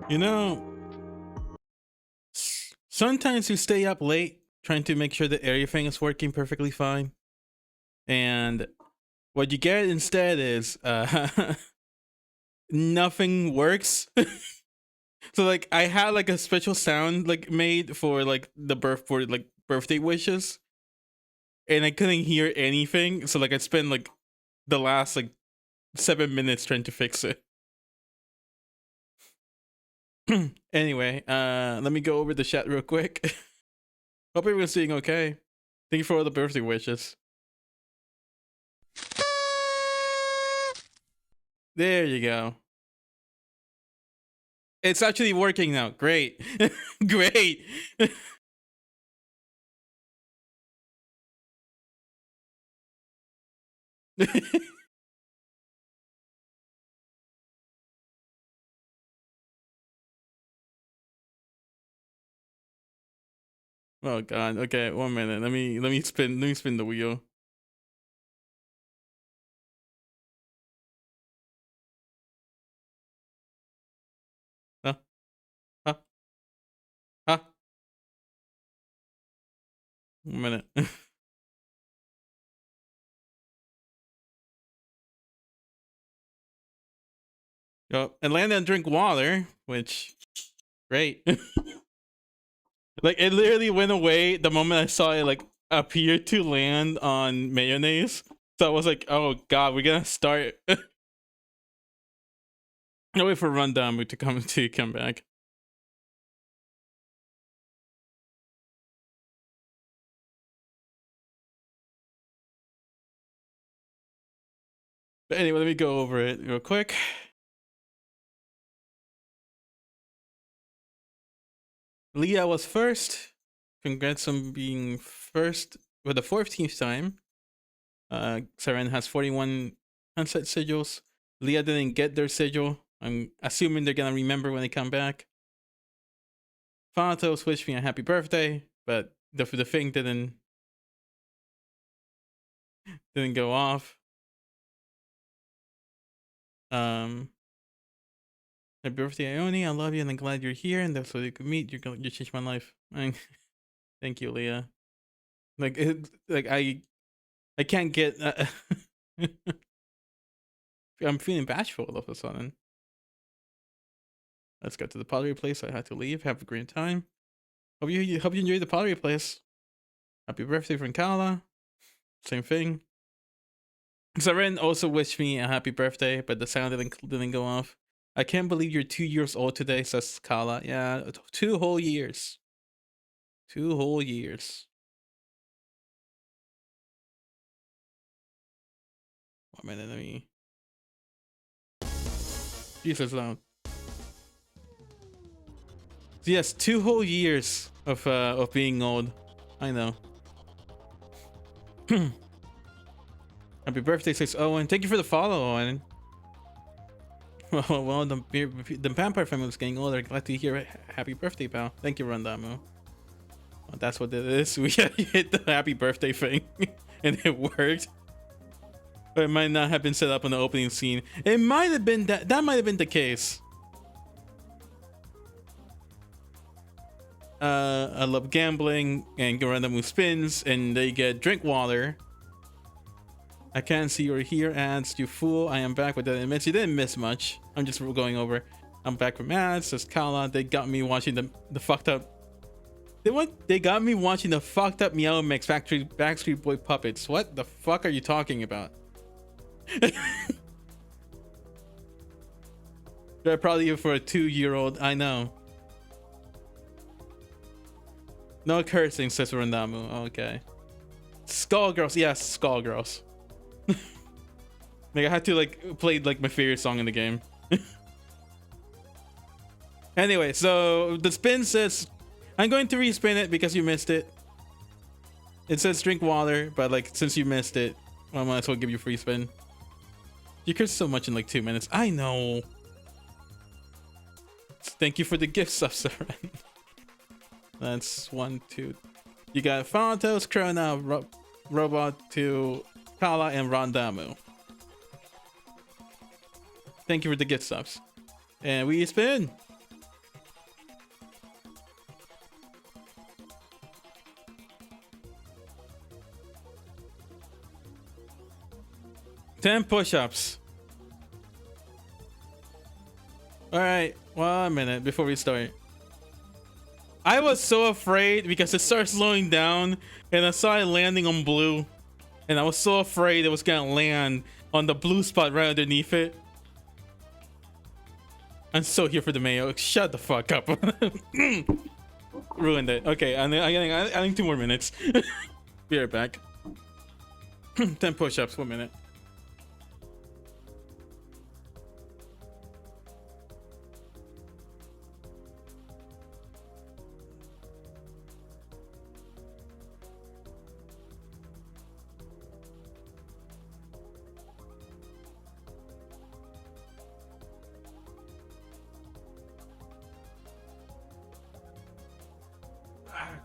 You know, sometimes you stay up late trying to make sure that everything is working perfectly fine. And what you get instead is nothing works. So like I had like a special sound like made for like the birthday wishes, and I couldn't hear anything. So like I spent like the last like 7 minutes trying to fix it. Anyway, let me go over the chat real quick. Hope everyone's doing okay. Thank you for all the birthday wishes. There you go. It's actually working now. Great. Great. Oh god. Okay, 1 minute. Let me spin the wheel. Huh? Huh? Huh? 1 minute. Yo, and land and drink water, which great. Like it literally went away the moment I saw it like appear to land on mayonnaise. So I was like, oh god, we're gonna start. No wait for Rundown to come back. But anyway, let me go over it real quick. Leah was first. Congrats on being first for the 14th time. Saren has 41 handset sigils. Leah didn't get their sigil. I'm assuming they're gonna remember when they come back. Thanatos wished me a happy birthday, but the thing didn't go off. Happy birthday, Ione. I love you and I'm glad you're here and that's what you could meet. You changed my life. Thank you, Leah. Like I can't get. I'm feeling bashful all of a sudden. Let's get to the pottery place. I had to leave. Have a great time. Hope you enjoy the pottery place. Happy birthday from Kala. Same thing. Saren also wished me a happy birthday, but the sound didn't go off. I can't believe you're 2 years old today, says Kala. Yeah, 2 whole years. 2 whole years. 1 minute, let me. Jesus loud. So yes, 2 whole years of being old. I know. Happy birthday, says Owen. Thank you for the follow, Owen. Well, the vampire family is getting older. Glad to hear it. Happy birthday, pal. Thank you, Randamu. Well, that's what it is. We hit the happy birthday thing, and it worked. But it might not have been set up on the opening scene. It might have been that might have been the case. I love gambling and Randamu spins, and they get drink water. I can't see or hear ads, you fool. I am back with that admits. You didn't miss much. I'm just going over. I'm back from ads, says Kala. They got me watching the fucked up. They got me watching the fucked up Meow Mix Backstreet Boy puppets. What the fuck are you talking about? They're probably for a 2-year-old. I know. No cursing, says Randamu. Okay. Skullgirls. Yes, Skullgirls. Like I had to like play like my favorite song in the game. Anyway, so the spin says I'm going to respin it because you missed it. It says drink water, but like since you missed it, I might as well give you a free spin. You cursed so much in like 2 minutes. I know. Thank you for the gift subs, Saren. That's 1, 2. You got Thanatos, Krona, Robot to Kala, and Randamu. Thank you for the gift subs. And we spin. 10 push-ups. All right, 1 minute before we start. I was so afraid because it started slowing down and I saw it landing on blue. And I was so afraid it was gonna land on the blue spot right underneath it. I'm so here for the mayo. Shut the fuck up. Ruined it. Okay, I'm adding 2 more minutes. Be right back. 10 push-ups, 1 minute.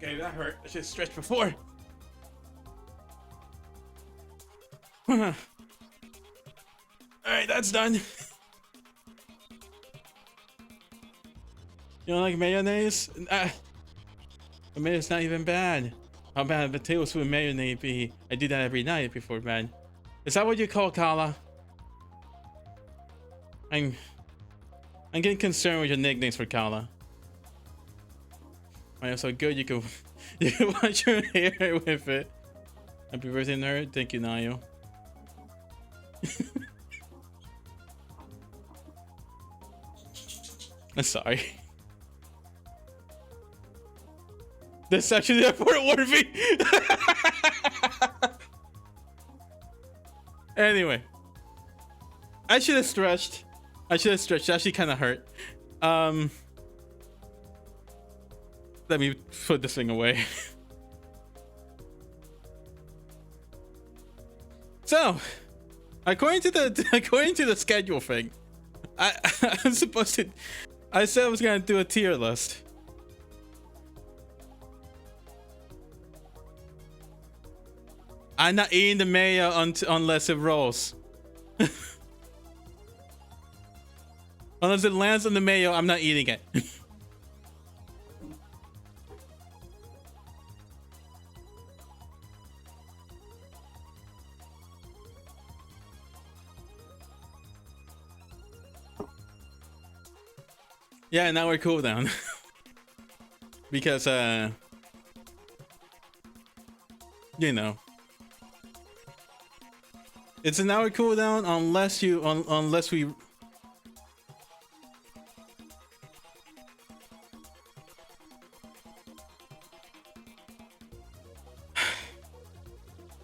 Okay, that hurt. I should have stretched before. Alright, that's done. You don't like mayonnaise? Mayonnaise not even bad. How bad a potato soup with mayonnaise be? I do that every night before bed. Is that what you call Kala? I'm getting concerned with your nicknames for Kala. Oh, so good you can wash your hair with it. Happy birthday, nerd. Thank you, Nayo. I'm sorry. This is actually airport worthy. Anyway, I should have stretched. It actually kind of hurt. Let me put this thing away. So, according to the schedule thing, I'm supposed to. I said I was gonna do a tier list. I'm not eating the mayo unless it rolls. Unless it lands on the mayo, I'm not eating it. Yeah, now we're cool down. Because you know, it's an hour cooldown unless we.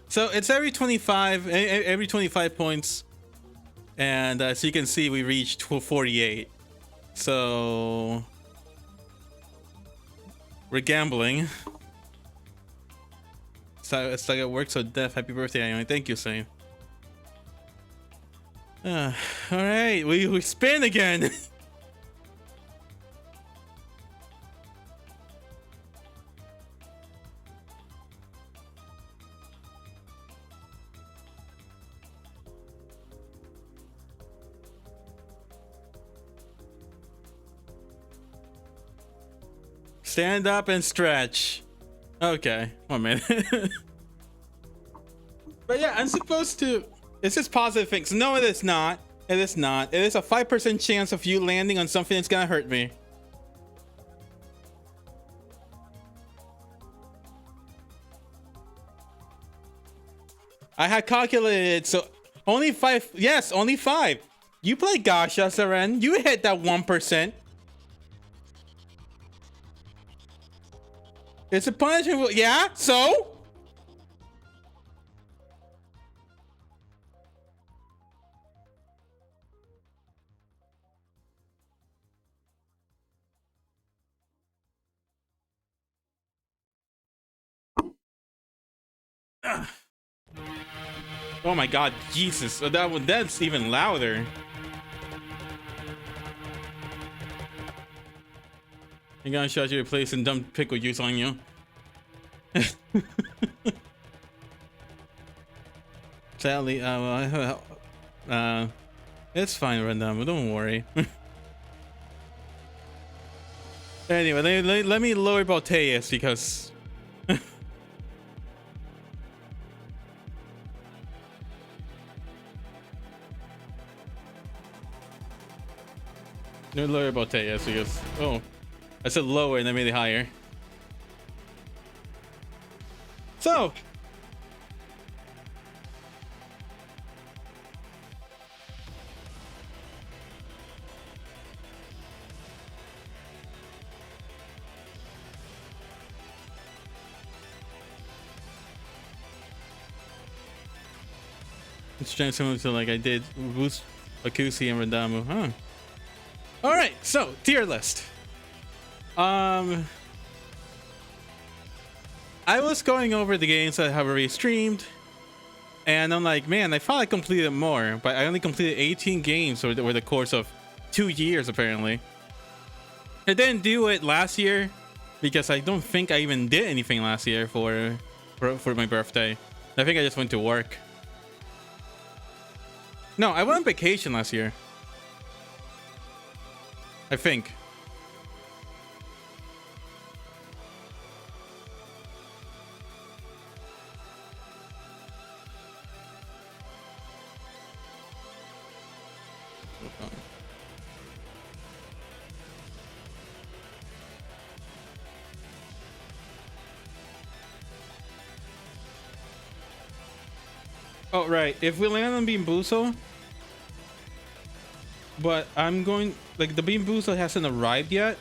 So it's every 25 points, and as you can see, we reached 48. So we're gambling. So it's like it works. So death. Happy birthday, anyway. Thank you, Sane. All right, we spin again. Stand up and stretch. Okay, 1 minute. But yeah, I'm supposed to. It's just positive things. No, it is not. It is not. It is a 5% chance of you landing on something that's gonna hurt me. I had calculated, so only 5. Yes, only 5. You play Gasha, Seren. You hit that 1%. It's a punishment. Yeah, so? Oh my god, Jesus. That's even louder. I'm gonna shut your place and dump pickle juice on you. Sadly, it's fine, Random. Don't worry. Anyway, let me lower Balteus because. No lower about that, yes, because oh, I said lower and I made it higher. So it's trying similar to like I did Boost, Akusi, and Randamu. Huh. All right, so tier list. I was going over the games that I have already streamed, and I'm like, man, I thought I completed more, but I only completed 18 games over the course of 2 years, apparently. I didn't do it last year because I don't think I even did anything last year for my birthday. I think I just went to work. No, I went on vacation last year. I think. Oh, right. If we land on Bean Boozle, but I'm going like the Bean Boozle hasn't arrived yet.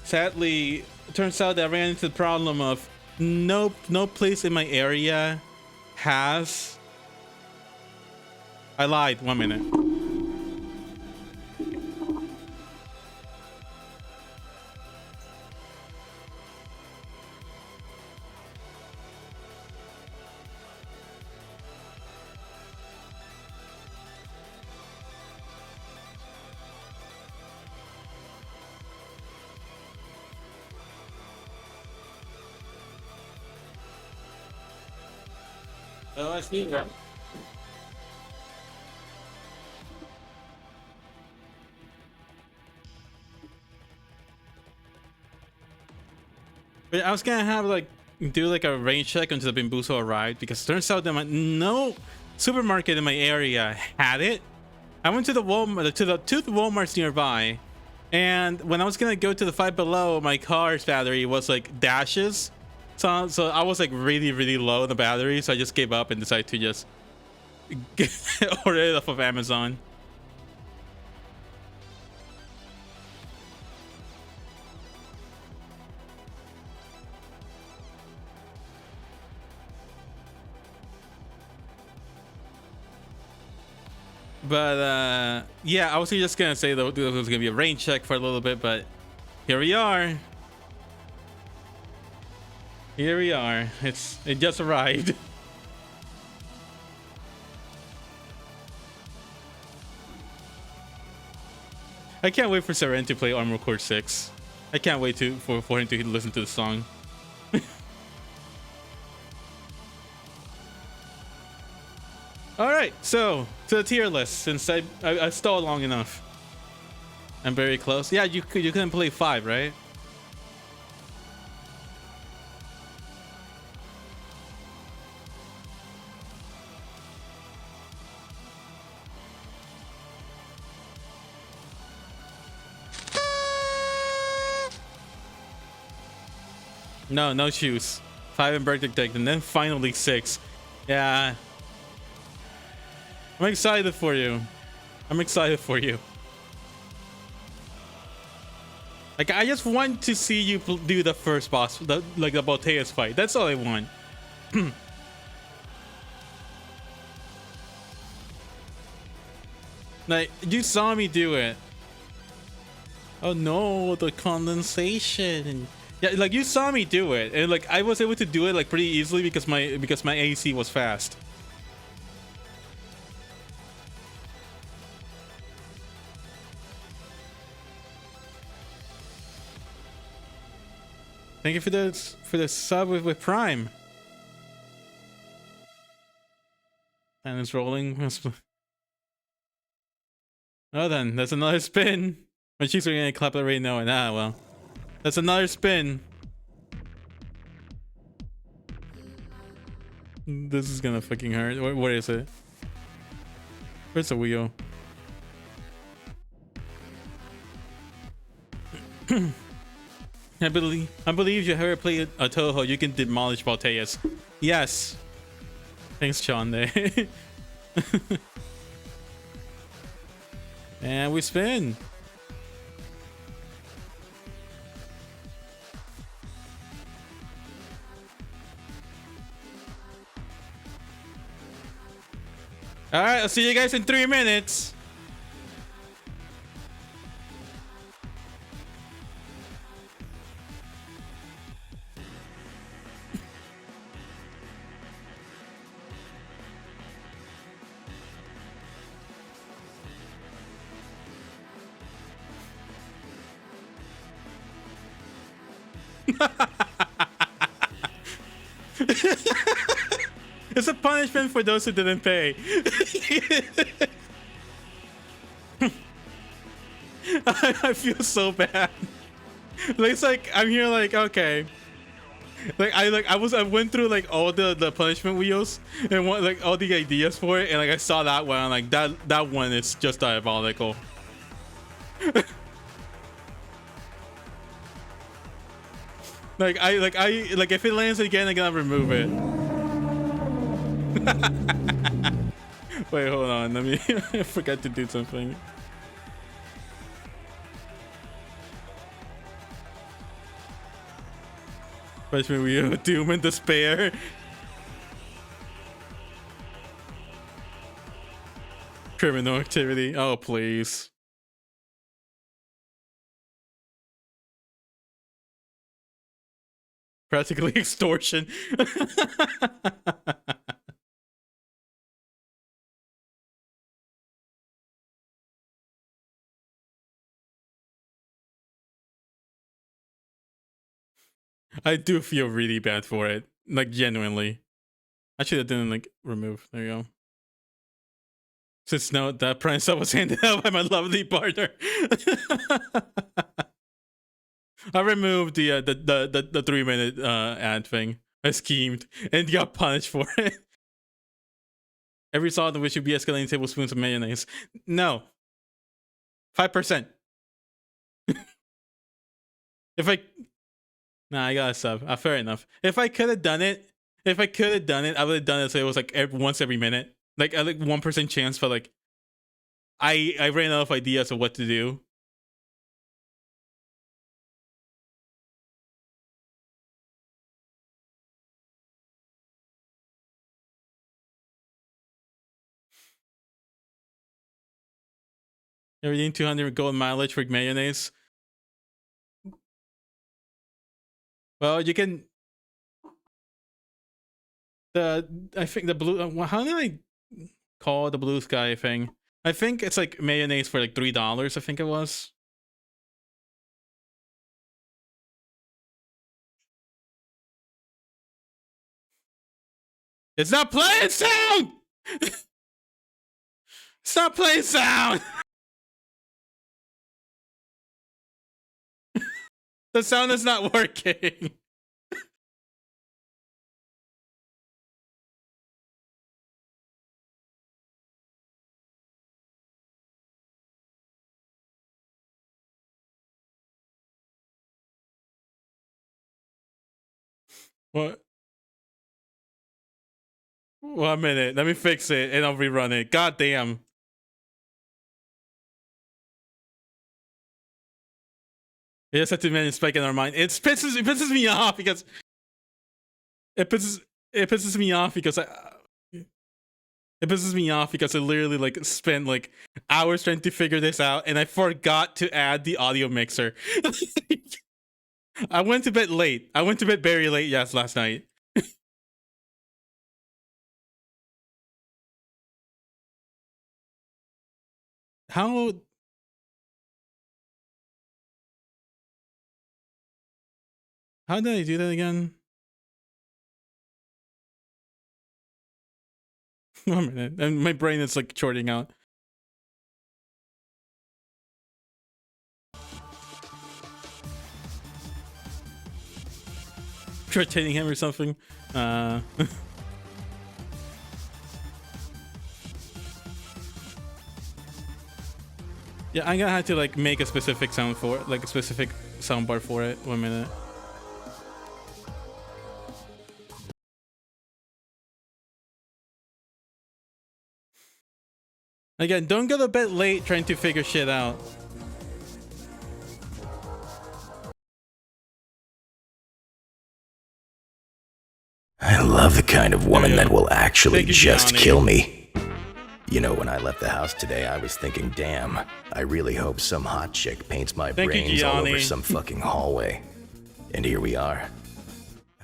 Sadly, it turns out that I ran into the problem of no place in my area has. I lied. 1 minute. Oh, I see that. But I was gonna have like do like a range check until the Bimbuso arrived because it turns out that no supermarket in my area had it. I went to the Walmart to the Walmarts nearby, and when I was gonna go to the Five Below, my car's battery was like dashes. So I was like really low in the battery, so I just gave up and decided to just order it off of Amazon. But yeah, I was just gonna say that it was gonna be a rain check for a little bit, but here we are. Here we are. It just arrived. I can't wait for Seren to play Armor Core 6. I can't wait for him to listen to the song. All right, so to the tier list. Since I stalled long enough, I'm very close. Yeah, you couldn't play 5, right? No shoes. 5 and birthday cake, and then finally 6. Yeah. I'm excited for you. I'm excited for you. Like, I just want to see you do the first boss, like the Boteas fight. That's all I want. Like, you saw me do it. Oh no, the condensation. Yeah, like you saw me do it, and like I was able to do it like pretty easily because my AC was fast. Thank you for the sub with Prime. And it's rolling. Oh, then that's another spin. My cheeks are gonna clap already knowing. Ah, well, that's another spin. This is gonna fucking hurt. Where is it? Where's the wheel? I believe you ever play a Toho, you can demolish Balteas. Yes. Thanks, Chonde. And we spin. All right, I'll see you guys in 3 minutes. It's a punishment for those who didn't pay. I feel so bad. Like, it's like I'm here like, okay. I went through like all the punishment wheels and what, like all the ideas for it, and like I saw that one, I'm like that one is just diabolical. Like if it lands again, I'm gonna remove it. Wait, hold on. Let me. I forgot to do something. Punishment wheel, doom and despair. Criminal activity. Oh, please. Practically extortion. I do feel really bad for it. Like, genuinely. Actually, I didn't, like, remove. There you go. Since now that prize I was handed out by my lovely partner. I removed the 3-minute ad thing. I schemed and got punished for it. Every salt in which should be escalating tablespoons of mayonnaise. No. 5%. Nah, I got a sub. Fair enough. If I could have done it, I would have done it so it was like once every minute. Like a 1% chance, but like I ran out of ideas of what to do. You're eating 200 gold mileage for mayonnaise. Well, you can. I think the blue. How did I call the blue sky thing? I think it's like mayonnaise for like $3. I think it was. It's not playing sound. It's not playing sound. The sound is not working. What? 1 minute. Let me fix it and I'll rerun it. God damn. It just had too many spike in our mind. It pisses me off because it pisses me off because it pisses me off because I literally like spent like hours trying to figure this out and I forgot to add the audio mixer. I went to bed late. I went to bed very late, yes, last night. How did I do that again? 1 minute. And my brain is like shorting out. Rotating him or something. Yeah, I'm gonna have to like make a specific sound for it, like a specific soundbar for it. 1 minute. Again, don't go to bed late trying to figure shit out. I love the kind of woman that will actually just kill me. You know, when I left the house today, I was thinking, damn, I really hope some hot chick paints my brains all over some fucking hallway. And here we are.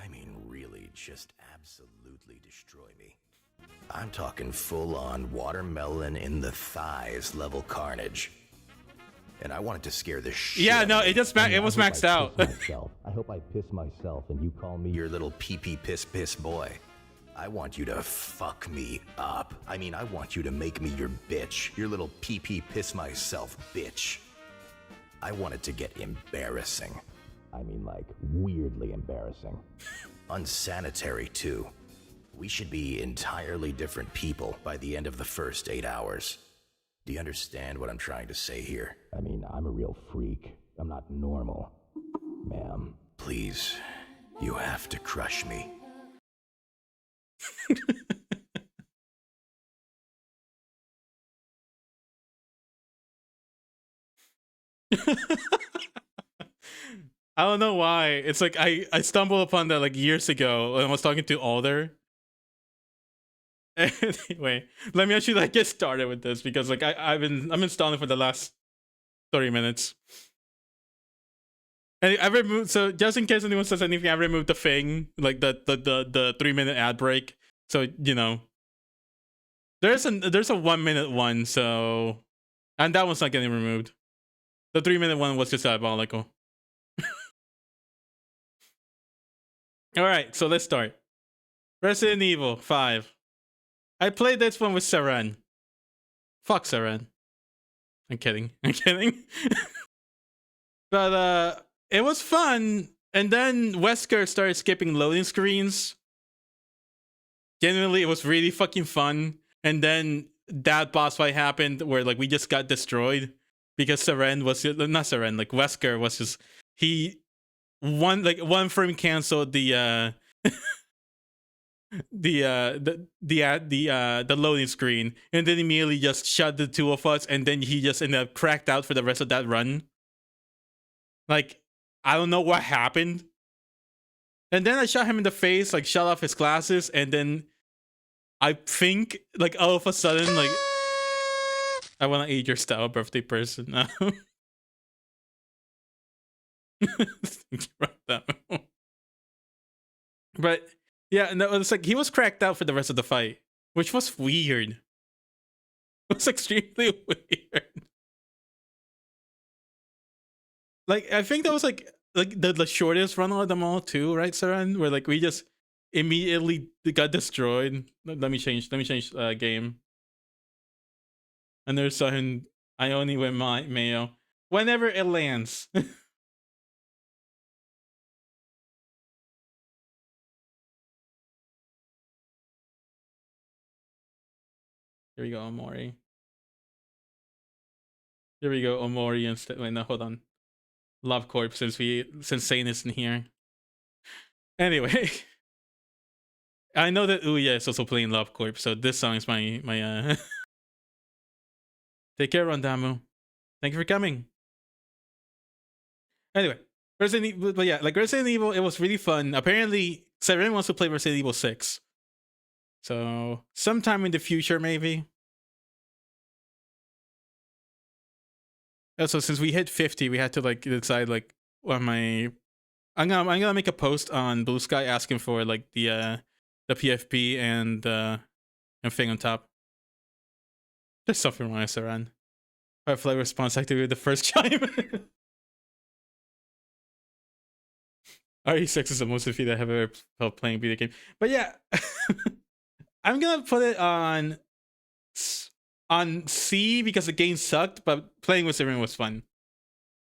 I mean, really, just absolutely destroy me. I'm talking full-on watermelon in the thighs level carnage. And I wanted to scare the shit. Yeah, no, it just it was maxed out. I hope I piss myself and you call me your little pee-pee piss boy. I want you to fuck me up. I mean, I want you to make me your bitch. Your little pee-pee piss myself bitch. I want it to get embarrassing. I mean, like, weirdly embarrassing. Unsanitary, too. We should be entirely different people by the end of the first 8 hours. Do you understand what I'm trying to say here? I mean, I'm a real freak. I'm not normal. Ma'am, please, you have to crush me. I don't know why. It's like I stumbled upon that like years ago when I was talking to Alder. Anyway, let me actually like get started with this because like I'm installing for the last 30 minutes. And I removed, so just in case anyone says anything, I removed the thing, like the 3-minute ad break. So you know, there's a 1 minute one, so and that one's not getting removed. The 3-minute one was just diabolical. All right, so let's start. Resident Evil 5. I played this one with Seren. Fuck Seren. I'm kidding. I'm kidding. But it was fun. And then Wesker started skipping loading screens. Genuinely, it was really fucking fun. And then that boss fight happened where like we just got destroyed because Seren was not Seren, like Wesker was just one frame canceled the loading screen and then immediately just shot the two of us and then he just ended up cracked out for the rest of that run. Like, I don't know what happened. And then I shot him in the face, like shot off his glasses, and then I think like all of a sudden like I want to age your style birthday person now. But yeah, no, it's like he was cracked out for the rest of the fight, which was weird. It was extremely weird. Like I think that was like the shortest run of them all too, right, Seren? Where like we just immediately got destroyed. Let me change game. And there's something I only win my Mayo whenever it lands. Here we go, Omori. Here we go, Omori instead. Wait, no, hold on. Love Corp since Sane isn't here. Anyway. I know that Ouya is also playing Love Corp, so this song is my Take care, Rondamu. Thank you for coming. Anyway, Resident Evil, but yeah, like Resident Evil, it was really fun. Apparently, Seren wants to play Resident Evil 6. So sometime in the future, maybe. Also, since we hit 50, we had to like decide like what I'm gonna make a post on Blue Sky asking for like the PFP and thing on top. There's something wrong with Seren. Firefly response activated the first chime. RE6 is the most defeat I have ever felt playing video game. But yeah, I'm gonna put it on C because the game sucked, but playing with Seren was fun.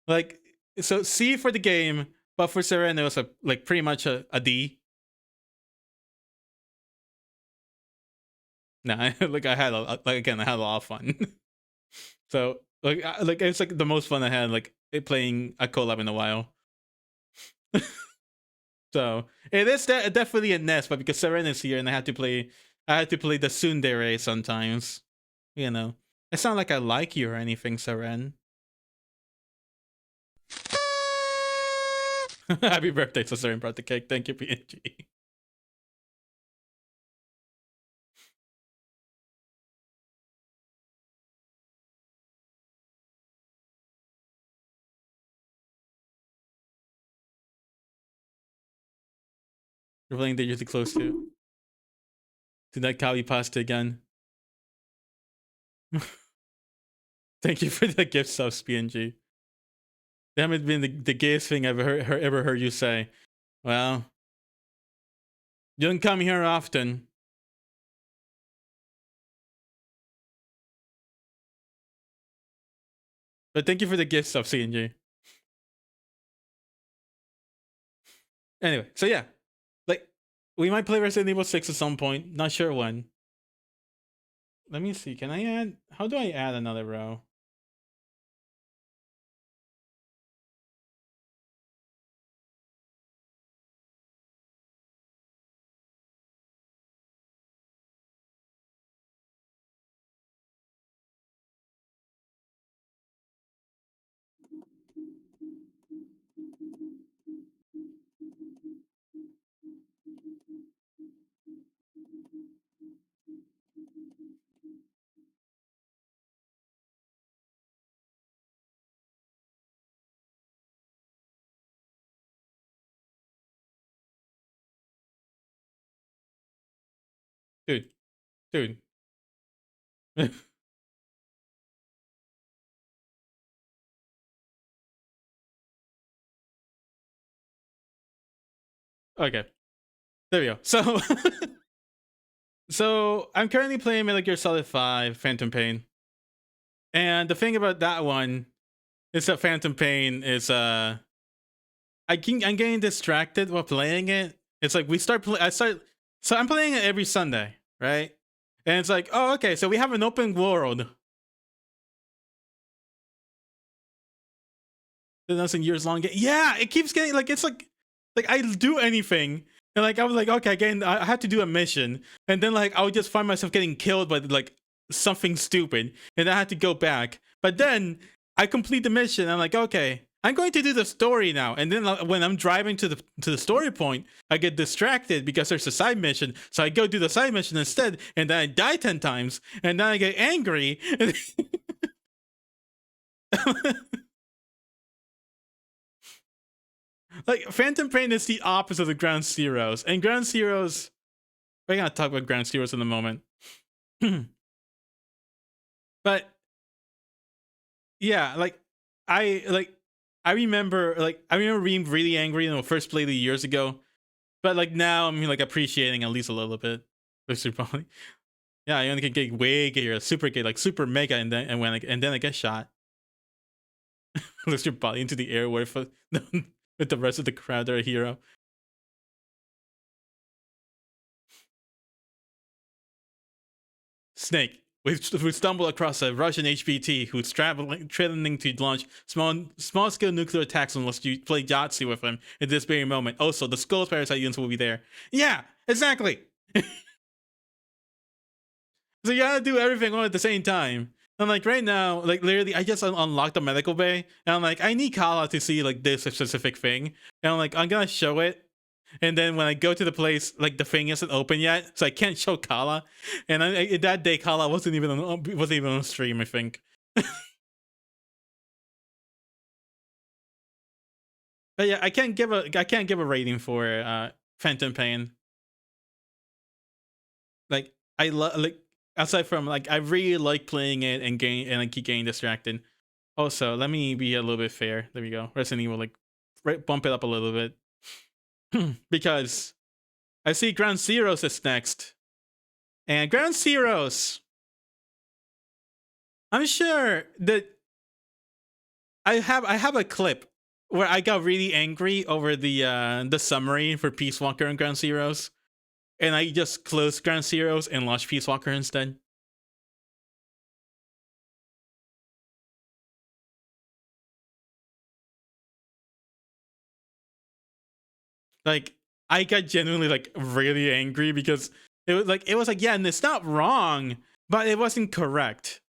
Like, so C for the game, but for Seren it was like pretty much a D. Nah, like I had a lot of fun. So like it's like the most fun I had like playing a collab in a while. So it is definitely a nest, but because Seren is here and I had to play the tsundere sometimes. You know, it's not like I like you or anything, Seren. Happy birthday to Seren brought the cake. Thank you, PNG. You're playing dangerously close to that Kawi pasta again. Thank you for the gift subs, PNG. That haven't been the gayest thing I've ever heard you say. Well, you don't come here often. But thank you for the gift subs, CNG. Anyway, so yeah. Like, we might play Resident Evil 6 at some point. Not sure when. Let me see. Can I add? How do I add another row? Dude. Dude. Okay. There we go. So so I'm currently playing Metal Gear Solid 5 Phantom Pain. And the thing about that one is that Phantom Pain is I'm getting distracted while playing it. It's like so I'm playing it every Sunday, right? And it's like, oh, okay, so we have an open world. That's a years long game. Yeah, it keeps getting like it's like I'll do anything. And like I was like, okay, again, I had to do a mission. And then like I would just find myself getting killed by like something stupid. And I had to go back. But then I complete the mission. I'm like, okay, I'm going to do the story now. And then when I'm driving to the story point, I get distracted because there's a side mission. So I go do the side mission instead, and then I die 10 times, and then I get angry. Like Phantom Pain is the opposite of Ground Zeroes. And Ground Zeroes, we're gonna talk about Ground Zeroes in a moment. But yeah, I like I remember being really angry when I first played it years ago. But like now I'm like appreciating at least a little bit. Probably. Yeah, I only can get way gayer, super gay, like super mega, and then I get shot. Lifts your body into the air with the rest of the crowd. They're a hero. Snake. We stumble across a Russian HPT who's threatening to launch small-scale nuclear attacks unless you play Yahtzee with him at this very moment. Also, the Skulls Parasite units will be there. Yeah, exactly! So you gotta do everything all at the same time. And like right now, like literally, I just unlocked the medical bay, and I'm like, I need Kala to see like this specific thing, and I'm like, I'm gonna show it, and then when I go to the place, like the thing isn't open yet, so I can't show Kala. And that day, Kala wasn't even on stream, I think. But yeah, I can't give a rating for Phantom Pain. Like I love aside from like I really like playing it and I keep getting distracted. Also, let me be a little bit fair. There we go. Resident Evil, like bump it up a little bit because I see Ground Zeroes is next, and Ground Zeroes. I'm sure that I have a clip where I got really angry over the summary for Peace Walker and Ground Zeroes, and I just closed Ground Zeroes and launched Peace Walker instead. Like I got genuinely like really angry because it was like, yeah, and it's not wrong, but it wasn't correct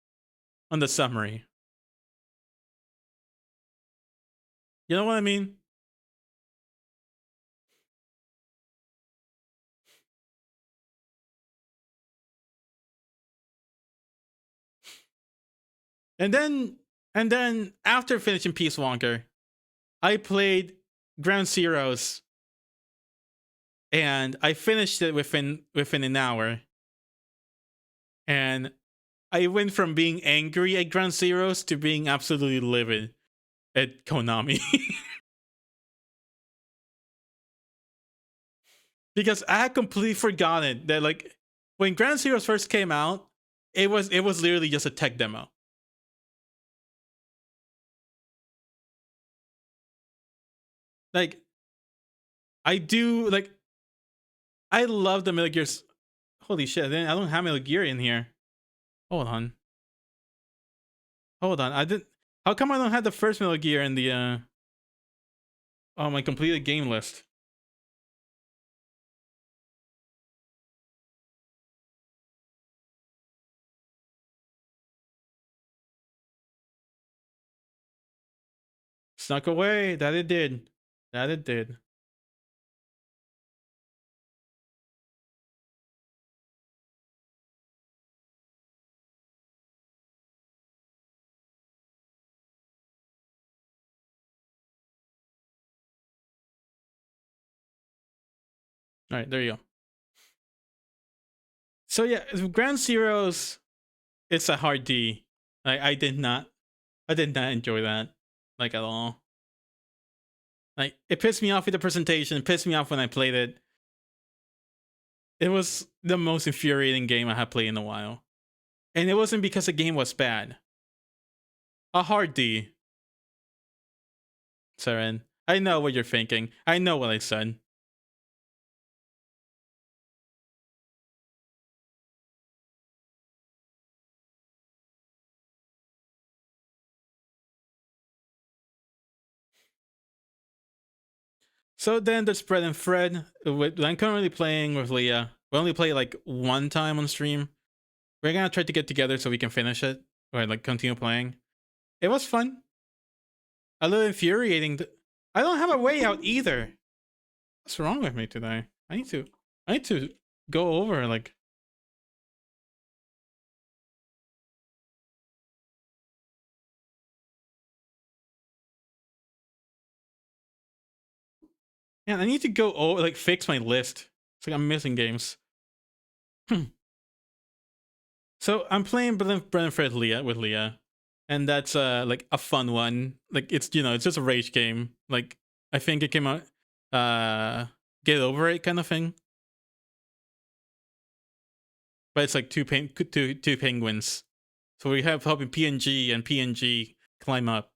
on the summary. You know what I mean? And then after finishing Peace Walker, I played Ground Zeroes and I finished it within an hour. And I went from being angry at Ground Zeroes to being absolutely livid at Konami. Because I had completely forgotten that like when Ground Zeroes first came out, it was literally just a tech demo. Like I love the Metal Gears. Holy shit! I don't have Metal Gear in here. Hold on. Hold on. I didn't. How come I don't have the first Metal Gear in the my completed game list? Snuck away. That it did. That it did. All right, there you go. So yeah, Ground Zeroes. It's a hard D. I did not enjoy that like at all. Like it pissed me off with the presentation. It pissed me off when I played it. It was the most infuriating game I have played in a while, and it wasn't because the game was bad. A hard D, Saren. I know what you're thinking. I know what I said. So then there's Fred and Fred. I'm currently playing with Leah. We only play like one time on stream. We're gonna try to get together so we can finish it or like continue playing. It was fun. A little infuriating. I don't have a way out either. What's wrong with me today? I need to go over like. Man, I need to go over like fix my list. It's like I'm missing games. So I'm playing Brennan Fred Leah with Leah, and that's like a fun one. Like it's it's just a rage game. Like I think it came out get over it kind of thing. But it's like two penguins. So we have helping PNG and PNG climb up.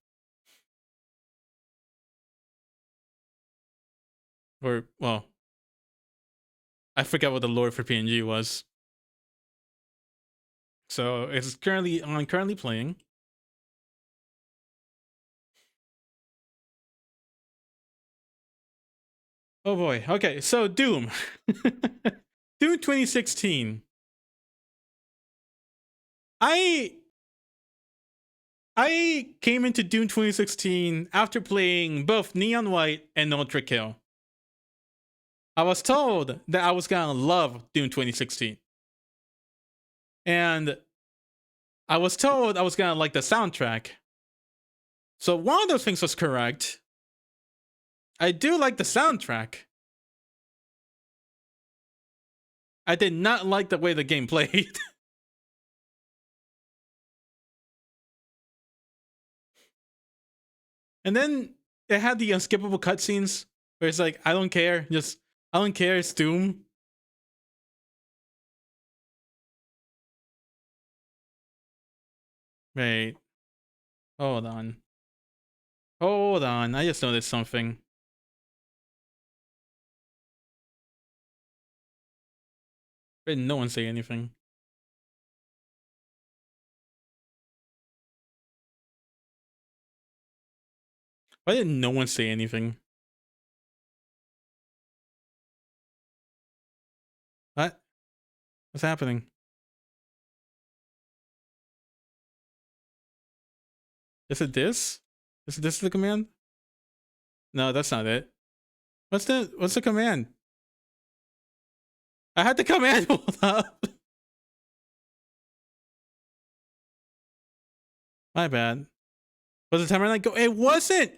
Or well, I forgot what the lore for PNG was. So it's currently playing. Oh boy. Okay, so Doom. Doom 2016. I I came into Doom 2016 after playing both Neon White and Ultra Kill. I was told that I was gonna love Doom 2016. And I was told I was gonna like the soundtrack. So one of those things was correct. I do like the soundtrack. I did not like the way the game played. And then it had the unskippable cutscenes where it's like, I don't care, I don't care, it's Doom. Wait, hold on. Hold on, I just noticed something. Why didn't no one say anything? Why didn't no one say anything? What's happening? Is it this? Is this the command? No, that's not it. What's the command? I had the command pulled up. My bad. Was the timer like go? It wasn't.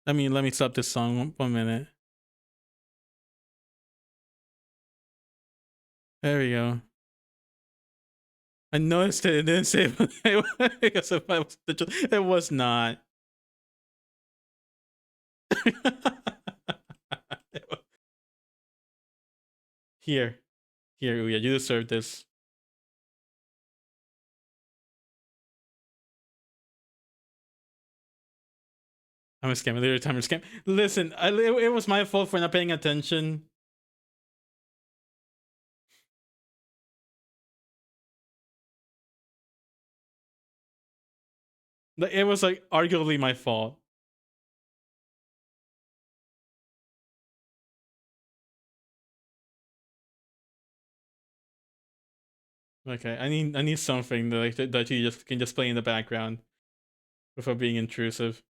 I mean, let me stop this song 1 minute. There we go. I noticed it didn't say it was not. Here, Uya, you deserve this. I'm a scam. Later timer scam. Listen, it was my fault for not paying attention. It was like arguably my fault. Okay, I need something that you just can just play in the background without being intrusive.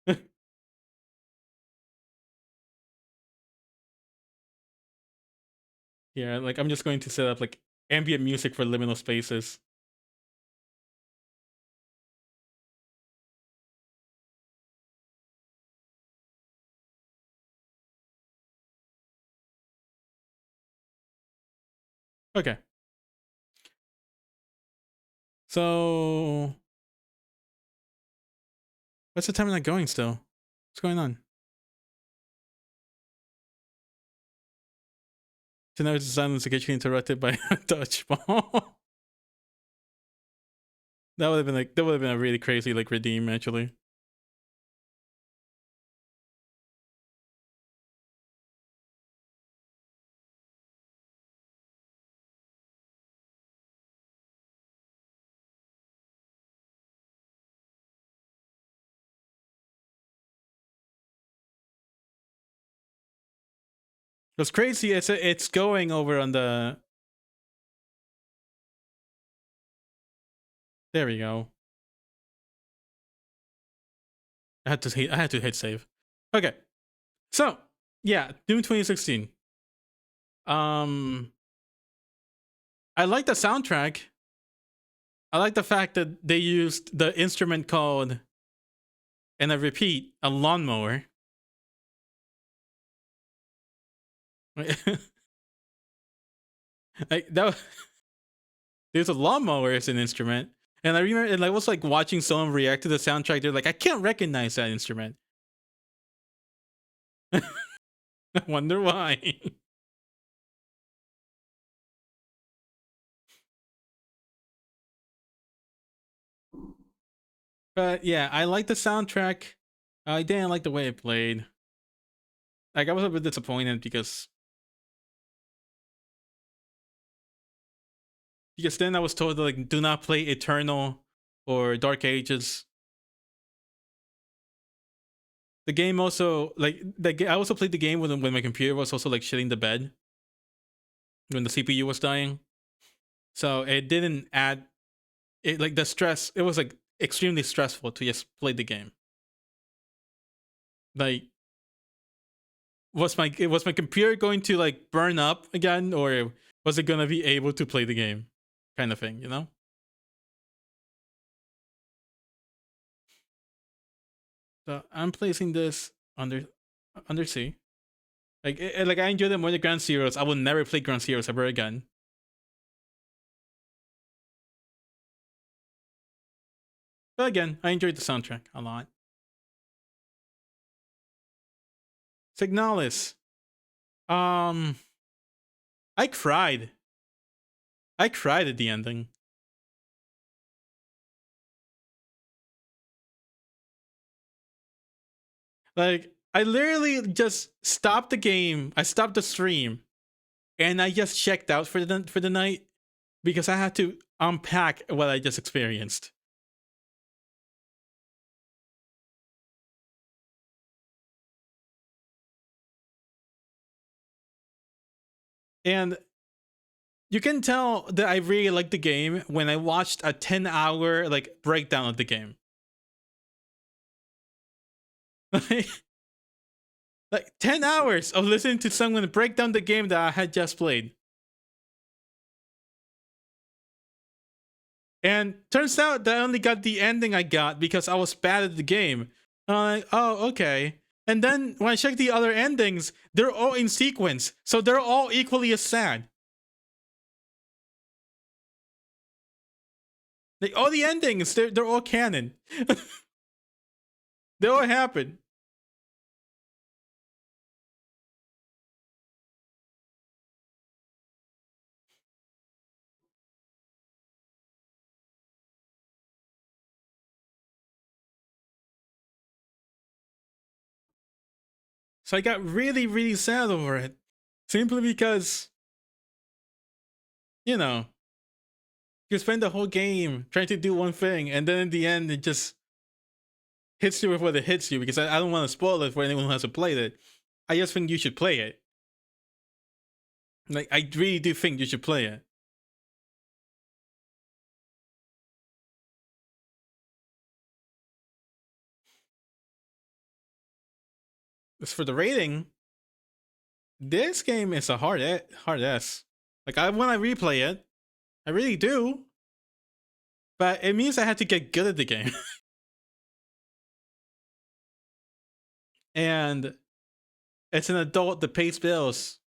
Yeah, like I'm just going to set up like ambient music for liminal spaces. Okay. So what's the timer not going still? What's going on? So now it's silence to get you interrupted by a dodgeball. That would have been a really crazy like redeem actually. What's crazy is it's going over on the. There we go. I had to hit save. Okay. So, yeah, Doom 2016. I like the soundtrack. I like the fact that they used the instrument called, and I repeat, a lawnmower. Like that. There's a lawnmower as an instrument, and I remember, and I was like watching someone react to the soundtrack. They're like, I can't recognize that instrument. I wonder why. But yeah, I like the soundtrack. I didn't like the way it played. Like I was a bit disappointed because then I was told to like do not play Eternal or Dark Ages. The game also like I also played the game when my computer was also like shitting the bed when the CPU was dying. So it didn't add it like the stress. It was like extremely stressful to just play the game. Like was my computer going to like burn up again, or was it gonna be able to play the game, kind of thing, you know? So I'm placing this under C. Like I enjoyed it more than Ground Zeroes. I will never play Ground Zeroes ever again. But again, I enjoyed the soundtrack a lot. Signalis. I cried. I cried at the ending. Like I literally just stopped the game. I stopped the stream, and I just checked out for the night because I had to unpack what I just experienced. And you can tell that I really like the game when I watched a 10-hour like breakdown of the game. Like 10 hours of listening to someone break down the game that I had just played. And turns out that I only got the ending I got because I was bad at the game. I'm like, oh, okay. And then when I check the other endings, they're all in sequence. So they're all equally as sad. Like all the endings, they're all canon. They all happen. So I got really, really sad over it. Simply because, you know, you spend the whole game trying to do one thing, and then in the end, it just hits you with what it hits you. Because I don't want to spoil it for anyone who hasn't played it. I just think you should play it. Like, I really do think you should play it. As for the rating, this game is a hard S. Like, I want to replay it. I really do. But it means I have to get good at the game. And it's an adult that pays bills.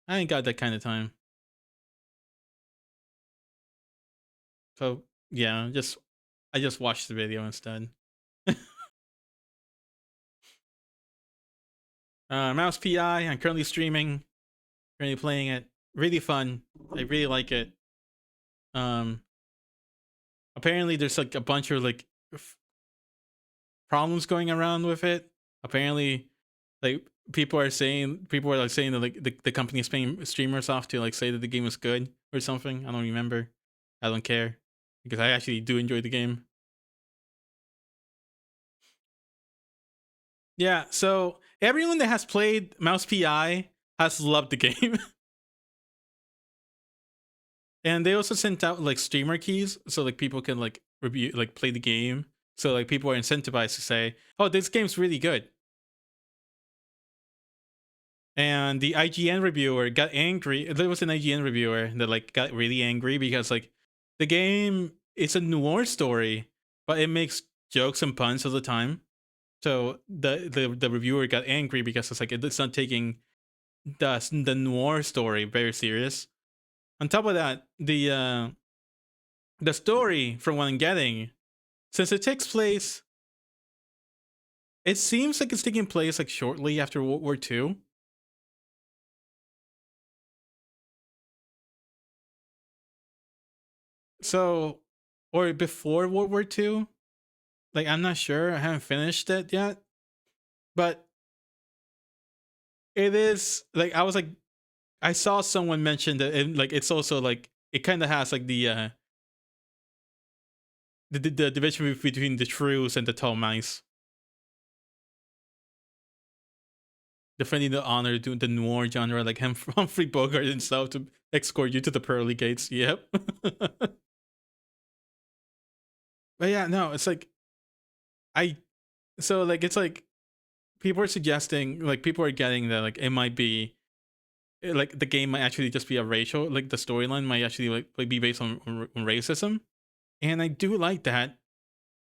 I ain't got that kind of time. So yeah, I just watched the video instead. Mouse PI. I'm currently streaming. Currently playing it. Really fun. I really like it. Apparently there's like a bunch of like problems going around with it. Apparently, like people are like saying that like the company is paying streamers off to like say that the game is good or something. I don't remember. I don't care because I actually do enjoy the game. Yeah, so everyone that has played Mouse PI has loved the game. And they also sent out like streamer keys so like people can like review like play the game. So like people are incentivized to say, "Oh, this game's really good." And the IGN reviewer got angry. There was an IGN reviewer that like got really angry because like the game is a noir story, but it makes jokes and puns all the time. So the reviewer got angry because it's like it's not taking the noir story very serious. On top of that, the story, from what I'm getting, since it takes place, it seems like it's taking place like shortly after World War II. So, or before World War II. Like, I'm not sure. I haven't finished it yet. But it is like I was like I saw someone mention that like it's also like it kind of has like the division between the shrews and the tall mice. Defending the honor, doing the noir genre, like Humphrey Bogart and stuff to escort you to the pearly gates. Yep. But yeah, no, it's like I so like it's like people are suggesting like people are getting that like it might be like the game might actually just be a racial like the storyline might actually like be based on racism, and I do like that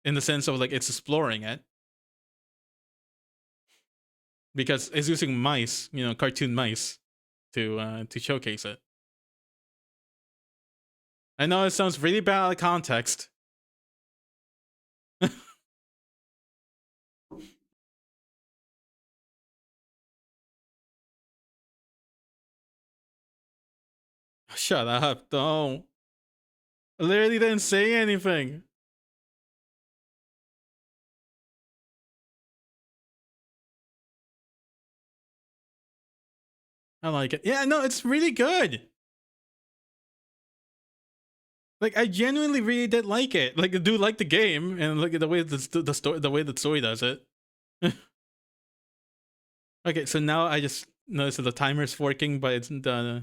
in the sense of like it's exploring it because it's using mice, you know, cartoon mice to showcase it. I know it sounds really bad out of context. Shut up! Don't. I literally didn't say anything. I like it. Yeah, no, it's really good. Like I genuinely really did like it. Like I do like the game and look at the way the story, the way the story does it. Okay, so now I just noticed that the timer's working, but it's the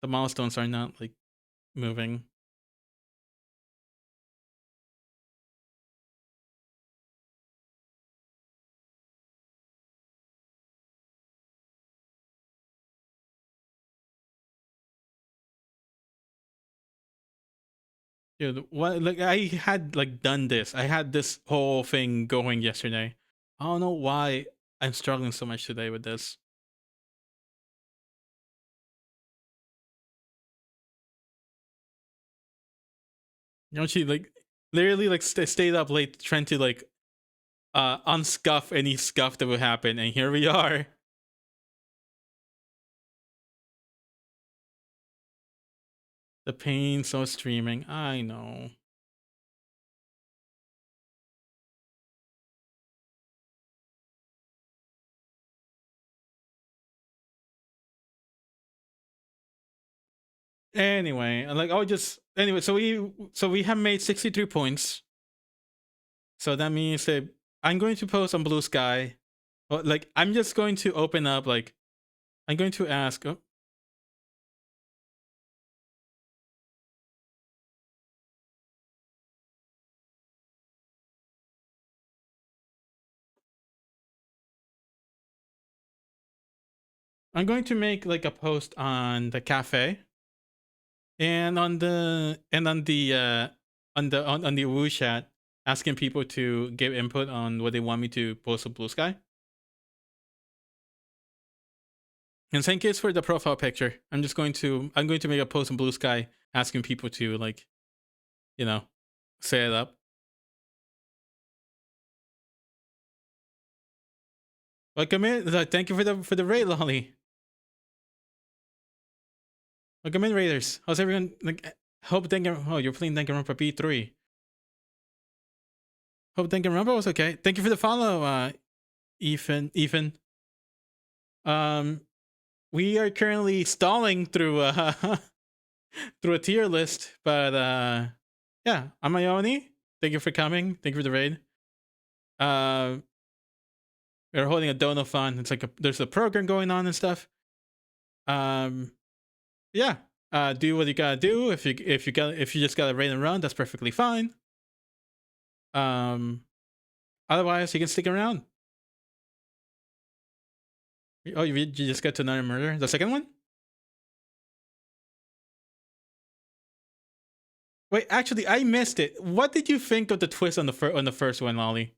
milestones are not like moving. Dude, what? Like I had like done this. I had this whole thing going yesterday. I don't know why I'm struggling so much today with this. You know, she like literally like stayed up late trying to like unscuff any scuff that would happen, and here we are. The pain so streaming. I know. Anyway, like I'll just anyway. So we have made 63 points. So that means that I'm going to post on Blue Sky. Well, like I'm just going to open up. Like I'm going to ask. Oh, I'm going to make like a post on the cafe and on the Woo chat, asking people to give input on what they want me to post on Blue Sky. And same case for the profile picture. I'm going to make a post on Blue Sky asking people to like, you know, set it up. Welcome in. Thank you for the raid, Lolly. Welcome in, Raiders. How's everyone? Like, hope Danganronpa. Oh, you're playing Danganronpa B3. Hope Danganronpa was okay. Thank you for the follow, Ethan. Um, we are currently stalling through through a tier list, but yeah, I'm Ione. Thank you for coming. Thank you for the raid. We're holding a Donothon. It's like there's a program going on and stuff. Yeah. Do what you gotta do. If you just gotta raid and run, that's perfectly fine. Otherwise, you can stick around. Oh, you just got to another murder. The second one? Wait, actually, I missed it. What did you think of the twist on the first one, Lolly?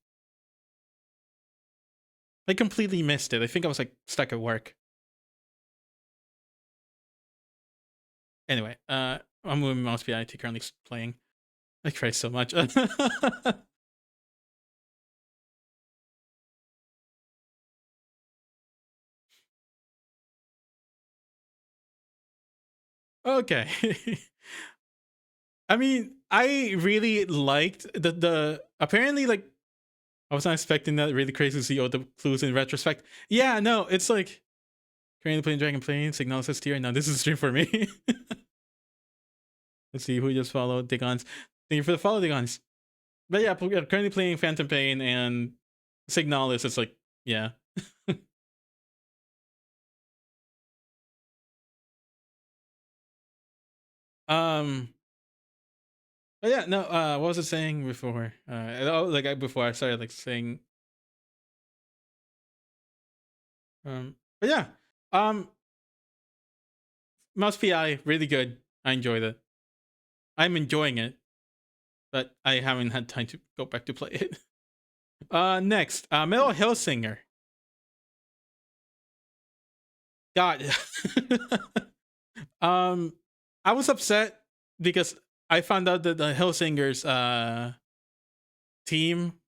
I completely missed it. I think I was like stuck at work. Anyway, I'm moving mouse PIT currently playing. I cry so much. Okay. I mean, I really liked the apparently like I was not expecting that really crazy to see all the clues in retrospect. Yeah, no, it's like currently playing Dragon Plane, Signal says tier. Now this is a stream for me. Let's see who just followed Digons. Thank you for the follow, Digons. But yeah, currently playing Phantom Pain and Signalis. It's like, yeah. But yeah, no. What was I saying before? Before I started like saying. But yeah. Mouse PI really good. I enjoyed it. I'm enjoying it, but I haven't had time to go back to play it. Next, Metal Hellsinger. God. I was upset because I found out that the Hellsingers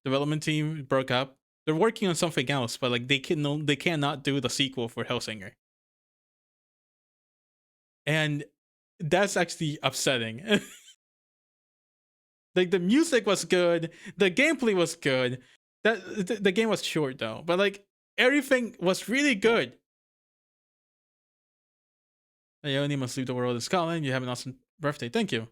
development team broke up. They're working on something else, but like they cannot do the sequel for Hellsinger. And that's actually upsetting. Like the music was good, the gameplay was good. The game was short though, but like everything was really good. You only must leave the world of Scotland. You have an awesome birthday. Thank you.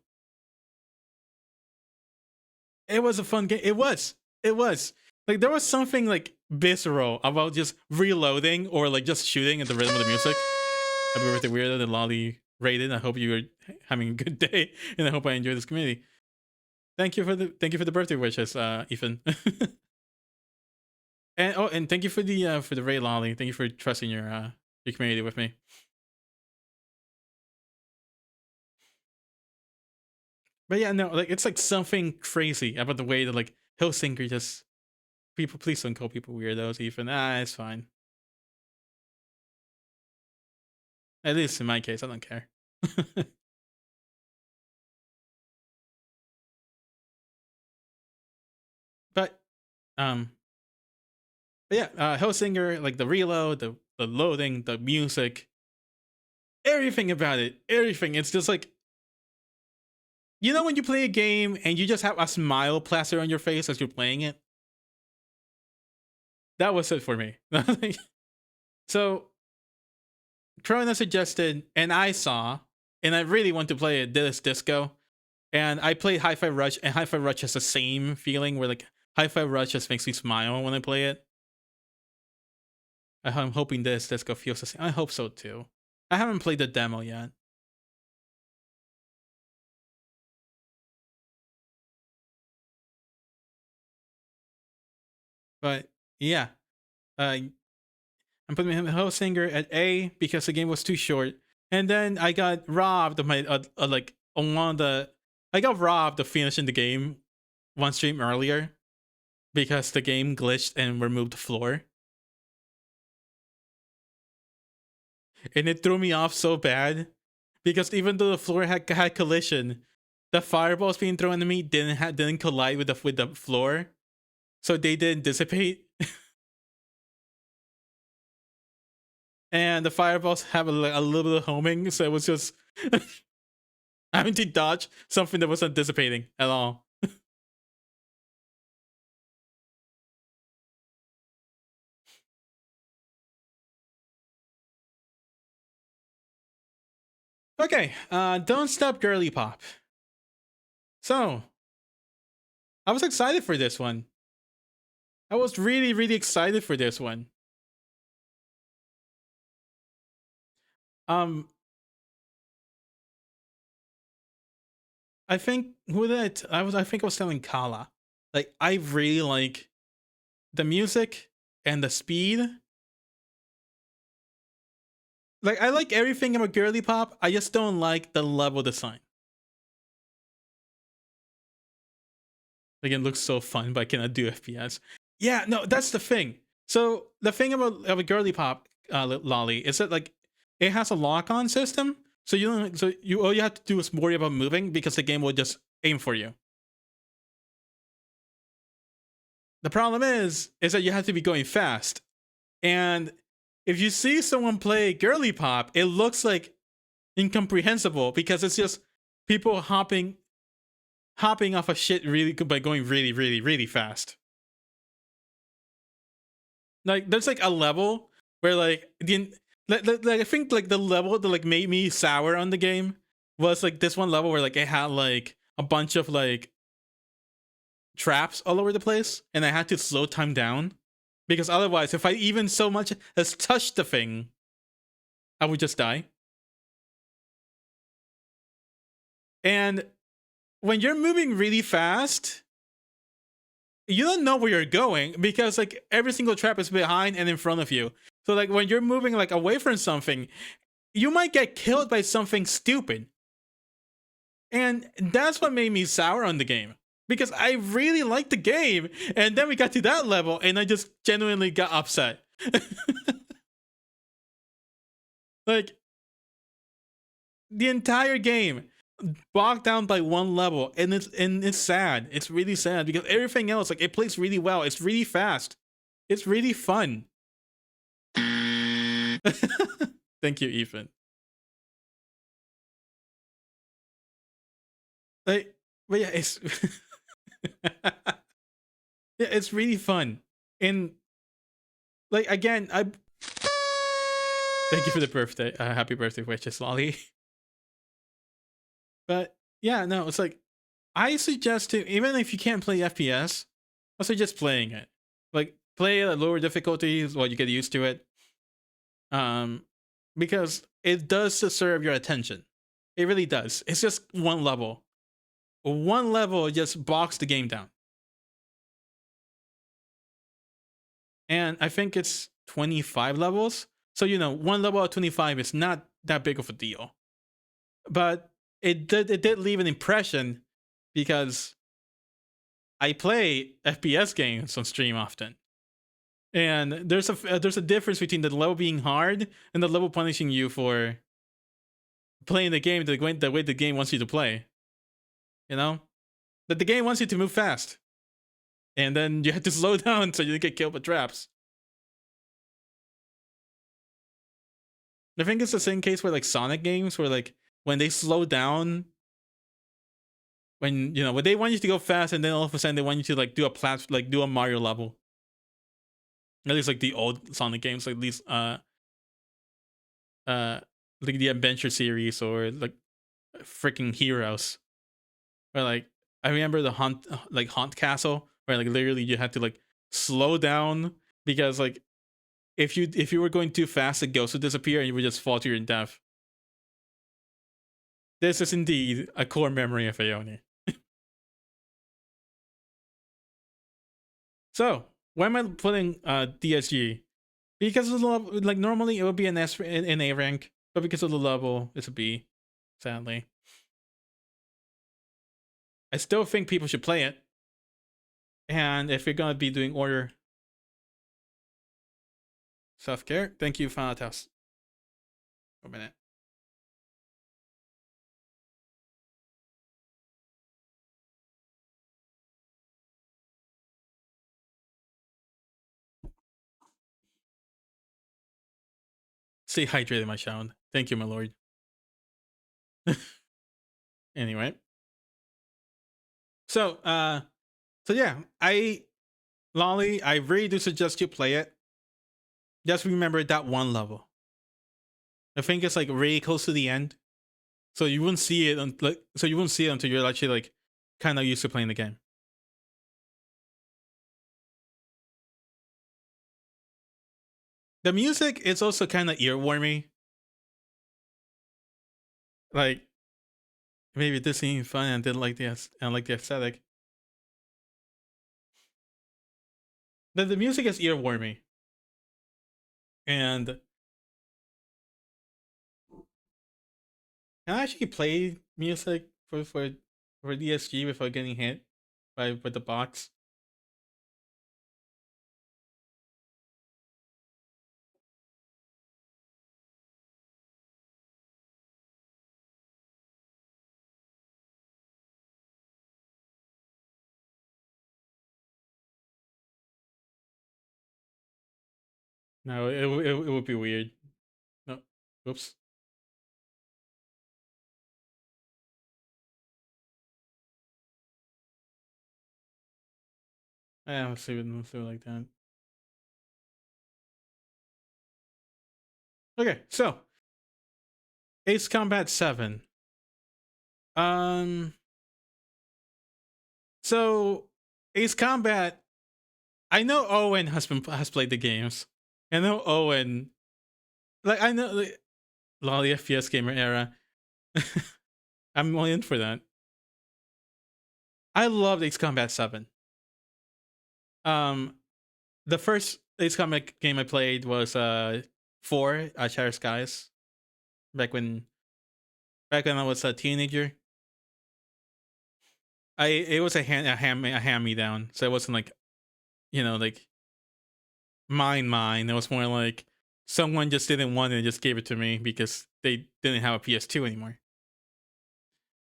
It was a fun game. It was. It was. Like there was something like visceral about just reloading or like just shooting at the rhythm of the music. Happy birthday, weirdo, and Lolly rated. I hope you are having a good day, and I hope I enjoy this community. Thank you for the birthday wishes, Ethan. And thank you for the raid, Lolly. Thank you for trusting your community with me. But yeah, no, like it's like something crazy about the way that like Hellsinger just people. Please don't call people weirdos, Ethan. It's fine. At least in my case, I don't care. But yeah, Hellsinger, like the reload, the loading, the music, everything about it, everything. It's just like, you know when you play a game and you just have a smile plastered on your face as you're playing it? That was it for me. So, Corona suggested, and I saw, and I really want to play it, this Disco. And I played Hi-Fi Rush, and Hi-Fi Rush has the same feeling where like Hi-Fi Rush just makes me smile when I play it. I'm hoping this Disco feels the same. I hope so too. I haven't played the demo yet. But yeah, I'm putting Hellsinger at A because the game was too short, and then I got robbed of my like on one of the. I got robbed of finishing the game one stream earlier because the game glitched and removed the floor, and it threw me off so bad because even though the floor had collision, the fireballs being thrown at me didn't collide with the floor, so they didn't dissipate. And the fireballs have a little bit of homing, so it was just having to dodge something that wasn't dissipating at all. Okay, Don't Stop Girly Pop. So, I was excited for this one. I was really, really excited for this one. I think I think I was telling Kala. Like, I really like the music and the speed. Like, I like everything about Girly Pop. I just don't like the level design. Like, it looks so fun, but I cannot do FPS. Yeah, no, that's the thing. So the thing about Girly Pop, Lolly, is that like it has a lock-on system. So all you have to do is worry about moving because the game will just aim for you. The problem is that you have to be going fast, and if you see someone play Girly Pop, it looks like incomprehensible because it's just people hopping off of shit really by going really, really, really fast. Like there's like a level where like I think like the level that like made me sour on the game was like this one level where like it had like a bunch of like traps all over the place, and I had to slow time down because otherwise, if I even so much as touched the thing, I would just die. And when you're moving really fast, you don't know where you're going because like every single trap is behind and in front of you. So like when you're moving like away from something, you might get killed by something stupid. And that's what made me sour on the game. Because I really liked the game, and then we got to that level, and I just genuinely got upset. Like, the entire game bogged down by one level, and it's sad. It's really sad because everything else, like, it plays really well. It's really fast. It's really fun. Thank you, Ethan. Like, but yeah, it's yeah, it's really fun. And like again, I thank you for the birthday, happy birthday wishes, Lolly. But yeah, no, it's like I suggest to, even if you can't play FPS, I suggest playing it. Like play it at lower difficulties while you get used to it. Um, because it does deserve your attention. It really does. It's just one level. One level just bogs the game down. And I think it's 25 levels. So, one level of 25 is not that big of a deal. But it did leave an impression because I play FPS games on stream often. And there's a difference between the level being hard and the level punishing you for playing the game the way the game wants you to play. You know? That the game wants you to move fast. And then you have to slow down so you don't get killed by traps. I think it's the same case with like Sonic games where like when they slow down, when they want you to go fast and then all of a sudden they want you to like do a Mario level. At least like the old Sonic games, like these like the Adventure series or like freaking Heroes. Or like I remember the Haunt Castle where like literally you had to like slow down because like if you were going too fast, the ghost would disappear and you would just fall to your death. This is indeed a core memory of Aoni. So, why am I putting DSG? Because of the level, like normally it would be an S in A rank, but because of the level, it's a B, sadly. I still think people should play it. And if you're gonna be doing order self-care, thank you, Final Test. For a minute. Stay hydrated, my child. Thank you, my lord. Anyway. So yeah, Lolly, I really do suggest you play it. Just remember that one level. I think it's like really close to the end. So you wouldn't see it until you're actually like kind of used to playing the game. The music is also kind of earwormy. Like maybe this seemed fun and didn't like the aesthetic. The music is earwormy. And can I actually play music for DSG without getting hit by the box? No, it would be weird. No, oops. Let's see it like that. Okay, so Ace Combat 7. So Ace Combat, I know Owen has played the games. I know Owen, like I know like, Lolly FPS gamer era. I'm all in for that. I loved Ace Combat 7. The first Ace Combat game I played was 4 Shattered Skies. Back when I was a teenager. It was a hand me down, so it wasn't like like mine. It was more like someone just didn't want it and just gave it to me because they didn't have a PS2 anymore.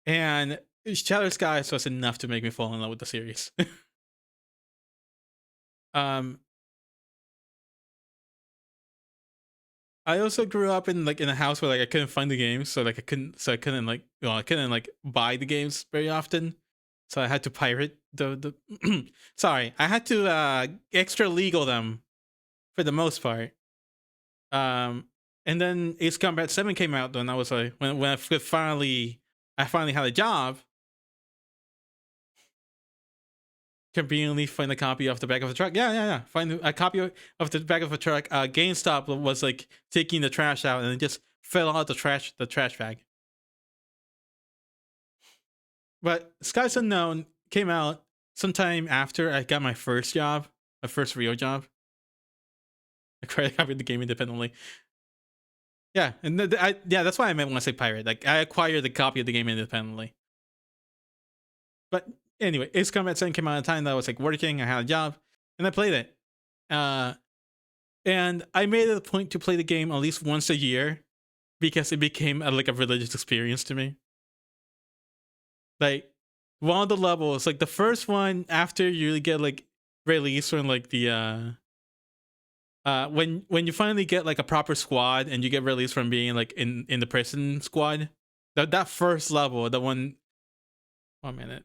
And Shattered Skies was enough to make me fall in love with the series. I also grew up in a house where like I couldn't find the games, so I couldn't like buy the games very often. So I had to pirate the sorry, I had to extra legal them for the most part. And then Ace Combat 7 came out, and I was like when I could finally I finally had a job. Conveniently find a copy of the back of the truck. Yeah. Find a copy of the back of the truck. GameStop was like taking the trash out, and it just fell out the trash bag. But Skies Unknown came out sometime after I got my first job, my first real job. I copied the game independently. Yeah, and that's why I meant when I say pirate. Like I acquired the copy of the game independently. But anyway, Ace Combat 7 came out at a time that I was like working. I had a job, and I played it. And I made it a point to play the game at least once a year because it became like a religious experience to me. Like one of the levels, like the first one after you get like released from like the when you finally get like a proper squad and you get released from being like in the prison squad, that first level, the one. 1 minute.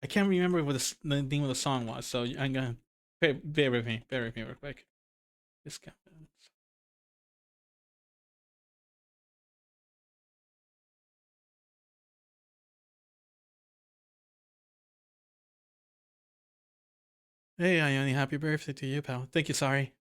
I can't remember what the name of the song was, so I'm gonna bear with me real quick. This guy. Hey, Ione, happy birthday to you, pal. Thank you, sorry.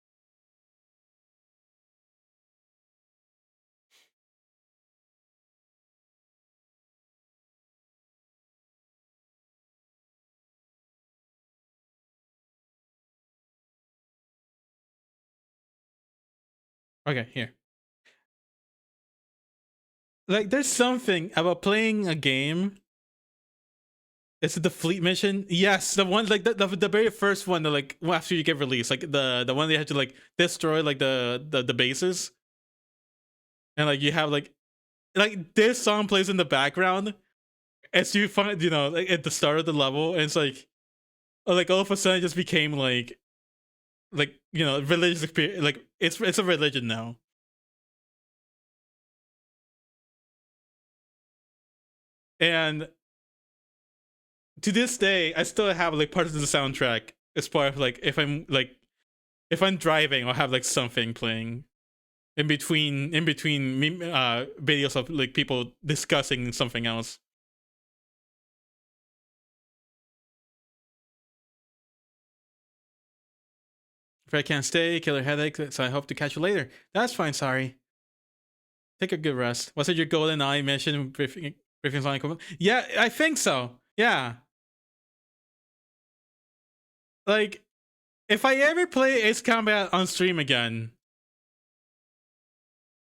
Okay, here. Like, there's something about playing a game. Is it the fleet mission? Yes, the one like the very first one. The like after you get released, like the one they have to like destroy like the bases, and like you have like this song plays in the background as you find like at the start of the level, and it's like all of a sudden it just became like religious experience. Like it's a religion now. And to this day, I still have like parts of the soundtrack as part of like if I'm driving, I'll have like something playing in between videos of like people discussing something else. If I can't stay, killer headache, so I hope to catch you later. That's fine, sorry. Take a good rest. Was it your golden eye mission briefing Sonic? Yeah, I think so. Yeah. Like, if I ever play Ace Combat on stream again,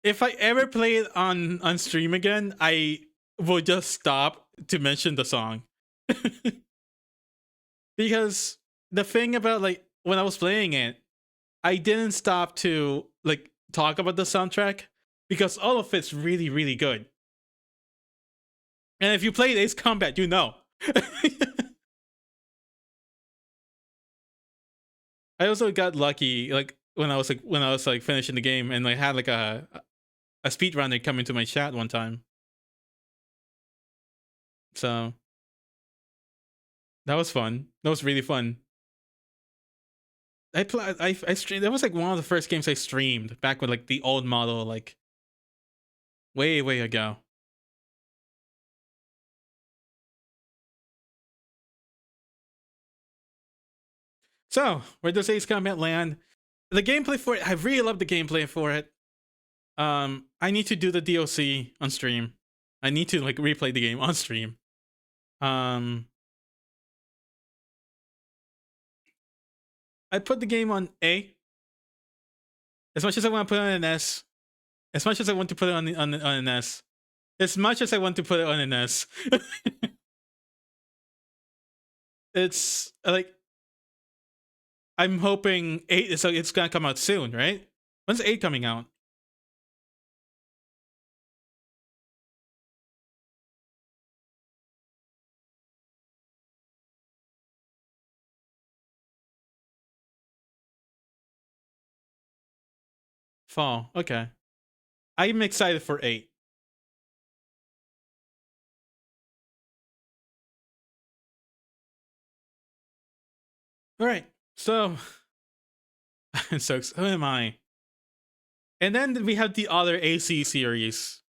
on stream again, I will just stop to mention the song. Because the thing about like when I was playing it, I didn't stop to like talk about the soundtrack because all of it's really, really good. And if you played Ace Combat, you know. I also got lucky, like when I was finishing the game, and I had like a speedrunner come into my chat one time. So that was fun. That was really fun. I streamed. That was like one of the first games I streamed back with like the old model, like way ago. So where does Ace Combat land? The gameplay for it, I really love the gameplay for it. I need to do the DLC on stream. I need to like replay the game on stream. I put the game on A. As much as I want to put it on an S. As much as I want to put it on an S. As much as I want to put it on an S. It's like I'm hoping 8 so it's gonna come out soon, right? When's 8 coming out? Fall. Okay. I'm excited for 8. All right. So, so who am I? And then we have the other AC series,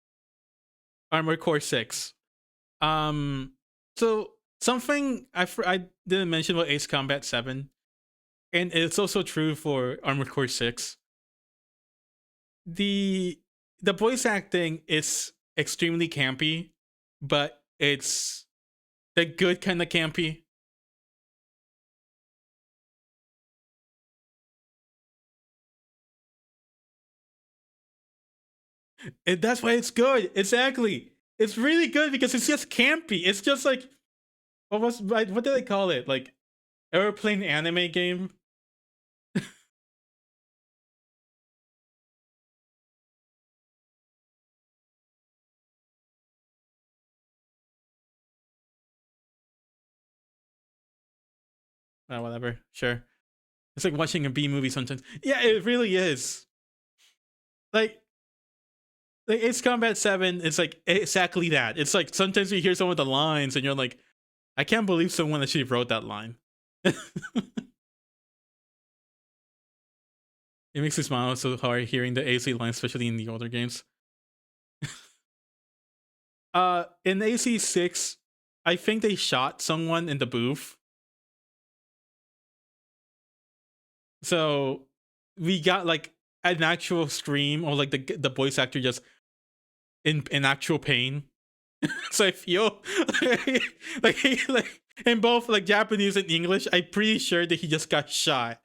Armored Core 6. Um, so something I didn't mention about Ace Combat 7, and it's also true for Armored Core 6. The the voice acting is extremely campy, but it's the good kind of campy. And that's why it's good. Exactly. It's really good because it's just campy. It's just like what did I call it? Like airplane anime game. Whatever. Sure. It's like watching a B movie sometimes. Yeah, it really is. Like Ace Combat 7, it's like exactly that. It's like sometimes you hear some of the lines and you're like, I can't believe someone actually wrote that line. It makes me smile so hard hearing the AC line, especially in the older games. In AC6, I think they shot someone in the booth. So we got like an actual scream or like the voice actor just in actual pain. So I feel like in both like Japanese and English, I'm pretty sure that he just got shot.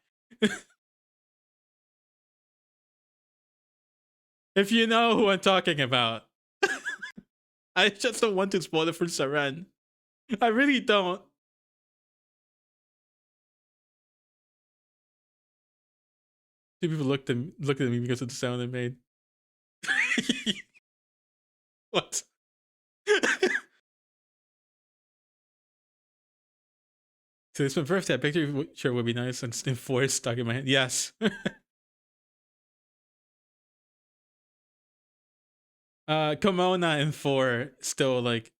If you know who I'm talking about. I just don't want to spoil it for Saren. I really don't. Two people looked at me because of the sound it made. What? So it's my birthday. A picture sure would be nice and in forest stuck in my hand. Yes. Komona in 4 still like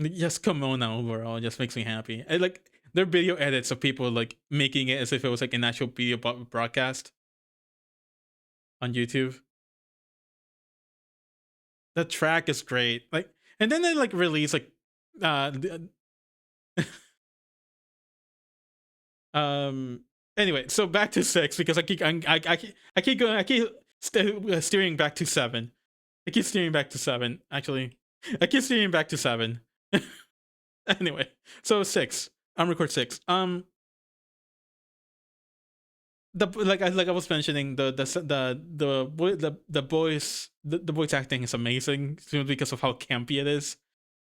just Komona overall just makes me happy. I like their video edits of people like making it as if it was like an actual video broadcast on YouTube. The track is great. Like, and then they like release like uh um anyway, so back to 6 because I keep going, I keep steering back to 7. I keep steering back to 7 actually. I keep steering back to 7. Anyway, so 6. I'm record 6. The like I was mentioning the voice acting is amazing simply because of how campy it is.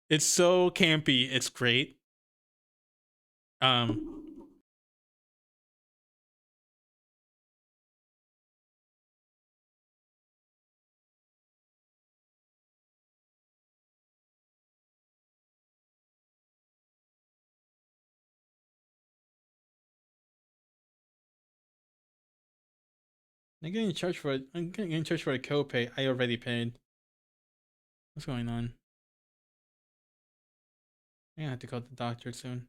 It's so campy, it's great. Um, I'm getting charged for it. I'm getting charged for a copay I already paid. What's going on? I have to go to the doctor soon.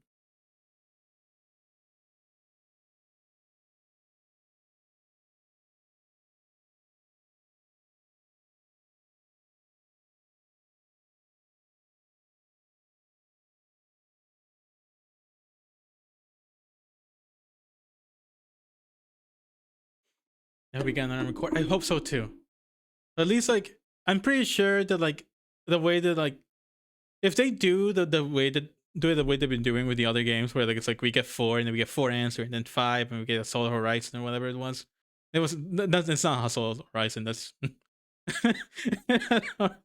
Yeah, we got another record. I hope so too. At least like I'm pretty sure that like the way that like if they do the way that do it the way they've been doing with the other games where like it's like we get 4 and then we get 4 answer and then 5 and we get a Solar Horizon or whatever it was. It's not Hustle Horizon. That's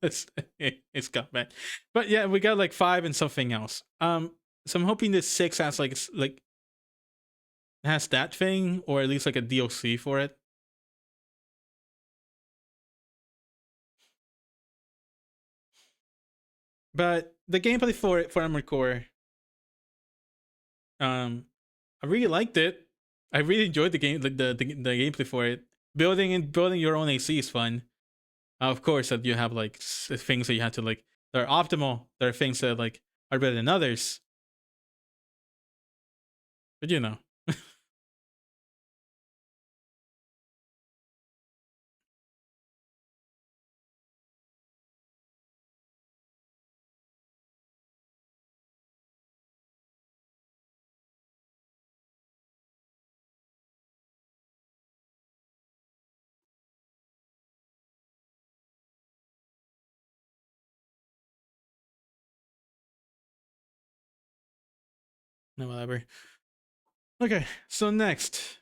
it's got bad. But yeah, we got like 5 and something else. So I'm hoping this 6 has like has that thing or at least like a DLC for it. But the gameplay for Armored Core, I really liked it. I really enjoyed the game, like the gameplay for it. Building your own AC is fun. Of course, that you have like things that you have to like. They're optimal. There are things that like are better than others. But you know, No, whatever. Okay, so next.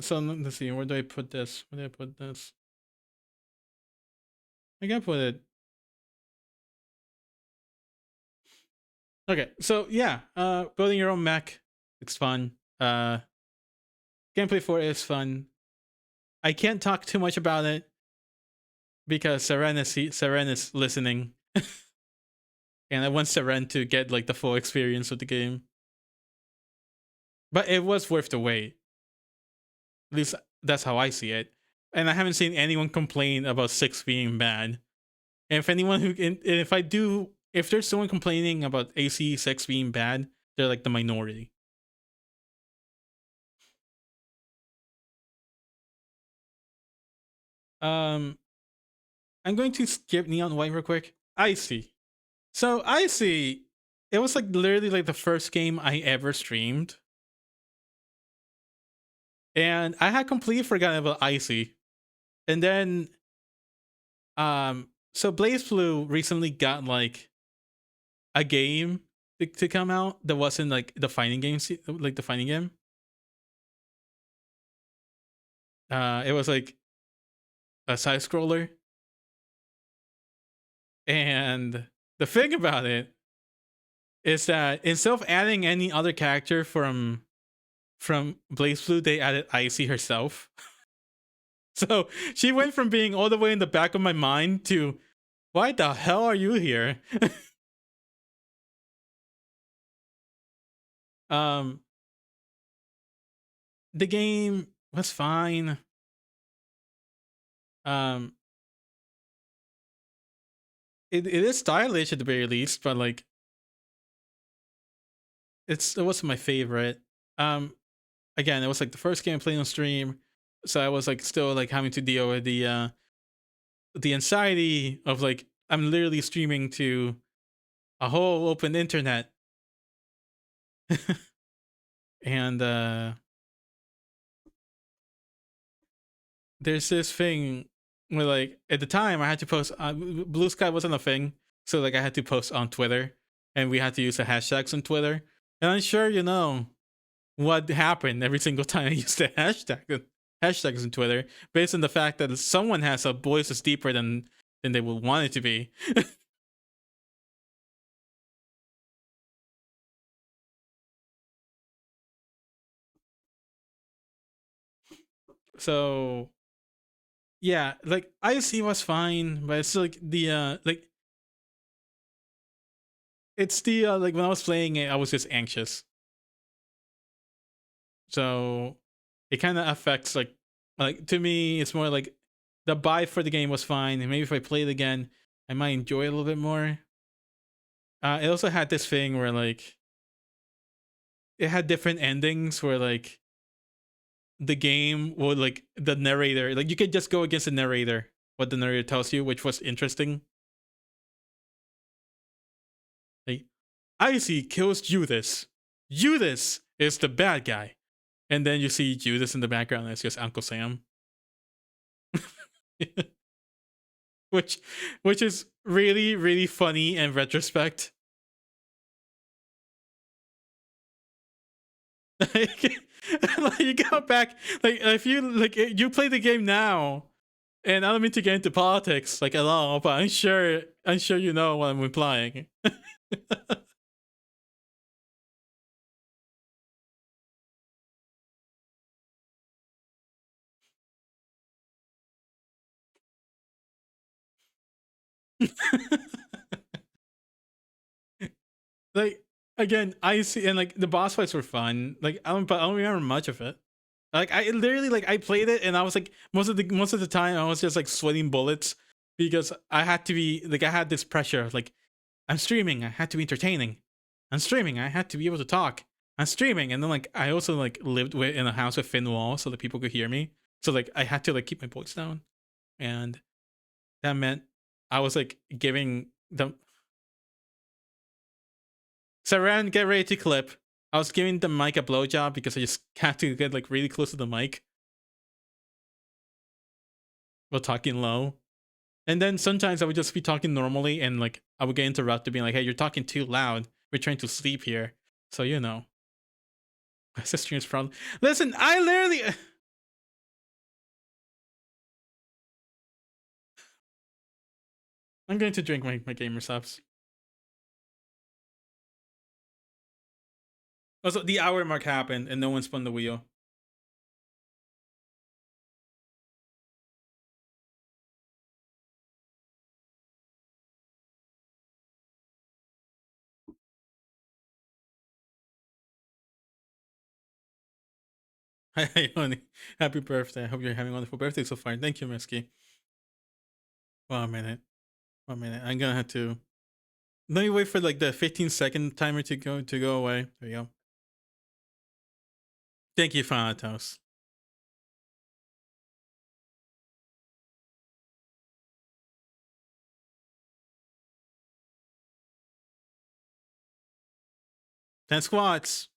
So let's see, where do I put this? Where do I put this? I gotta put it. Okay, so yeah, building your own mech, it's fun. Gameplay for it is fun. I can't talk too much about it because Seren is listening, and I want Seren to get like the full experience of the game. But it was worth the wait. At least that's how I see it. And I haven't seen anyone complain about 6 being bad. And if anyone who, if there's someone complaining about AC6 being bad, they're like the minority. I'm going to skip Neon White real quick. Icy. So Icy, it was like literally like the first game I ever streamed. And I had completely forgotten about Icy. And then so Blaze Blue recently got like a game to come out that wasn't like the fighting game, like the fighting game. It was like a side scroller, and the thing about it is that instead of adding any other character from Blaze Blue, they added Icy herself. So she went from being all the way in the back of my mind to, why the hell are you here? um, the game was fine. Um, it is stylish at the very least, but like, it wasn't my favorite. Again, it was like the first game I played on stream, so I was like still like having to deal with the anxiety of like I'm literally streaming to a whole open internet. And there's this thing where like at the time I had to post Blue Sky wasn't a thing, so like I had to post on Twitter, and we had to use the hashtags on Twitter. And I'm sure you know what happened every single time I used the hashtags on Twitter, based on the fact that someone has a voice that's deeper than they would want it to be. So yeah, like IC was fine, but it's like the like it's the like when I was playing it, I was just anxious. So it kind of affects like to me, it's more like the buy for the game was fine, and maybe if I play it again, I might enjoy it a little bit more. It also had this thing where like it had different endings where like the game would like the narrator, like you could just go against the narrator, what the narrator tells you, which was interesting. Like, Icy kills Judas. Judas is the bad guy. And then you see Judas in the background, and it's just Uncle Sam. which is really, really funny in retrospect. Like, you go back, like if you play the game now, and I don't mean to get into politics like at all, but I'm sure you know what I'm implying. Like again, I see, and like the boss fights were fun. Like but I don't remember much of it. Like I literally like I played it, and I was like most of the time I was just like sweating bullets because I had to be like I had this pressure of like I'm streaming, I had to be entertaining. I'm streaming, I had to be able to talk. I'm streaming, and then like I also like lived in a house with thin walls so that people could hear me. So like I had to like keep my voice down, and that meant I was like giving them. Saran, get ready to clip. I was giving the mic a blowjob because I just had to get like really close to the mic while talking low. And then sometimes I would just be talking normally, and like I would get interrupted being like, hey, you're talking too loud. We're trying to sleep here. So you know. My sister is proud. Listen, I literally. I'm going to drink my gamer subs. Also, the hour mark happened and no one spun the wheel. Hi, honey. Happy birthday. I hope you're having a wonderful birthday so far. Thank you, Misky. 1 minute. 1 minute. I'm gonna have to. Let me wait for like the 15-second timer to go away. There you go. Thank you, Thanatos. Ten squats.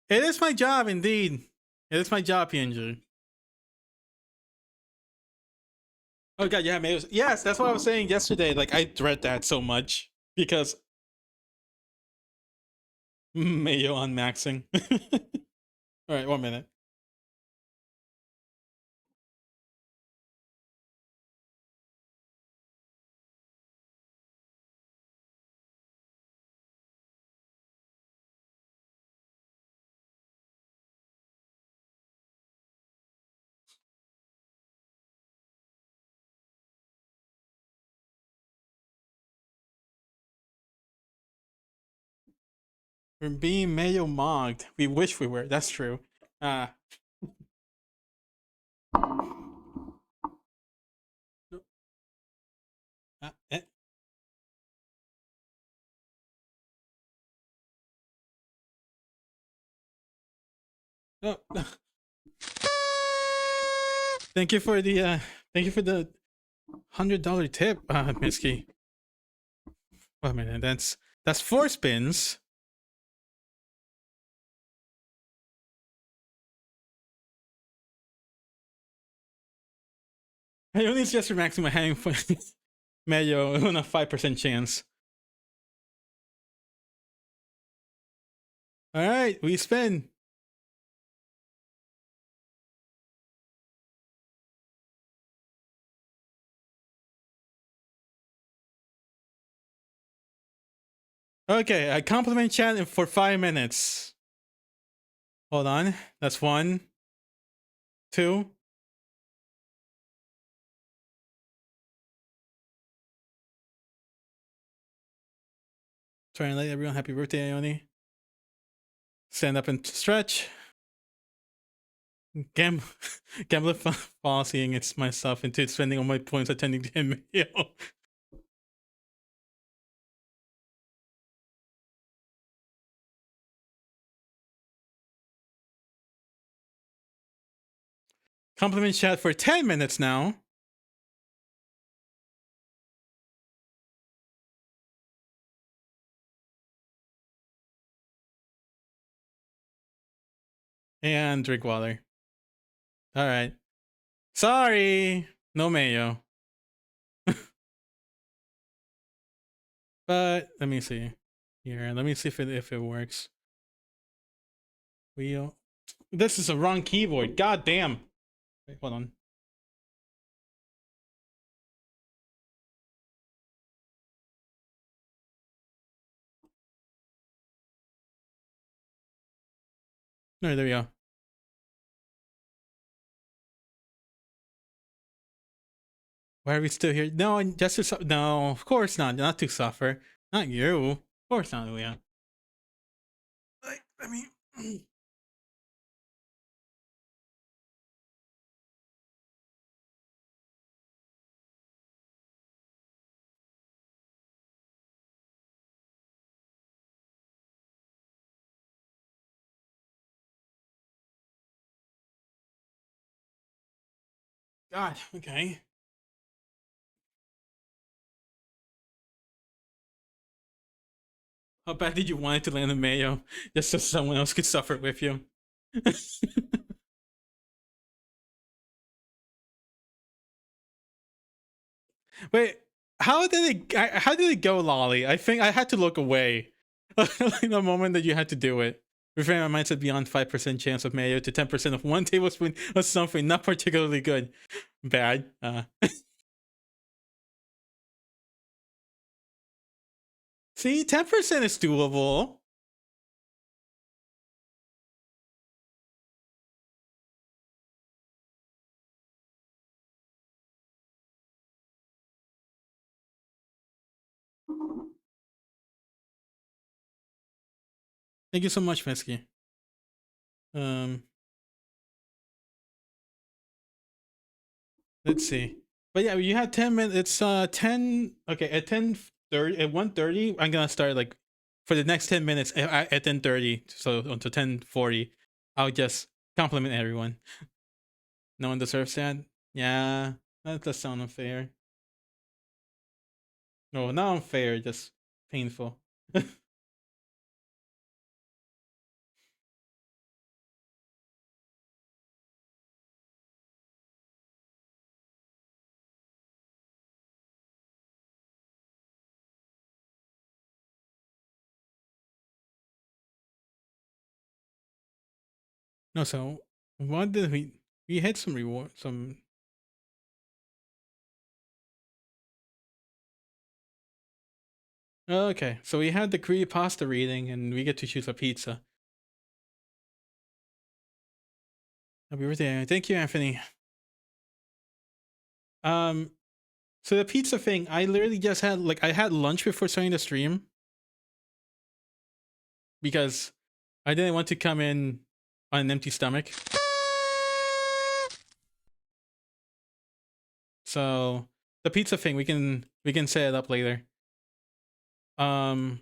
It is my job, indeed. It is my job, PNG. Oh god, yeah, Mayo. Yes, that's what I was saying yesterday. Like, I dread that so much because Mayo on maxing. All right, 1 minute. We're being Mayo mogged. We wish we were. That's true. Uh, uh, eh, oh. Thank you for the $100 tip, Misky. 1 minute. That's 4 spins. I only just maxing my hang for Mayo on a 5% chance. All right, we spin. Okay, I compliment chat for 5 minutes. Hold on. That's 1, 2. Try and let everyone happy birthday, Ione. Stand up and stretch. Gambler policying it's myself into spending all my points attending the MAO. Compliment chat for 10 minutes now. And drink water. All right. Sorry. No Mayo. But let me see. Here, let me see if it works. Wheel. This is a wrong keyboard. God damn. Wait, hold on. No, there we go. Why are we still here? No, just to no, of course not. Not to suffer. Not you. Of course not, Leah. I mean, God. Okay. How bad did you want it to land in Mayo, just so someone else could suffer with you? Wait, how did it go, Lolly? I think I had to look away. Like the moment that you had to do it. Reframe my mindset beyond 5% chance of mayo to 10% of 1 tablespoon of something not particularly good. Bad. See, 10% is doable. Thank you so much, Mesky. Let's see. But yeah, you have 10 minutes. It's 10. Okay, at 10:30, at 1:30, I'm gonna start like for the next 10 minutes at 10:30. So until 10:40, I'll just compliment everyone. No one deserves that. Yeah, that does sound unfair. No, not unfair, just painful. No, so what did we had some reward, some. Okay, so we had the creepy pasta reading, and we get to choose a pizza. Happy birthday! Thank you, Anthony. Um, so the pizza thing, I literally just had I had lunch before starting the stream because I didn't want to come in on an empty stomach. So the pizza thing, we can set it up later. For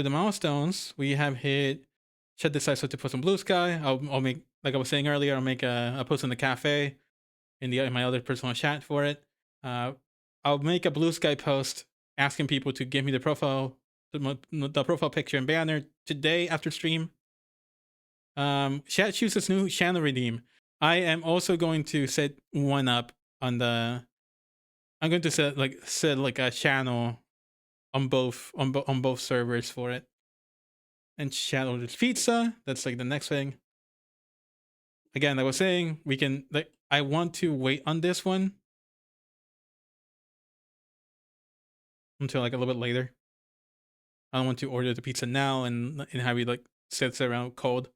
the milestones, we have hit. Shed decides to put some blue sky. I'll make, like I was saying earlier, I'll make a post in the cafe in my other personal chat for it. I'll make a blue sky post asking people to give me the profile picture and banner today after stream. Chat chooses new channel redeem. I am also going to set one up on the. I'm going to set a channel on both servers for it. And chat orders pizza. That's like the next thing. Again, like I was saying, we can I want to wait on this one until like a little bit later. I don't want to order the pizza now and have it sits around cold.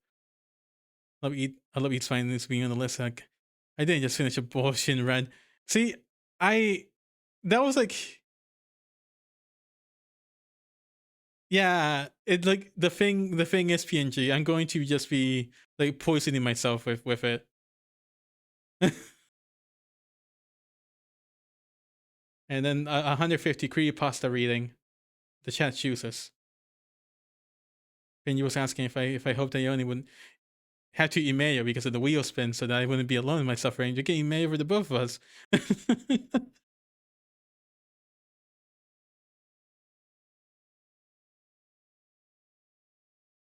I love eat fine this being on the list. Like, I didn't just finish a bullshit in red. See, that was yeah, it the thing is PNG. I'm going to just be poisoning myself with it. And then 150 creepy pasta reading. The chat chooses. And you was asking if I hope that you only wouldn't have to eat mayo because of the wheel spin, so that I wouldn't be alone in my suffering. You're getting mayo for the both of us.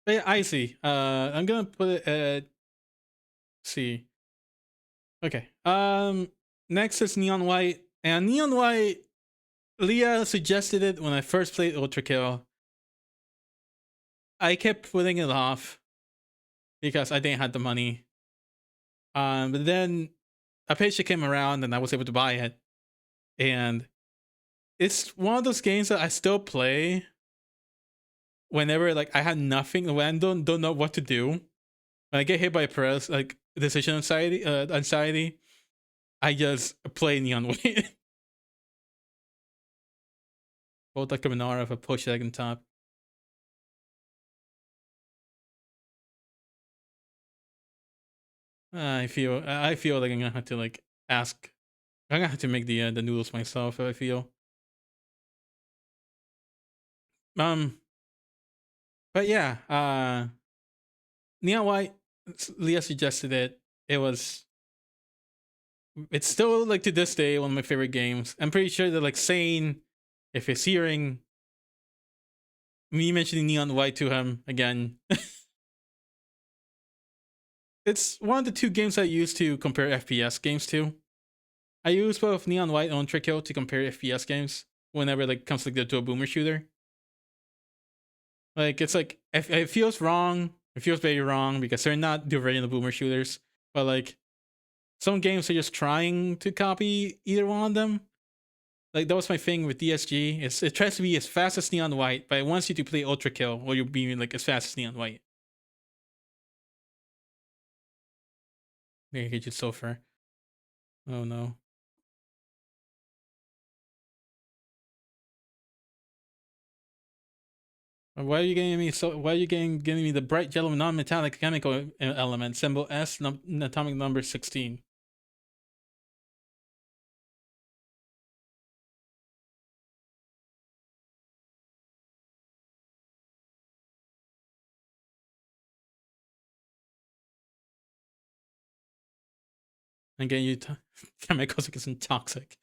But yeah, I see. I'm gonna put it at C. Okay. Next is Neon White. And Neon White, Leah suggested it when I first played Ultra Kill. I kept putting it off because I didn't have the money. But then a paycheck came around and I was able to buy it. And it's one of those games that I still play whenever I had nothing, when I don't know what to do. When I get hit by press decision anxiety, I just play Neon White. Both like a Minara of a push egg on top. I feel like I'm gonna have to ask. I'm gonna have to make the noodles myself. I feel. But yeah. Neon White. Leah suggested it. It's still to this day one of my favorite games. I'm pretty sure that Sane, if he's hearing me mentioning Neon White to him again, it's one of the two games I used to compare FPS games to. I use both Neon White and Ultra Kill to compare FPS games whenever like comes like to a boomer shooter. Like it's like it feels wrong. It feels very wrong because they're not the original boomer shooters. But like some games are just trying to copy either one of them. Like that was my thing with DSG. It tries to be as fast as Neon White, but it wants you to play Ultra Kill, or you'll be like as fast as Neon White. They get you so far. Oh no. Why are you getting me so? Why are you giving me the bright yellow non-metallic chemical element symbol S atomic number 16? And getting you chemicals isn't toxic.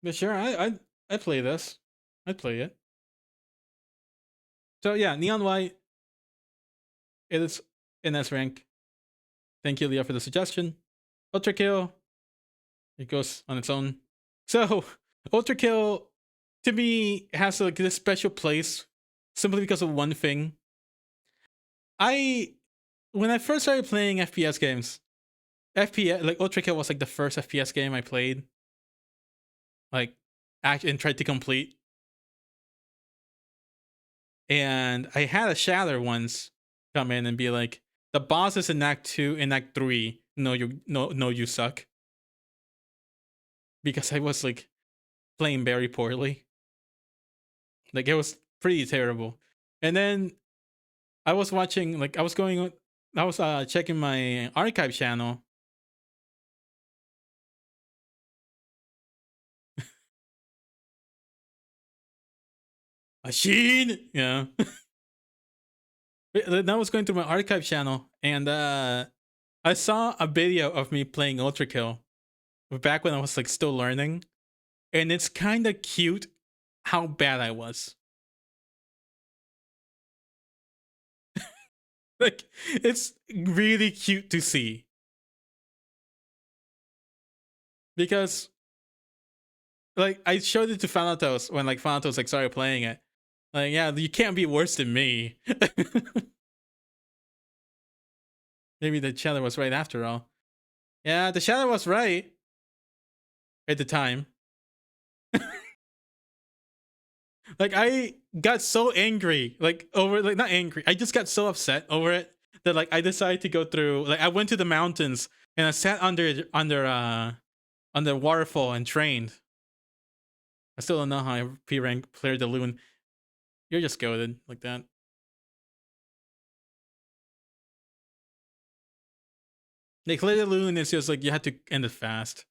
But sure, I play this. I'd play it. So yeah, Neon White. It is in S rank. Thank you, Leah, for the suggestion. Ultra Kill. It goes on its own. So Ultra Kill to me has like this special place simply because of one thing. When I first started playing FPS games, FPS like Ultra Kill was like the first FPS game I played. Like and tried to complete. And I had a shatter once come in and be like, the bosses in Act 2 and Act 3 know you suck. Because I was like playing very poorly. Like it was pretty terrible. And then I was watching, like I was checking my archive channel. Machine! Yeah. Then I was going through my archive channel and I saw a video of me playing Ultra Kill back when I was like still learning. And it's kind of cute how bad I was. Like, it's really cute to see. Because, like, I showed it to Thanatos when, like, Thanatos, like, started playing it. Like, yeah, you can't be worse than me. Maybe the shadow was right after all. Yeah, the shadow was right. At the time. Like, I got so angry. Like, over, like, not angry. I just got so upset over it that, like, I decided to go through, like, I went to the mountains and I sat under waterfall and trained. I still don't know how I P rank player the loon. You're just goated like that. Like Claire de Lune is just like you had to end it fast.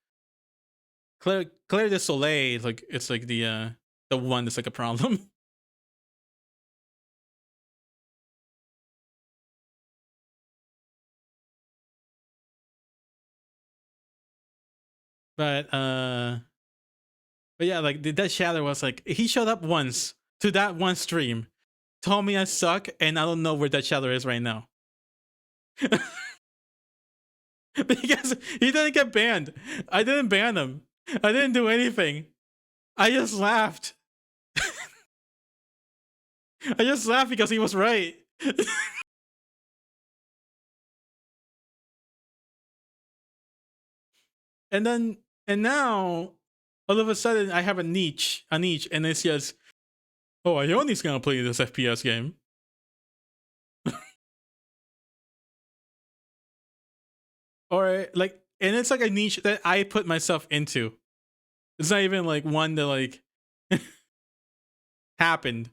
Claire de Soleil, like it's like the one that's like a problem. But yeah, like that Shadow was like he showed up once to that one stream, told me I suck, and I don't know where that Shadow is right now. Because he didn't get banned. I didn't ban him. I didn't do anything. I just laughed. I just laughed because he was right. And now all of a sudden I have a niche, and it says, "Oh, Ioni's gonna play this FPS game." Or like, and it's like a niche that I put myself into. It's not even like one that like happened.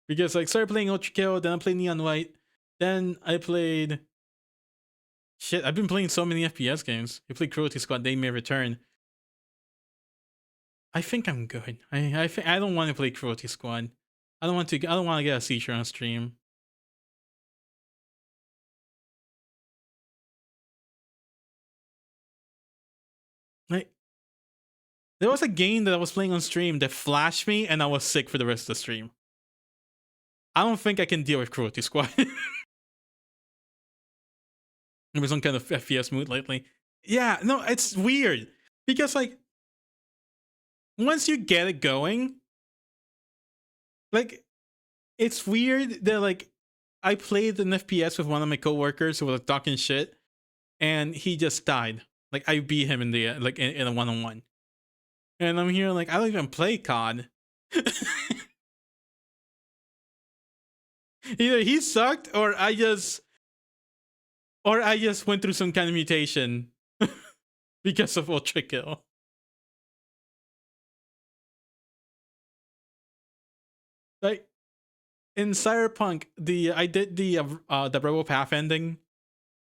Because like started playing Ultra Kill, then I played Neon White, then I played shit. I've been playing so many FPS games. I played Cruelty Squad, They May Return. I think I'm good. I don't want to play Cruelty Squad. I don't want to get a seizure on stream. Like, there was a game that I was playing on stream that flashed me and I was sick for the rest of the stream. I don't think I can deal with Cruelty Squad. There was some kind of FPS mood lately. Yeah, no, it's weird because like once you get it going, like it's weird that like I played an FPS with one of my coworkers who was like, talking shit, and he just died. Like I beat him in the like in a 1-on-1, and I'm here like I don't even play COD. Either he sucked or I just went through some kind of mutation because of Ultra Kill. Like in Cyberpunk, I did the Rebel Path ending.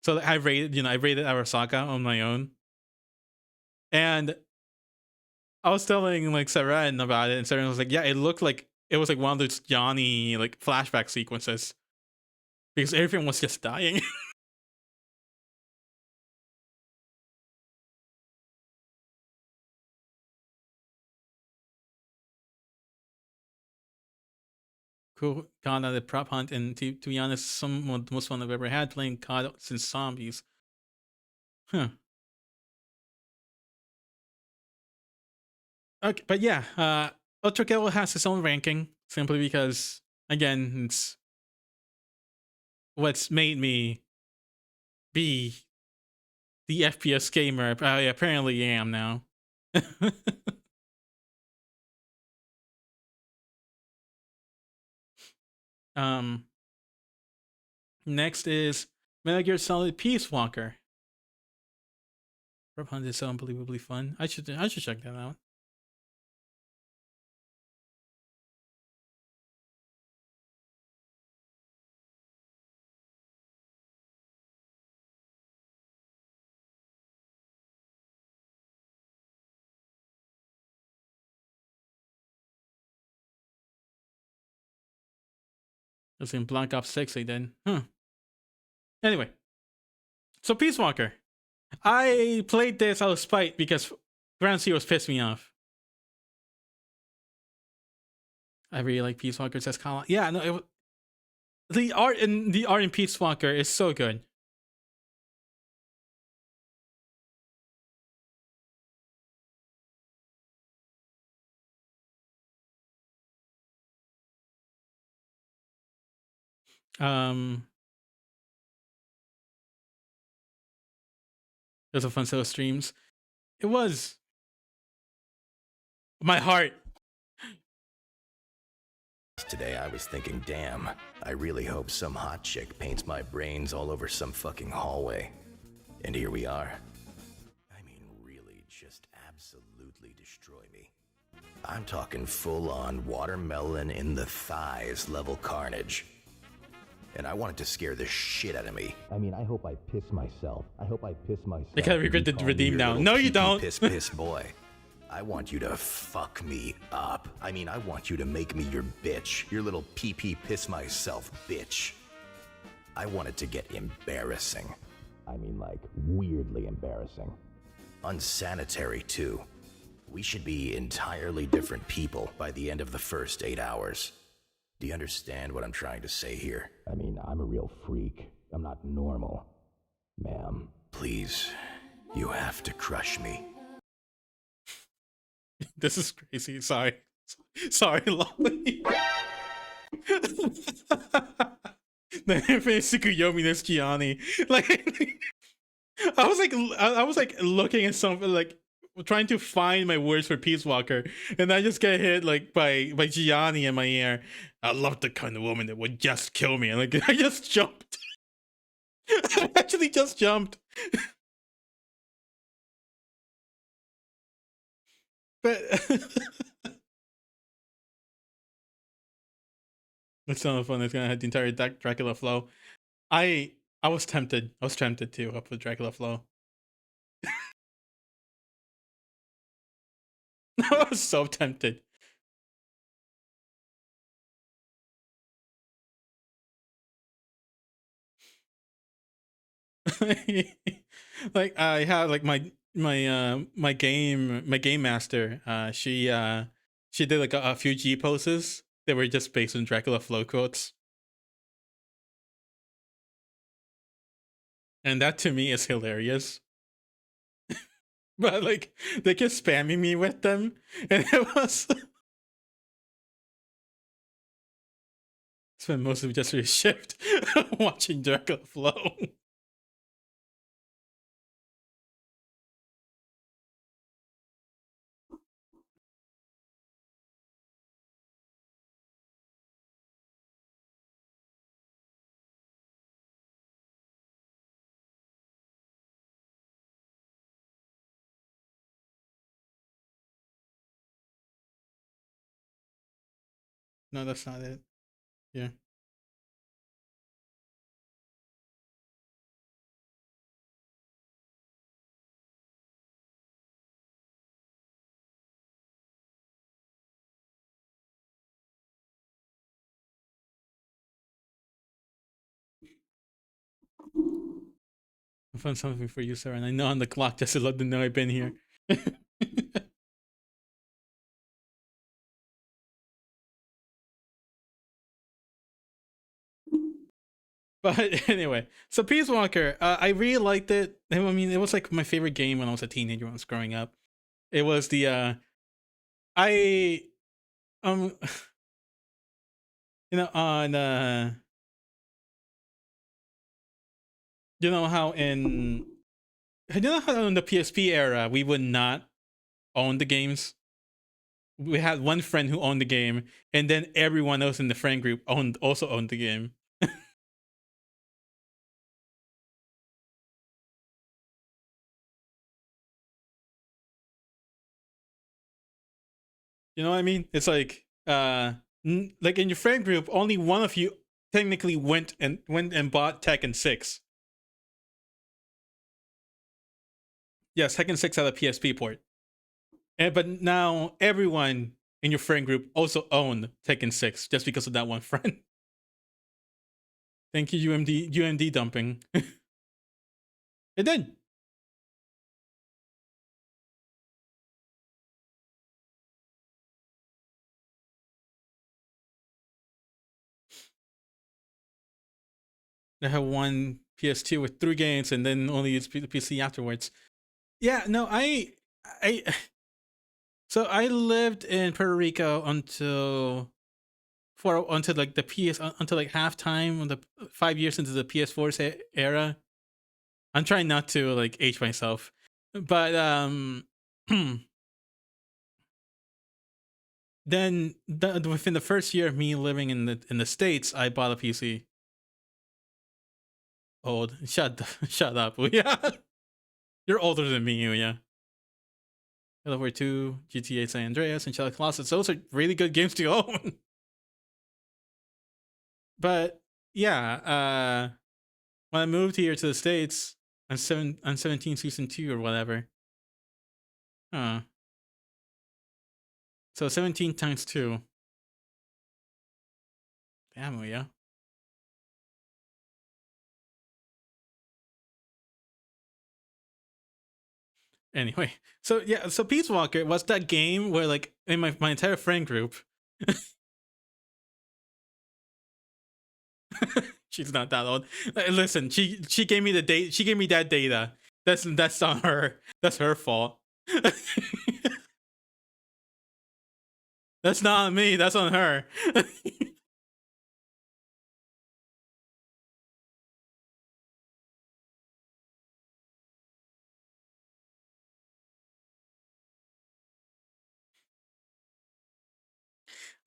So like, I rated Arasaka on my own, and I was telling like Seren about it, and Seren was like, "Yeah, it looked like it was like one of those Johnny like flashback sequences because everyone was just dying." Cool. COD the prop hunt, and to be honest, some of the most fun I've ever had playing COD since Zombies. Huh. Okay, but yeah, Ultra Kill has its own ranking simply because, again, it's what's made me be the FPS gamer I apparently am now. um, Next is Metal Gear Solid Peace Walker. Prop hunt is so unbelievably fun. I should check that out. It's in Black Ops 6 they did. Huh. Anyway, so Peace Walker. I played this out of spite because Ground Zeroes pissed me off. I really like Peace Walker, says Kala. Yeah, no, the art in Peace Walker is so good. It was a fun set of streams. It was. My heart. Today I was thinking, damn, I really hope some hot chick paints my brains all over some fucking hallway. And here we are. I mean, really, just absolutely destroy me. I'm talking full-on watermelon in the thighs level carnage. And I wanted to scare the shit out of me. I mean, I hope I piss myself. I hope I piss myself. I gotta regret to redeem now. No, you don't. Piss boy. I want you to fuck me up. I mean, I want you to make me your bitch. Your little pee-pee piss myself bitch. I want it to get embarrassing. I mean, like, weirdly embarrassing. Unsanitary, too. We should be entirely different people by the end of the first 8 hours. Do you understand what I'm trying to say here? I mean, I'm a real freak. I'm not normal. Ma'am, please, you have to crush me. This is crazy. Sorry, Lolly. The infinite Tsukuyomi this Gianni. Like, I was like looking at something, like trying to find my words for Peace Walker, and I just get hit like by Gianni in my ear. I love the kind of woman that would just kill me, and like I just jumped. I actually just jumped. But it's so fun. It's gonna have the entire Dracula flow. I was tempted. I was tempted to up with Dracula flow. I was so tempted. Like I had like my game master. She did like a few G poses that were just based on Dracula flow quotes. And that to me is hilarious. But like they kept spamming me with them, and it was spent most of just a shift watching Dracula flow. No, that's not it. Yeah. I found something for you, sir, and I know on the clock just to let them know I've been here. But anyway, so Peace Walker, I really liked it. I mean, it was like my favorite game when I was a teenager when I was growing up. It was the I um on you know how in you know how in the PSP era we would not own the games. We had one friend who owned the game, and then everyone else in the friend group also owned the game. You know what I mean? It's like like in your friend group, only one of you technically went and bought Tekken 6. Yes, Tekken 6 had a PSP port. But now everyone in your friend group also owned Tekken 6 just because of that one friend. Thank you, UMD dumping. It did. They had one PS2 with 3 games and then only use PC afterwards. Yeah, no, I so I lived in Puerto Rico until like the PS until like halftime on the 5 years into the PS4 era. I'm trying not to like age myself, but then within the first year of me living in the States, I bought a PC. Old, shut up, yeah. You're older than me, yeah. Halo Wars 2, GTA San Andreas, and Shadow of the Colossus. Those are really good games to own. But yeah, when I moved here to the States on 17 season 2 or whatever. So 17 times 2. Damn, yeah. Anyway, so yeah, so Peace Walker was that game where like in my entire friend group. She's not that old. Listen, she gave me the date. She gave me that data. That's on her. That's her fault. That's not on me. That's on her.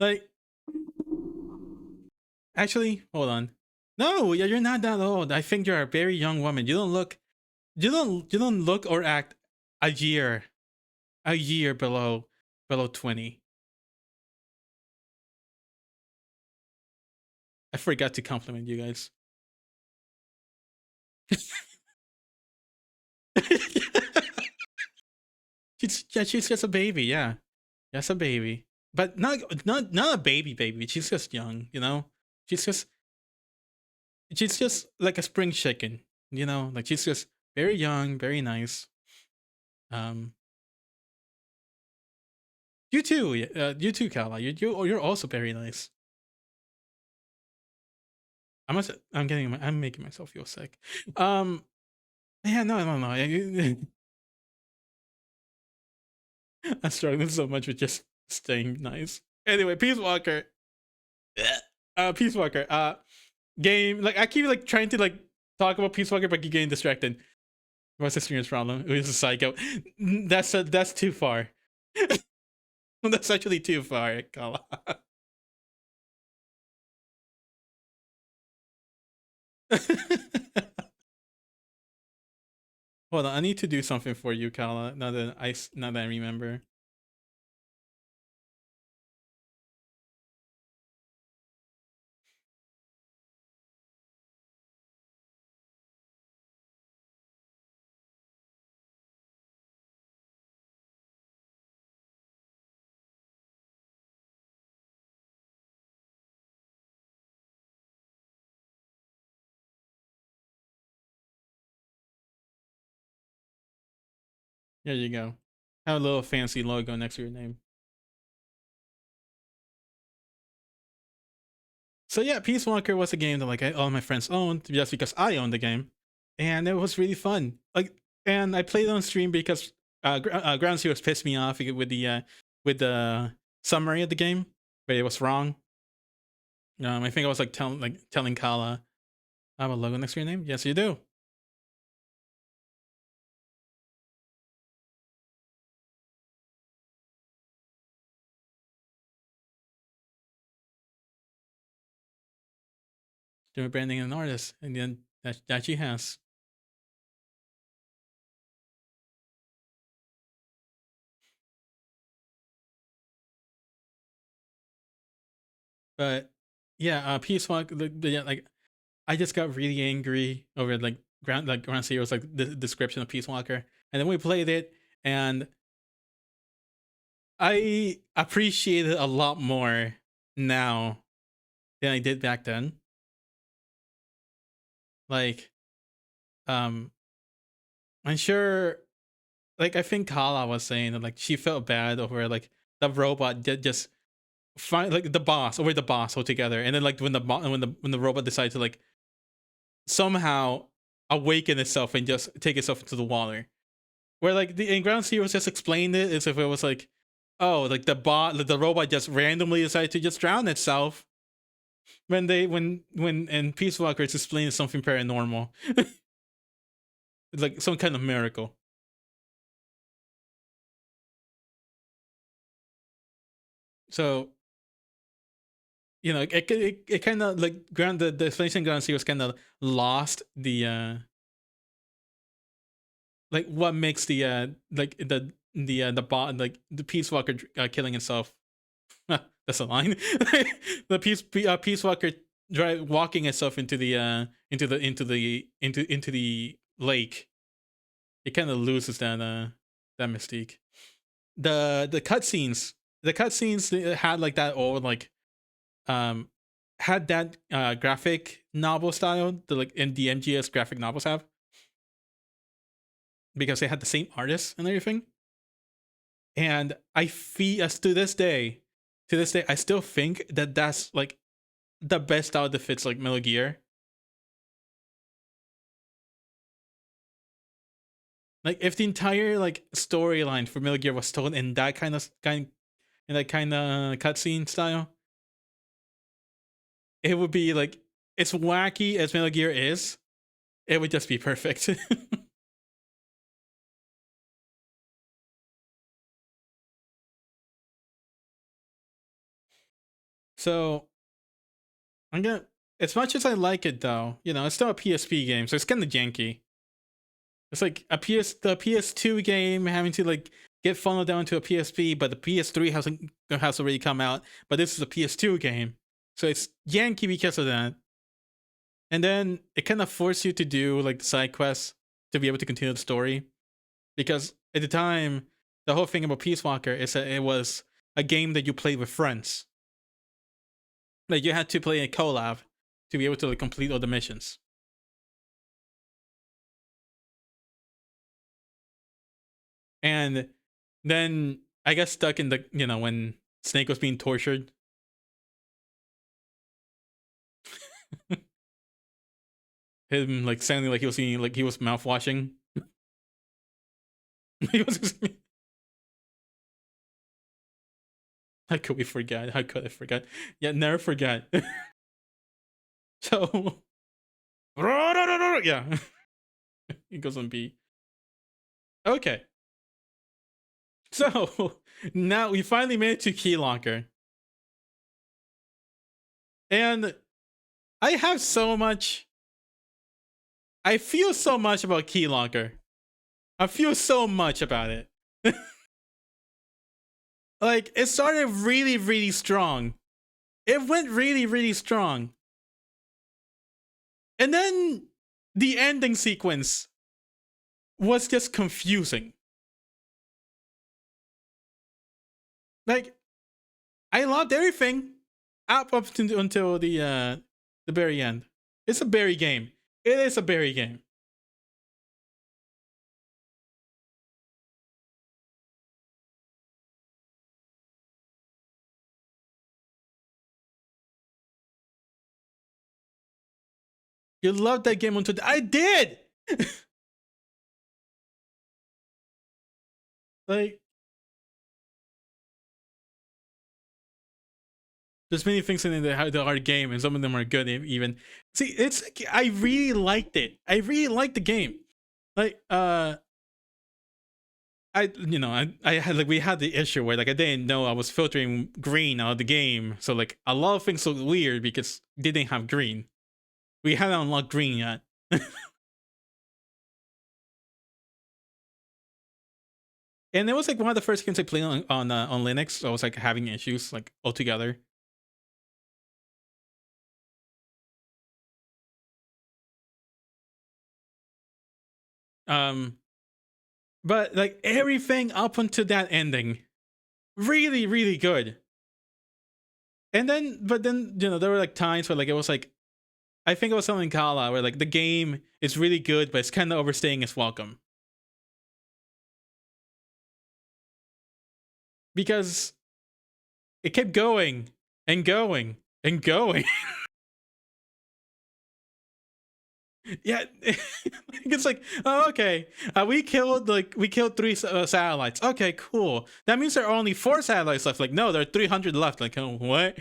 Like, actually, hold on. No, you're not that old. I think you're a very young woman. You don't look or act a year below 20. I forgot to compliment you guys. she's just a baby, yeah. Just a baby. But not a baby. She's just young, you know? She's just she's just like a spring chicken, you know? Like she's just very young, very nice. Um you too, Kala. You're also very nice. I'm making myself feel sick. Yeah, no. I'm struggling so much with just staying nice. Anyway, Peace Walker. Peace Walker. Game. Like I keep like trying to like talk about Peace Walker, but keep getting distracted. What's the streamer's problem? It was a psycho. That's too far. That's actually too far, Kala. Hold on, I need to do something for you, Kala. Now that I remember. There you go. Have a little fancy logo next to your name. So yeah, Peace Walker was a game that like all my friends owned just because I owned the game, and it was really fun. Like, and I played on stream because Ground Zeroes pissed me off with the summary of the game, but it was wrong. I think I was like telling Kala, I have a logo next to your name. Yes, you do. Doing branding and an artist, and then that she has. But yeah, Peace Walker. Yeah, like I just got really angry over Ground Zeroes like the description of Peace Walker, and then we played it, and I appreciate it a lot more now than I did back then. Like, I'm sure. Like, I think Kala was saying that like she felt bad over like the robot did just find like the boss over the boss altogether, and then like when the robot decided to like somehow awaken itself and just take itself into the water. Where like the in Ground Zeroes just explained it as if it was like, oh, like the robot just randomly decided to just drown itself. When and Peace Walker is explaining something paranormal, it's like some kind of miracle. So it kind of like the explanation Ground Zeroes kind of lost the like what makes the like the bot like the Peace Walker killing itself. That's a line. Peace Walker walking itself into the into the lake. It kind of loses that mystique. The cutscenes, had like that old like um had that graphic novel style, the like in the MGS graphic novels have, because they had the same artists and everything. And I feel as to this day, I still think that that's like the best style that fits like Metal Gear. Like if the entire like storyline for Metal Gear was told in that in that kind of cutscene style, it would be like as wacky as Metal Gear is. It would just be perfect. So I'm gonna. As much as I like it, though, it's still a PSP game, so it's kind of janky. It's like the PS2 game having to like get funneled down to a PSP, but the PS3 has already come out. But this is a PS2 game, so it's janky because of that. And then it kind of forced you to do like the side quests to be able to continue the story, because at the time, the whole thing about Peace Walker is that it was a game that you played with friends. Like you had to play a collab to be able to like complete all the missions. And then I got stuck in the when Snake was being tortured. him like sounding like he was eating, like he was mouth washing. He was. How could we forget? How could I forget? Yeah, never forget. So yeah, he goes on B. Okay, so now we finally made it to Key Locker, and I have so much. I feel so much about Key Locker. I feel so much about it. Like, it started really, really strong. It went really, really strong. And then the ending sequence was just confusing. Like, I loved everything up until the very end. It's a berry game. It is a berry game. You loved that game until I did. Like, there's many things in the hard game, and some of them are good. Even see, it's like, I really liked it. I really liked the game. Like, I had like we had the issue where like I didn't know I was filtering green out of the game, so like a lot of things looked weird because they didn't have green. We hadn't unlocked green yet. And it was like one of the first games I played on Linux. So I was like having issues like altogether. Um, but like everything up until that ending, really, really good. And then, but then there were like times where like it was like I think I was telling Kala where like the game is really good, but it's kind of overstaying its welcome because it kept going and going and going. Yeah, it's like, oh, okay, we killed 3 satellites. Okay, cool. That means there are only 4 satellites left. Like, no, there are 300 left. Like, oh, what?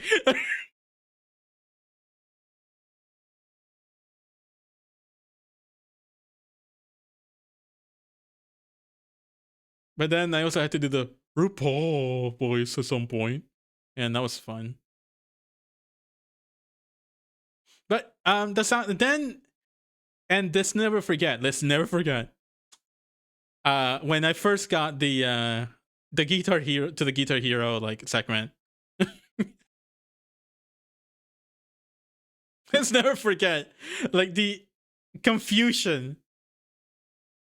But then I also had to do the RuPaul voice at some point, and that was fun. But the sound then, and let's never forget. Let's never forget. When I first got the Guitar Hero to the Guitar Hero like segment. Let's never forget, like the confusion,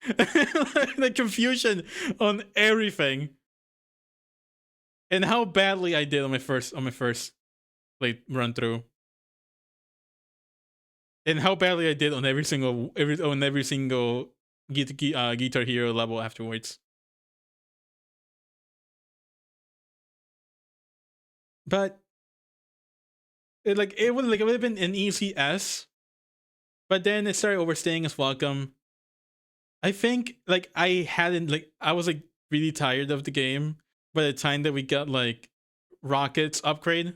the confusion on everything, and how badly I did on my first like run through, and how badly I did on every single Guitar Hero level afterwards. But it would have been an easy S, but then it started overstaying its welcome. I think like I was like really tired of the game by the time that we got like Rocket's upgrade.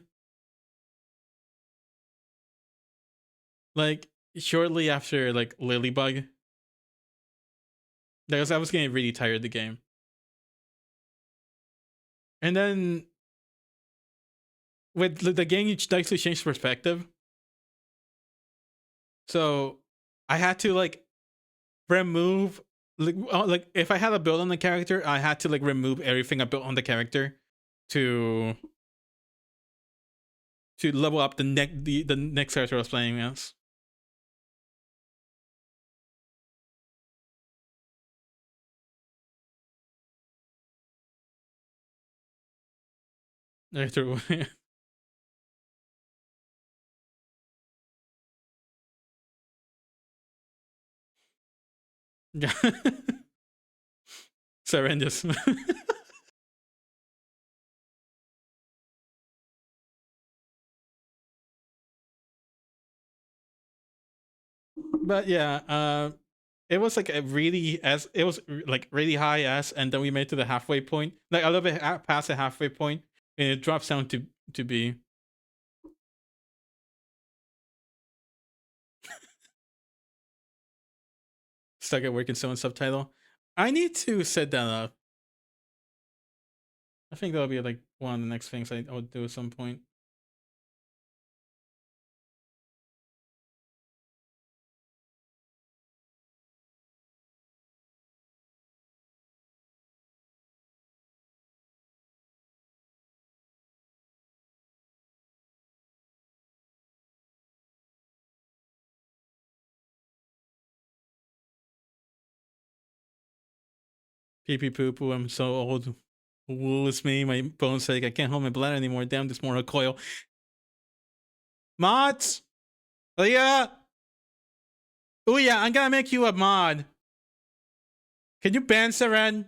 Like shortly after like Lilybug. Because I was getting really tired of the game. And then with the game you likes to change perspective. So I had to like remove like if I had a build on the character, I had to like remove everything I built on the character to level up the next character I was playing as. True. Yeah. Horrendous. But yeah, it was like a really S. It was like really high S, and then we made to the halfway point, like a little bit past the halfway point, and it drops down to B. Stuck at work and so on subtitle. I need to set that up. I think that'll be like one of the next things I would do at some point. Pee pee poo poo. I'm so old. Wool is me. My bones ache. I can't hold my bladder anymore. Damn, this more recoil. Mods, Leah. Oh yeah, I'm gonna make you a mod. Can you ban Seren?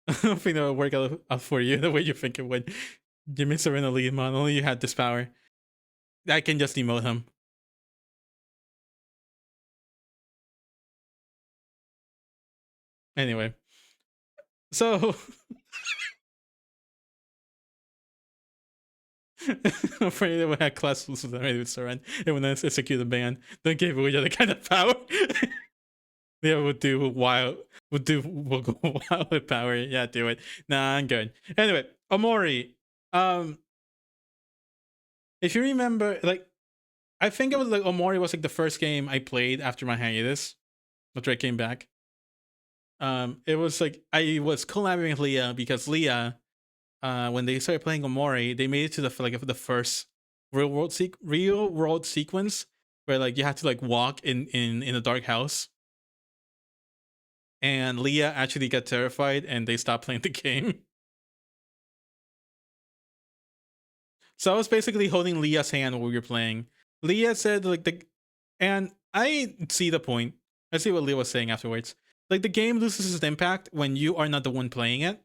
I don't think that would work out for you the way you think it would. Jimmy Serena lead mod. Only you had this power. I can just emote him. Anyway, so I'm afraid that we had class rules with already with Seren. And when I execute the ban, don't give away the kind of power. Yeah, we'll do wild. We'll go wild with power. Yeah, do it. Nah, I'm good. Anyway, Omori. If you remember, like, I think it was like Omori was like the first game I played after my hiatus, after I came back. It was like I was collaborating with Leah because Leah, when they started playing Omori, they made it to the first real world sequence where like you had to like walk in a dark house. And Leah actually got terrified and they stopped playing the game. So I was basically holding Leah's hand while we were playing. Leah said and I see the point. I see what Leah was saying afterwards. Like the game loses its impact when you are not the one playing it.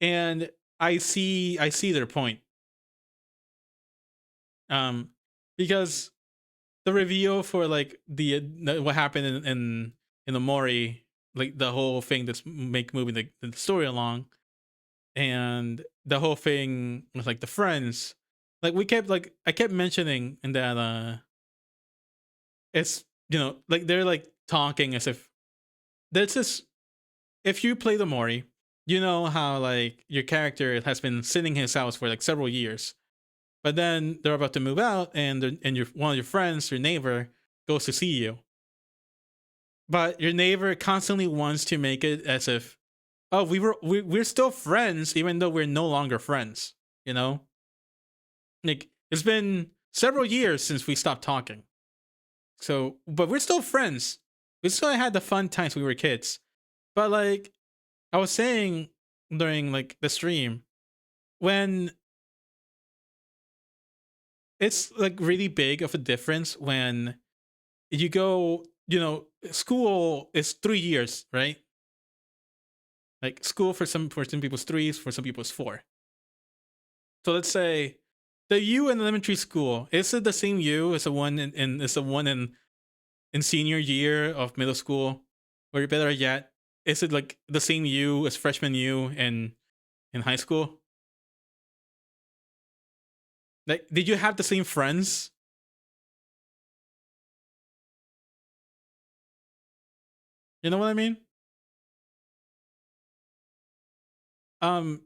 And I see their point. Because the reveal for like the what happened in Omori, like the whole thing that's moving the story along, and the whole thing with like the friends, like I kept mentioning in that it's like they're like talking as if there's this. If you play the Mori, you know how like your character has been sitting in his house for like several years, but then they're about to move out, and one of your friends, your neighbor, goes to see you, but your neighbor constantly wants to make it as if, oh, we're still friends even though we're no longer friends. You know, like it's been several years since we stopped talking. So, but we're still friends. We still had the fun times when we were kids. But like I was saying during like the stream, when it's like really big of a difference when you go, school is 3 years, right? Like school for some people's 3, for some people's 4. So let's say the you in elementary school, is it the same you as the one in senior year of middle school? Or better yet, is it like the same you as freshman you in high school? Like, did you have the same friends? You know what I mean? Um,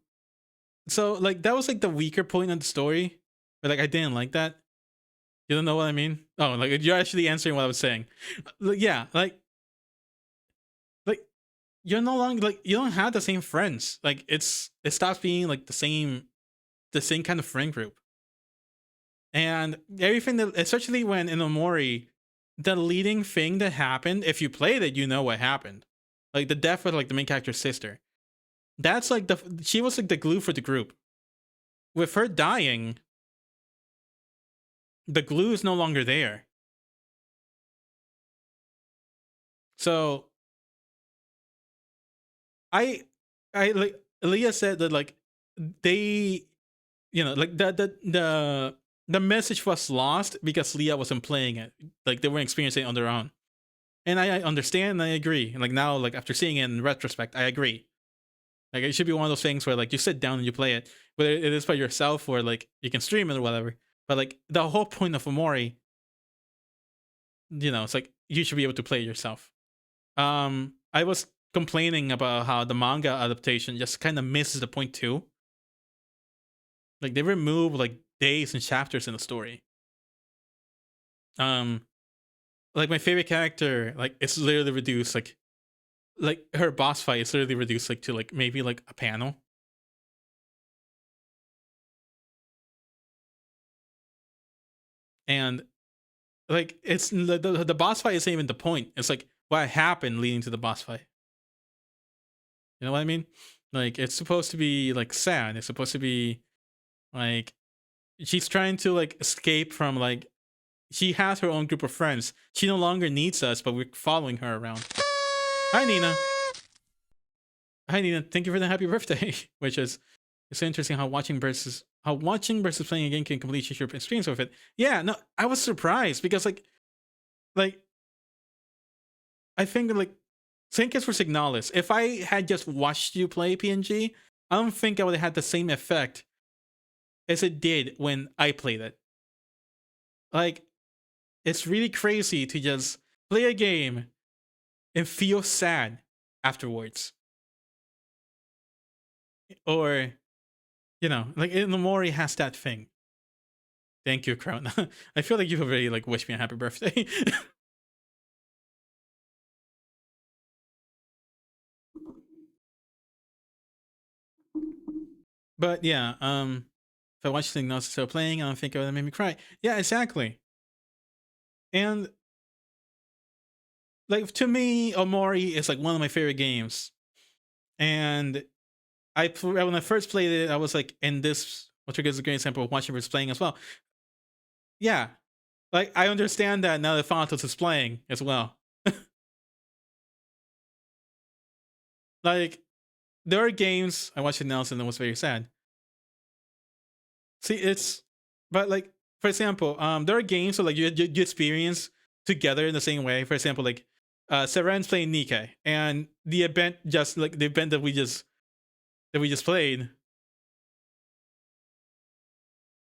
so like that was like the weaker point of the story, but like I didn't like that. You don't know what I mean? Oh, like you're actually answering what I was saying. Yeah, like you're no longer like you don't have the same friends. Like it stops being like the same kind of friend group. And everything that, especially when in Omori, the leading thing that happened, if you played it, you know what happened. Like the death of like the main character's sister. That's like she was like the glue for the group. With her dying, the glue is no longer there. So I like Leah said that like they, like the message was lost because Leah wasn't playing it. Like they weren't experiencing it on their own. And I understand and I agree. And like now, like after seeing it in retrospect, I agree. Like it should be one of those things where like you sit down and you play it, whether it is by yourself or like you can stream it or whatever. But like the whole point of Omori, it's like you should be able to play it yourself. I was complaining about how the manga adaptation just kind of misses the point too. Like they remove like days and chapters in the story. Um, like my favorite character, like it's literally reduced like her boss fight is literally reduced like to like maybe like a panel. And like it's the boss fight isn't even the point. It's like what happened leading to the boss fight. You know what I mean? Like it's supposed to be like sad. It's supposed to be like she's trying to like escape from like she has her own group of friends. She no longer needs us, but we're following her around. Hi Nina. Hi Nina. Thank you for the happy birthday. Which is it's interesting how watching versus playing a game can completely change your experience with it. Yeah, no, I was surprised because like I think that like same case for Signalis. If I had just watched you play PNG, I don't think I would have had the same effect as it did when I played it. Like, it's really crazy to just play a game and feel sad afterwards. Or, like Nomori has that thing. Thank you, Crown. I feel like you've already like wished me a happy birthday. But yeah, if I watch something else still playing, I don't think it would make me cry. Yeah, exactly. And like to me, Omori is like one of my favorite games. And when I first played it, I was like, in this, which is a great example of watching versus playing as well. Yeah, like I understand that now that Phantos is playing as well. Like there are games I watched it now and it was very sad. See, but like for example, there are games that like you experience together in the same way. For example, like Seren's playing Nikkei, and the event just like the event that we just played,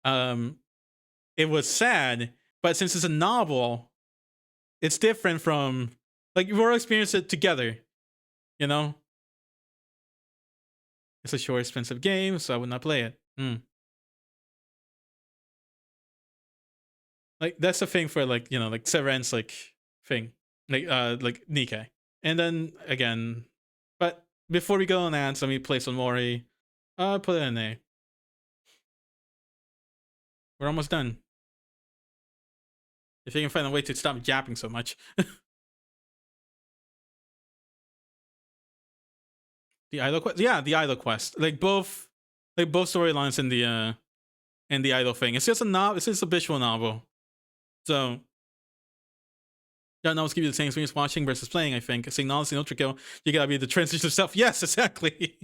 um, it was sad, but since it's a novel, it's different from like we're experiencing it together. You know, it's a short, expensive game, so I would not play it. Like that's the thing for like like Seren's like thing, like Nikkei. And then again, but before we go on ads, let me play some Mori. Put it in A. We're almost done. If you can find a way to stop japping so much. The idol quest, yeah, the idol quest, like both storylines in the idol thing. It's just a novel. It's just a visual novel. So that novels give you the same experience watching versus playing. I think Signalis and Ultra you gotta be the transition yourself. Yes, exactly.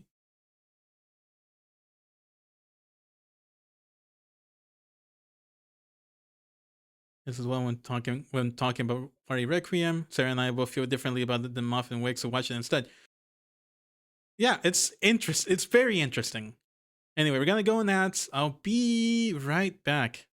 This is when talking about Party Requiem. Sarah and I both feel differently about the Muffin Wake, so watch it instead. Yeah, it's It's very interesting. Anyway, we're gonna go in that. I'll be right back.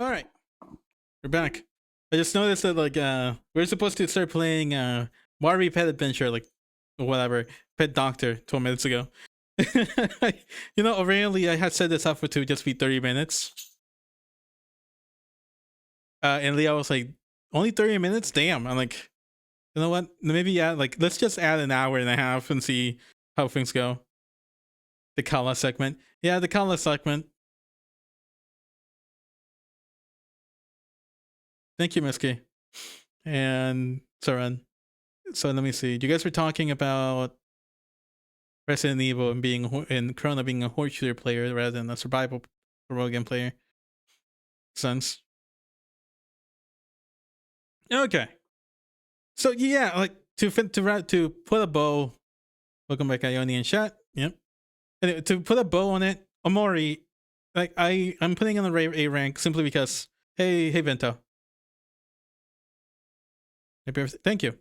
All right, we're back. I just noticed that like we're supposed to start playing Barbie Pet Adventure, like whatever Pet Doctor 12 minutes ago. Originally I had set this up for to just be 30 minutes. And Leah was like, only 30 minutes? Damn. I'm like, you know what? Maybe let's just add an hour and a half and see how things go. The Kala segment. Yeah, the Kala segment. Thank you, Miski. And Saran. So let me see. You guys were talking about Resident Evil and Corona being a horde shooter player rather than a survival game player. Sense. Okay. So yeah, like to put a bow. Welcome back, Ione and chat. Yep. Anyway, to put a bow on it, Omori, like I'm putting on a rank simply because hey Vento. Thank you.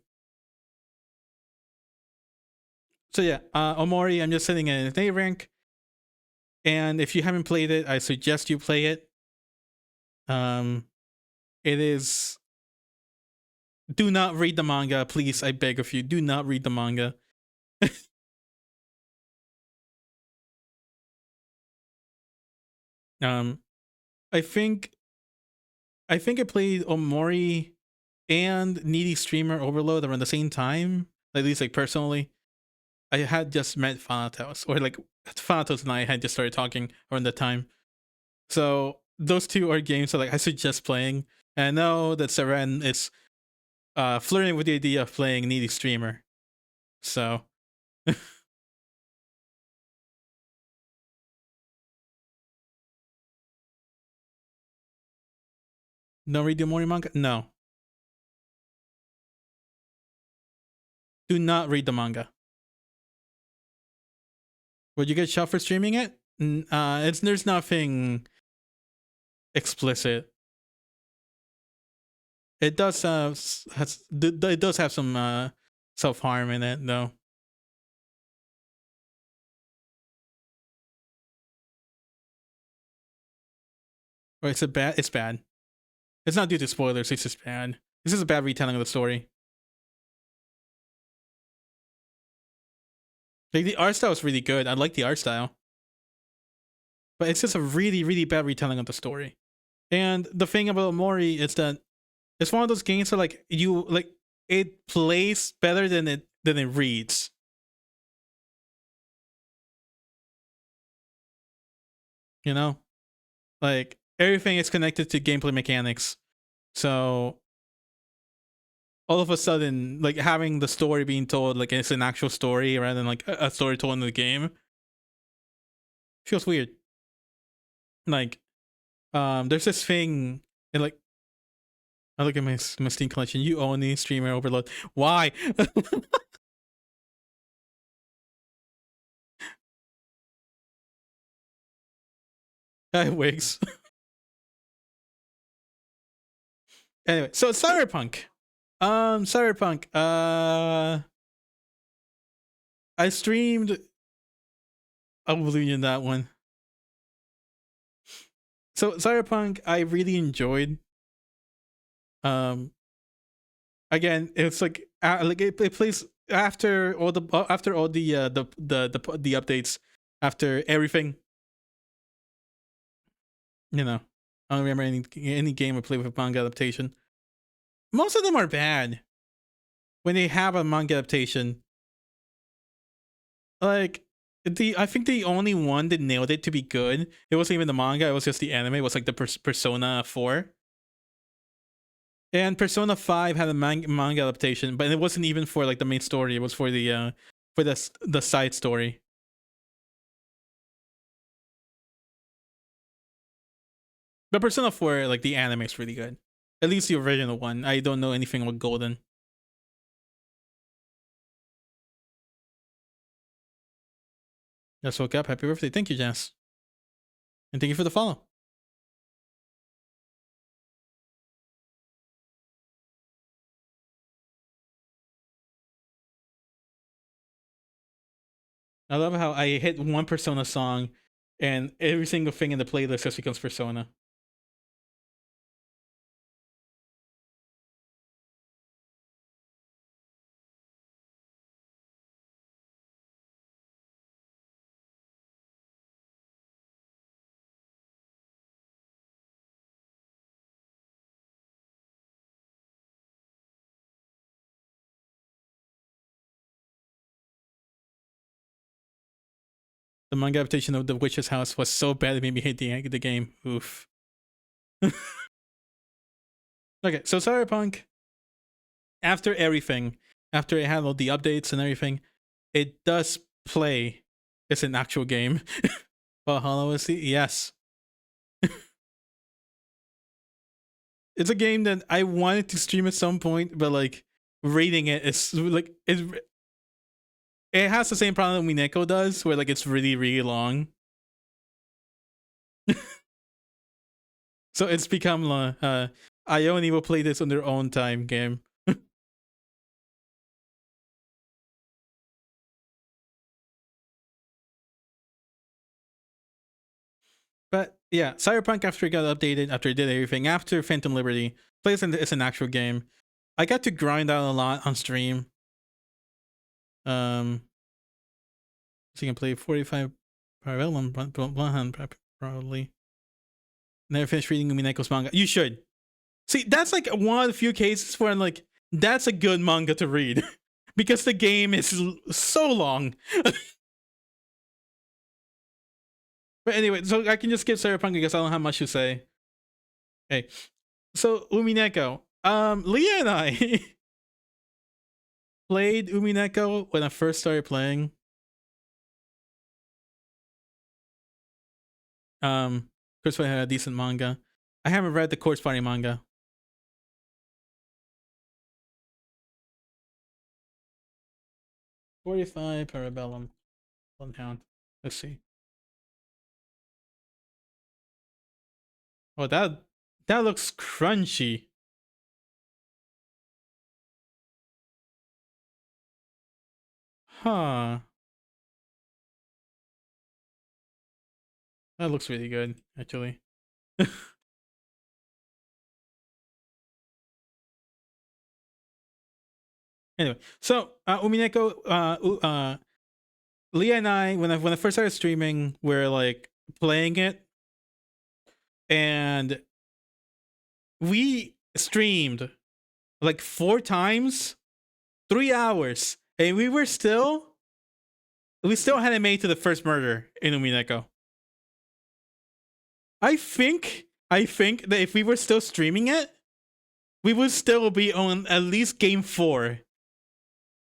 So yeah, Omori, I'm just sitting in an A rank, and if you haven't played it, I suggest you play it. It is. Do not read the manga, please. I beg of you, do not read the manga. I think I played Omori and Needy Streamer Overload around the same time. At least like personally. I had just met Thanatos, or like Thanatos and I had just started talking around the time. So those two are games that like I suggest playing. And I know that Seren is flirting with the idea of playing Needy Streamer. So no read the Omori manga? No. Do not read the manga. Would you get shot for streaming it? There's nothing explicit. It does have some self harm in it though. Or it's bad. It's bad. It's not due to spoilers. It's just bad. This is a bad retelling of the story. Like the art style is really good. I like the art style, but it's just a really, really bad retelling of the story. And the thing about Mori is that it's one of those games that like it plays better than it reads. You know, like everything is connected to gameplay mechanics. So all of a sudden, like having the story being told like it's an actual story rather than like a story told in the game feels weird. Like, there's this thing, and like, I look at my Steam collection. You own the streamer overload. Why? I wigs. Anyway, so Cyberpunk. Cyberpunk. I streamed Oblivion that one. So Cyberpunk, I really enjoyed. Again, it's like it plays after all the updates, after everything. You know, I don't remember any game I played with a manga adaptation. Most of them are bad. When they have a manga adaptation, like I think the only one that nailed it to be good, it wasn't even the manga, it was just the anime. It was like the Persona 4. And Persona 5 had a manga adaptation, but it wasn't even for like the main story. It was for the side story. But Persona 4, like the anime is really good. At least the original one. I don't know anything about Golden. Just woke up. Happy birthday. Thank you, Jess. And thank you for the follow. I love how I hit one Persona song and every single thing in the playlist just becomes Persona. The manga adaptation of The Witch's House was so bad it made me hate the game. Oof. Okay, so Cyberpunk, after everything, after it had all the updates and everything, it does play as an actual game. Valhalla is yes. It's a game that I wanted to stream at some point, but like reading it is like it has the same problem that Mineko does, where like it's really, really long. So it's become I only will play this on their own time game. But yeah, Cyberpunk, after it got updated, after it did everything, after Phantom Liberty, plays as an actual game. I got to grind out a lot on stream. So you can play 45 Parallel probably. Never finished reading Mineko's manga. You should. See, that's like one of the few cases where I'm like, that's a good manga to read. Because the game is so long. But anyway, so I can just skip Cyberpunk because I don't have much to say. Okay. So Umineko. Leah and I played Umineko when I first started playing. Chris had a decent manga. I haven't read the corresponding manga. $45 Parabellum. One pound. Let's see. Oh, that looks crunchy. Huh. That looks really good, actually. Anyway, so Umineko, Leah and I, when I first started streaming, we're like playing it, and we streamed like 4 times, 3 hours, and we still hadn't made to the first murder in Umineko. I think that if we were still streaming it, we would still be on at least game 4.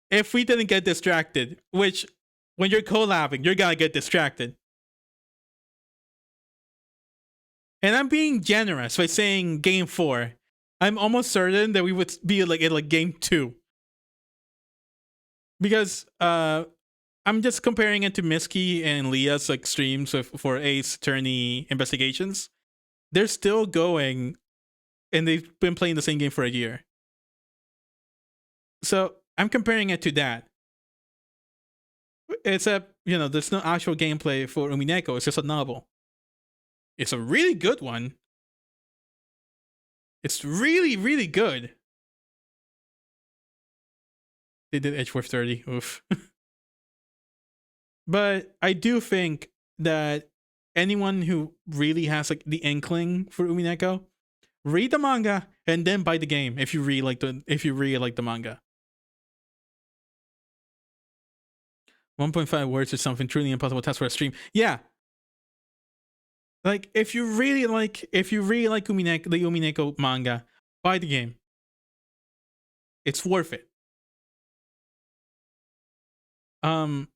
If we didn't get distracted, which when you're collabing, you're gonna get distracted. And I'm being generous by saying game 4. I'm almost certain that we would be like at like game 2. Because I'm just comparing it to Miski and Leah's like streams for Ace Attorney Investigations. They're still going, and they've been playing the same game for a year. So I'm comparing it to that. Except, there's no actual gameplay for Umineko. It's just a novel. It's a really good one. It's really, really good. They did Edgeworth 30. Oof. But I do think that anyone who really has like the inkling for Umineko, read the manga and then buy the game if you really like the manga. 1.5 words or something, truly impossible task for a stream. Yeah. Like if you really like Umineko, the Umineko manga, buy the game. It's worth it. I'm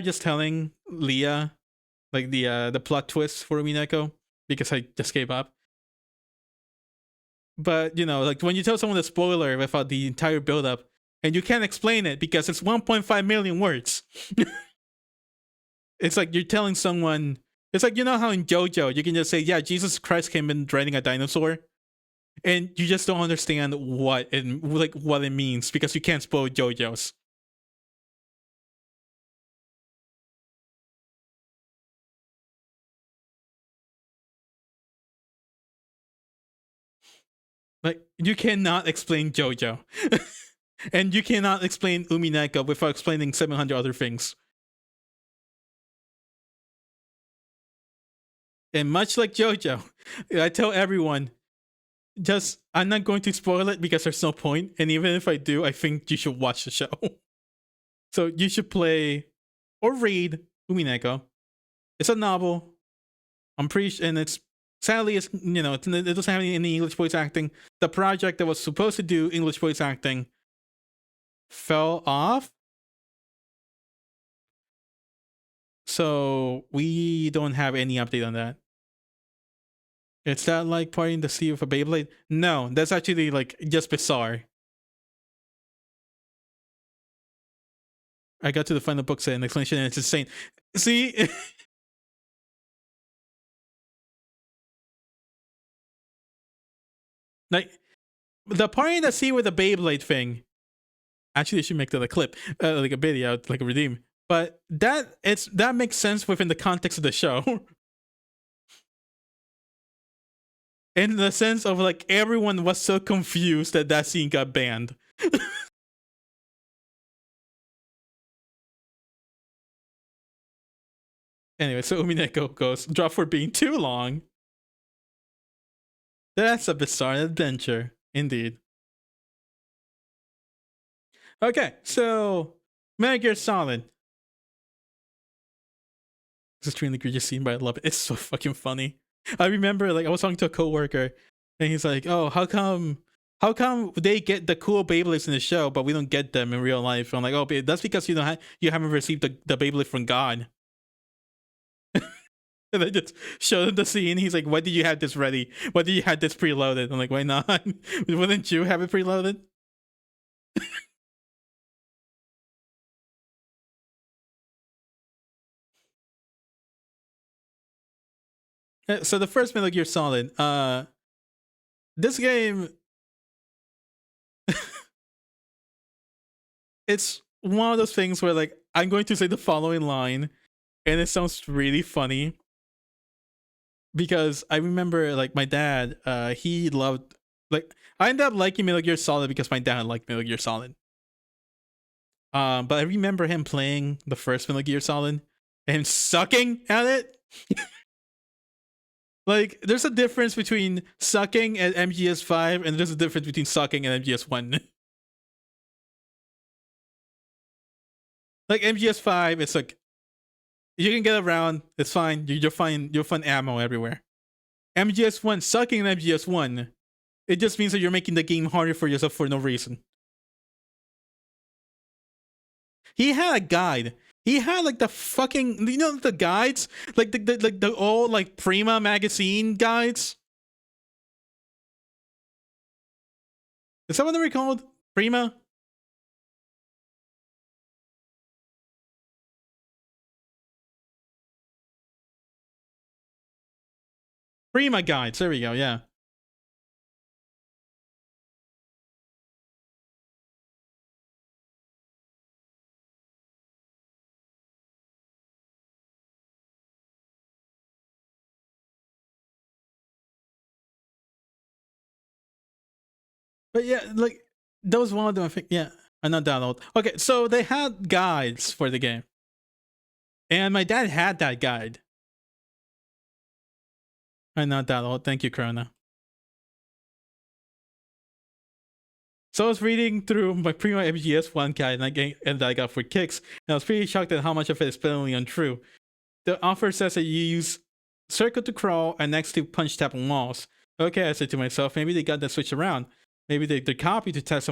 just telling Leah like the plot twist for Umineko because I just gave up. But like when you tell someone the spoiler without the entire build up, and you can't explain it because it's 1.5 million words. It's like you're telling someone. It's like, how in JoJo you can just say, yeah, Jesus Christ came in riding a dinosaur, and you just don't understand what it means because you can't spoil JoJo's. Like you cannot explain JoJo, and you cannot explain Umineko without explaining 700 other things. And much like JoJo, I tell everyone, I'm not going to spoil it because there's no point. And even if I do, I think you should watch the show. So you should play or read Umineko. It's a novel. I'm pretty sure, and it's sadly it's it doesn't have any English voice acting. The project that was supposed to do English voice acting fell off. So we don't have any update on that. It's that like parting the sea with a Beyblade? No, that's actually like just bizarre. I got to the final book set and explanation and it's insane. See? Like the parting the sea with a Beyblade thing. Actually, I should make that a clip, like a video, like a redeem. But that makes sense within the context of the show. In the sense of like everyone was so confused that that scene got banned. Anyway, so Umineko goes, drop for being too long. That's a bizarre adventure, indeed. Okay, so Metal Gear Solid. This is extremely egregious scene, but I love it. It's so fucking funny. I remember, like, I was talking to a coworker, and he's like, "Oh, how come they get the cool Beyblades in the show, but we don't get them in real life?" I'm like, "Oh, that's because you haven't received the Beyblade from God." And I just showed him the scene. He's like, "Why did you have this ready? Why did you have this preloaded?" I'm like, "Why not? Wouldn't you have it preloaded?" So the first Metal Gear Solid, this game, it's one of those things where like I'm going to say the following line, and it sounds really funny because I remember like my dad, he loved like I ended up liking Metal Gear Solid because my dad liked Metal Gear Solid. But I remember him playing the first Metal Gear Solid and sucking at it. Like, there's a difference between sucking at MGS5 and there's a difference between sucking at MGS1. Like, MGS5, it's like, you can get around, it's fine, you'll find ammo everywhere. MGS1, sucking at MGS1, it just means that you're making the game harder for yourself for no reason. He had a guide. He had like the fucking, the guides, like the old like Prima magazine guides. Is that what they're called? Prima? Prima guides. There we go. Yeah. But yeah, like that was one of them. I think. Yeah, I'm not that old. Okay, so they had guides for the game, and my dad had that guide. I'm not that old. Thank you, Corona. So I was reading through my Prima MGS1 guide and I got for kicks, and I was pretty shocked at how much of it is blatantly untrue. The author says that you use circle to crawl and next to punch tap on walls. Okay, I said to myself, maybe they got that switch around. Maybe they copied to test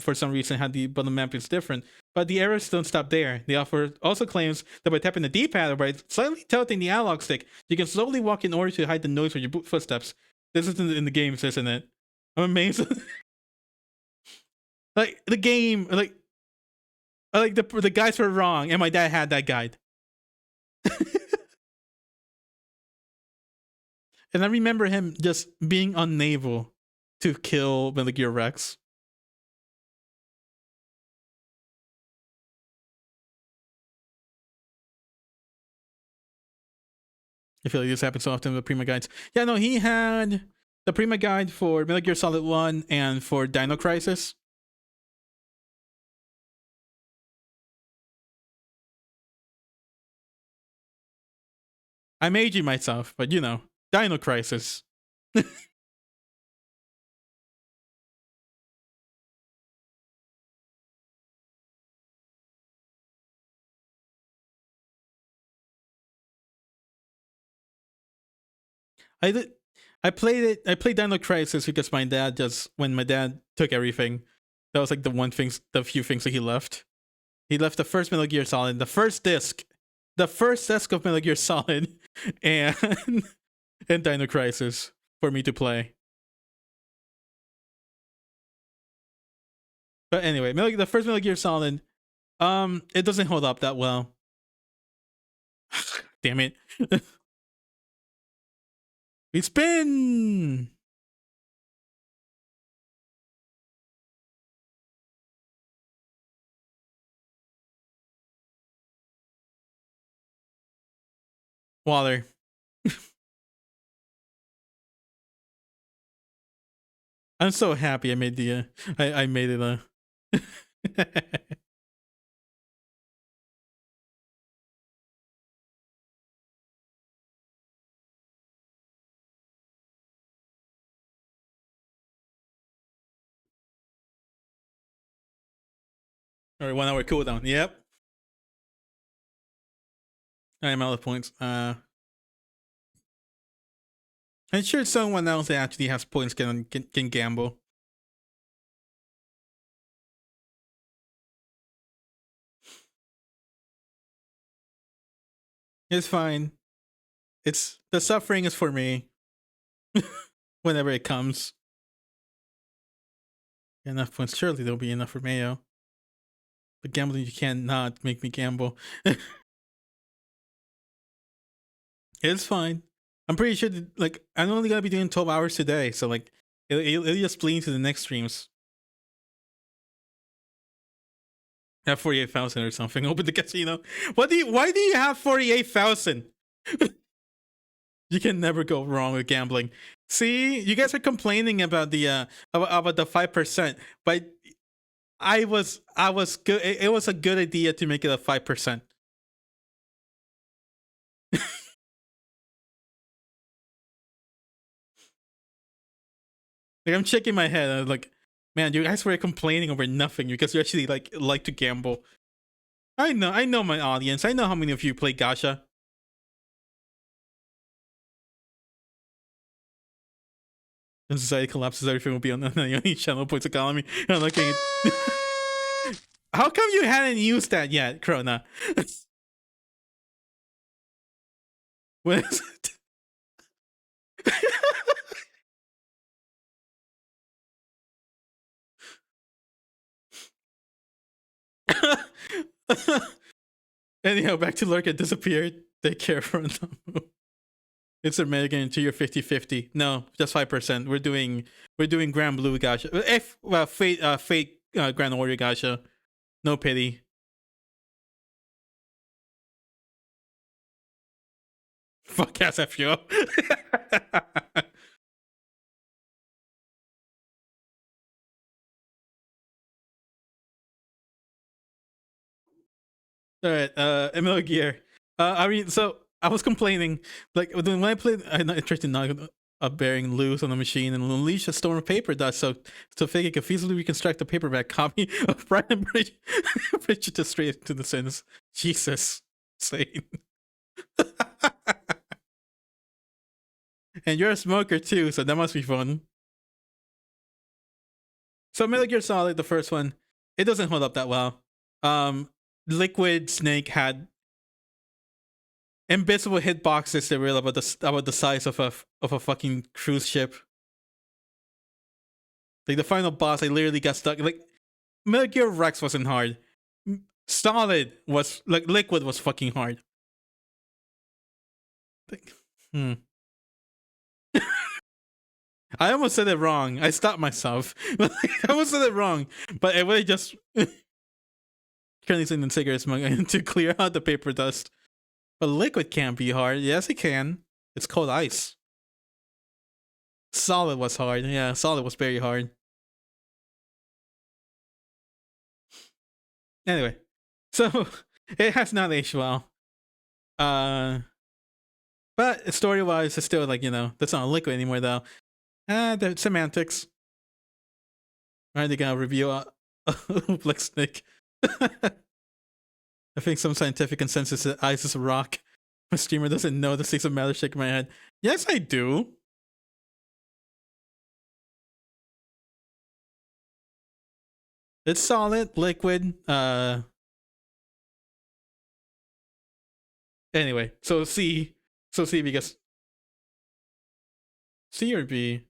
for some reason had the button mappings different. But the errors don't stop there. The author also claims that by tapping the D-pad or by slightly tilting the analog stick, you can slowly walk in order to hide the noise from your footsteps. This isn't in the games, isn't it? I'm amazed. Like the game, like the guys were wrong, and my dad had that guide. And I remember him just being unable to kill Metal Gear Rex. I feel like this happens so often with Prima guides. Yeah, no, he had the Prima guide for Metal Gear Solid 1 and for Dino Crisis. I'm aging myself, but Dino Crisis. I did. I played it. I played Dino Crisis because my dad just when my dad took everything, that was like the few things that he left. He left the first Metal Gear Solid, the first disc of Metal Gear Solid, and and Dino Crisis for me to play. But anyway, the first Metal Gear Solid, it doesn't hold up that well. Damn it. We spin. Water. I'm so happy I made the I made it all right, 1 hour cooldown. Yep. I'm out of points. I'm sure someone else that actually has points can gamble. It's fine. It's the suffering is for me. Whenever it comes. Enough points. Surely there'll be enough for Mayo. But gambling, you cannot make me gamble. It's fine. I'm pretty sure that, like, I'm only gonna be doing 12 hours today, so like it'll just bleed into the next streams. I have 48,000 or something. Open the casino. Why do you have 48,000? You can never go wrong with gambling. See, you guys are complaining about the 5%, but I was good. It was a good idea to make it a 5%. Like, I'm shaking my head. I'm like, man, you guys were complaining over nothing because you actually like to gamble. I know my audience. I know how many of you play gacha. When society collapses, everything will be on the only channel points economy. I'm looking at how come you hadn't used that yet, Krona? What is it? Anyhow, back to Lurk. It disappeared. Take care for a It's a mega into your 50-50. No, just 5%. We're doing Grand Blue gacha. Fate Grand Warrior gacha. No pity. Fuck SFU. All right, Metal Gear. I mean, so I was complaining, like when I played, I'm not interested in bearing loose on the machine and unleash a storm of paper dust, so Figgy could feasibly reconstruct a paperback copy of Brian and Bridge it just straight into the sentence. Jesus, insane. And you're a smoker too, so that must be fun. So Metal Gear Solid, the first one, it doesn't hold up that well. Liquid Snake had invisible hitboxes that were about the size of a fucking cruise ship. Like the final boss, I literally got stuck. Like Metal Gear Rex wasn't hard. Solid was like Liquid was fucking hard. Like, I almost said it wrong. I stopped myself. I almost said it wrong, but it really just currently sitting in cigarette smoke to clear out the paper dust. But Liquid can't be hard. Yes, it can. It's called ice. Solid was hard. Yeah, Solid was very hard. Anyway, so it has not aged well. But story-wise, it's still like, that's not Liquid anymore though. The semantics. Alright, they gotta review Black Snake. I think some scientific consensus that ice is a rock. My streamer doesn't know the stakes of matter. Shaking my head. Yes, I do. It's solid, liquid. Anyway, so C. So C because C or B.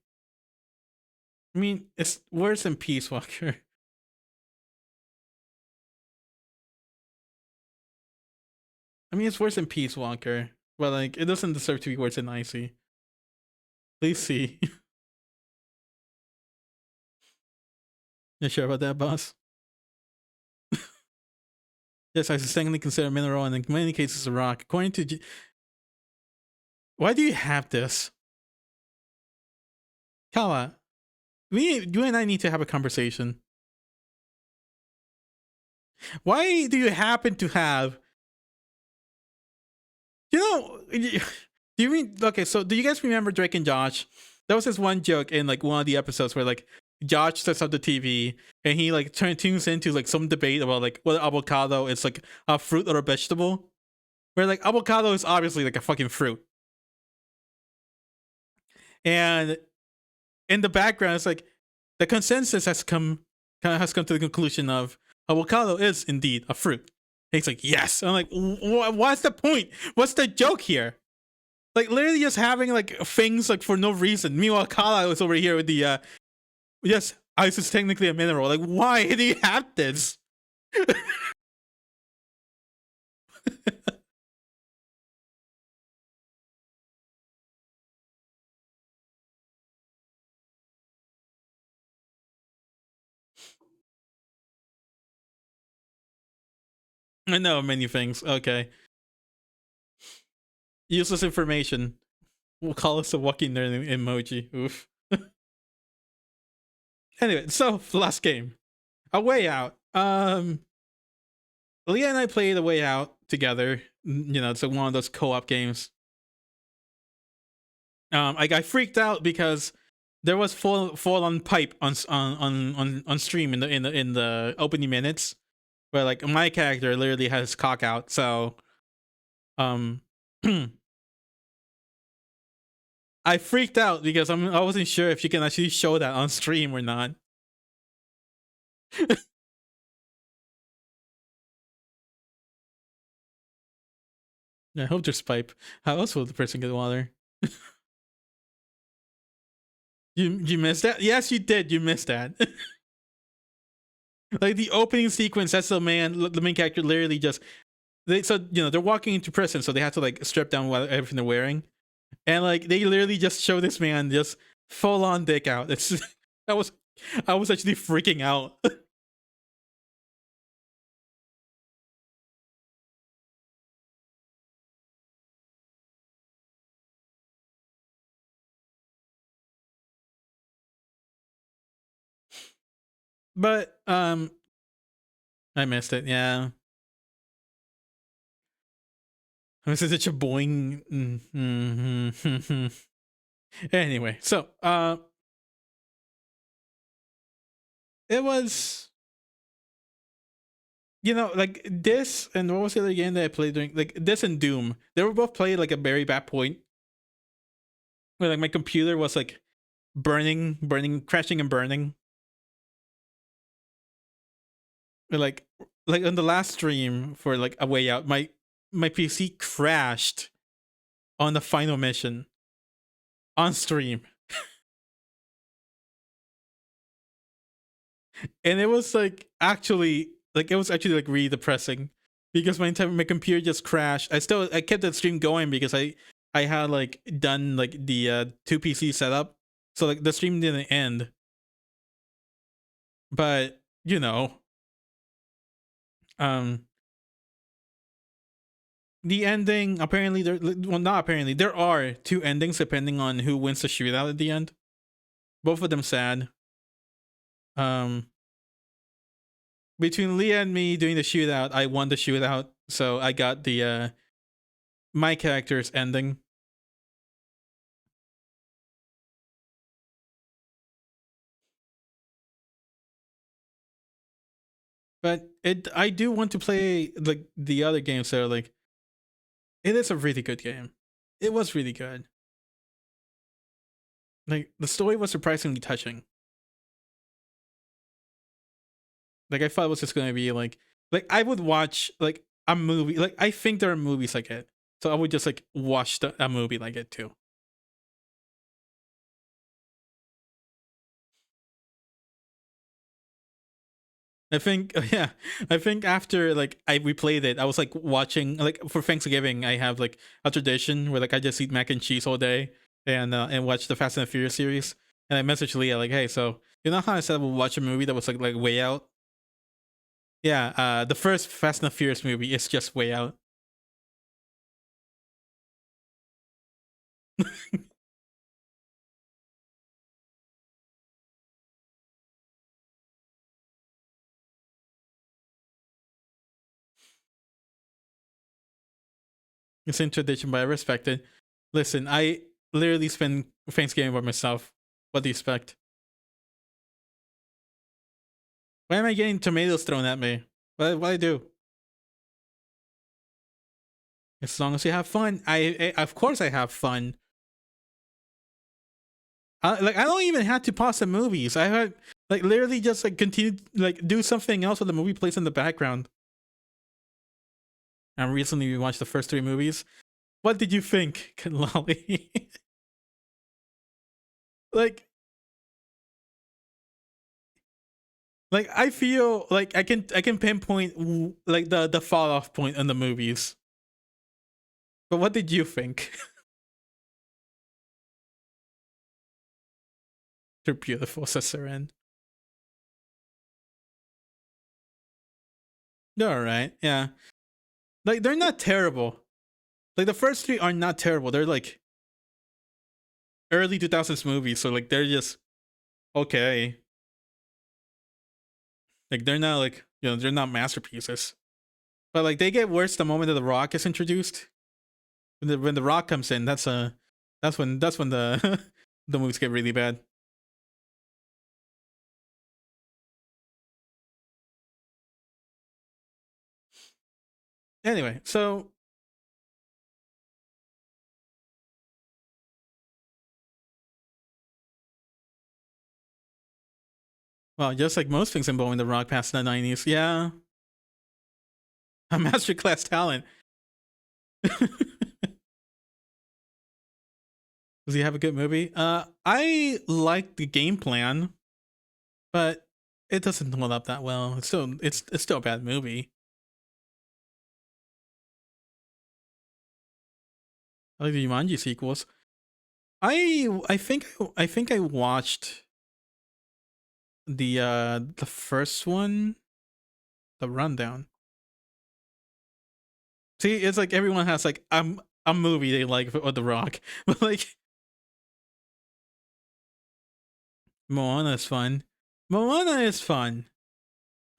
I mean, it's worse than Peace Walker. I mean, it's worse than Peace Walker, but like, it doesn't deserve to be worse than Icy. Please see. You sure about that, boss? Yes, I sustainably consider a mineral and in many cases a rock. According to why do you have this? Kawa, you and I need to have a conversation. Why do you happen to have, you know, do you mean, okay, so do you guys remember Drake and Josh? There was this one joke in like one of the episodes where like Josh sets up the TV and he like tunes into like some debate about like whether avocado is like a fruit or a vegetable. Where like avocado is obviously like a fucking fruit. And in the background, it's like the consensus has come to the conclusion of avocado is indeed a fruit. And he's like, yes. And I'm like, what's the point? What's the joke here? Like literally just having like things like for no reason. Meanwhile, Kala was over here with the yes, ice is technically a mineral. Like, why do you have this? I know many things. Okay. Useless information. We'll call us a walking nerd emoji. Oof. Anyway, so last game. A Way Out. Leah and I played A Way Out together. You know, it's like one of those co-op games. I got freaked out because there was full on pipe on stream in the opening minutes, where like my character literally has his cock out. So, I freaked out because I wasn't sure if you can actually show that on stream or not. I hope there's pipe. How else will the person get water? You missed that? Yes, you did. You missed that. Like the opening sequence, that's the main character literally just they're walking into prison, so they have to like strip down everything they're wearing, and like they literally just show this man just full on dick out. It's I was actually freaking out. But I missed it. Yeah, this is such a boing. Mm-hmm. Anyway, so it was, you know, like this and what was the other game that I played during, like this and Doom. They were both played like a very bad point where like my computer was like burning, crashing and burning. Like on the last stream for like A Way Out, my PC crashed on the final mission on stream. And it was like actually like really depressing because my computer just crashed. I kept the stream going because I had like done like the 2 PC setup. So like the stream didn't end. But, you know, the ending apparently there are two endings depending on who wins the shootout at the end. Both of them sad. Between Leah and me doing the shootout, I won the shootout, so I got the my character's ending. But I do want to play like the other games that are like, it is a really good game. It was really good. Like the story was surprisingly touching. Like I thought it was just gonna be like I would watch like a movie. Like I think there are movies like it, so I would just like watch a movie like it too. I think yeah, I think after like I replayed it, I was like watching like for Thanksgiving. I have like a tradition where like I just eat mac and cheese all day and watch the Fast and the Furious series. And I messaged Leah like, hey, so you know how I said I would watch a movie that was like way out? Yeah, the first Fast and the Furious movie is just way out. It's in tradition, but I respect it. Listen, I literally spend Thanksgiving by myself. What do you expect? Why am I getting tomatoes thrown at me? What I do? As long as you have fun, I of course I have fun. Like I don't even have to pause the movies. I had like literally just like continue like do something else while the movie plays in the background. And recently we watched the first three movies. What did you think, Lolly? like like I feel like I can pinpoint like the fall off point in the movies. But what did you think? They're beautiful, says Seren. They're alright, yeah. Like they're not terrible. Like the first three are not terrible. They're like early 2000s movies, so like they're just okay. Like they're not like they're not masterpieces. But like they get worse the moment that the Rock is introduced. When the Rock comes in, that's when the the movies get really bad. Anyway, so well, just like most things involving the Rock past the 90s, yeah, a masterclass talent. Does he have a good movie? I like the game plan, but it doesn't hold up that well. It's still a bad movie. I like the Jumanji sequels. I think I watched the first one, the rundown. See, it's like everyone has like a movie they like with The Rock, but like Moana is fun. Moana is fun.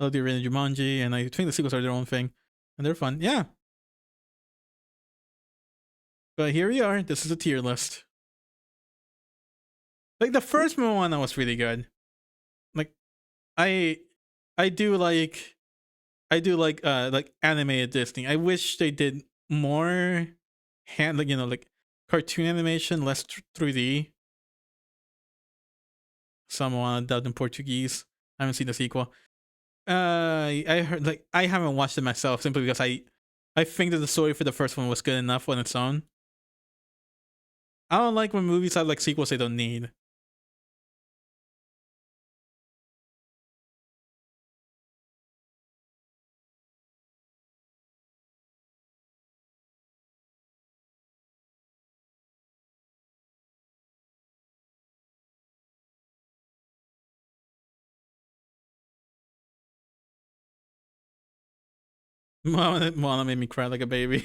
I love the original Jumanji, and I think the sequels are their own thing, and they're fun. Yeah, but here we are. This is a tier list. Like the first Moana was really good. Like I I do like like animated Disney. I wish they did more like like cartoon animation, less 3D. Someone dubbed in Portuguese. I haven't seen the sequel. I heard like I haven't watched it myself simply because I think that the story for the first one was good enough on its own. I don't like when movies have like sequels they don't need. Moana made me cry like a baby.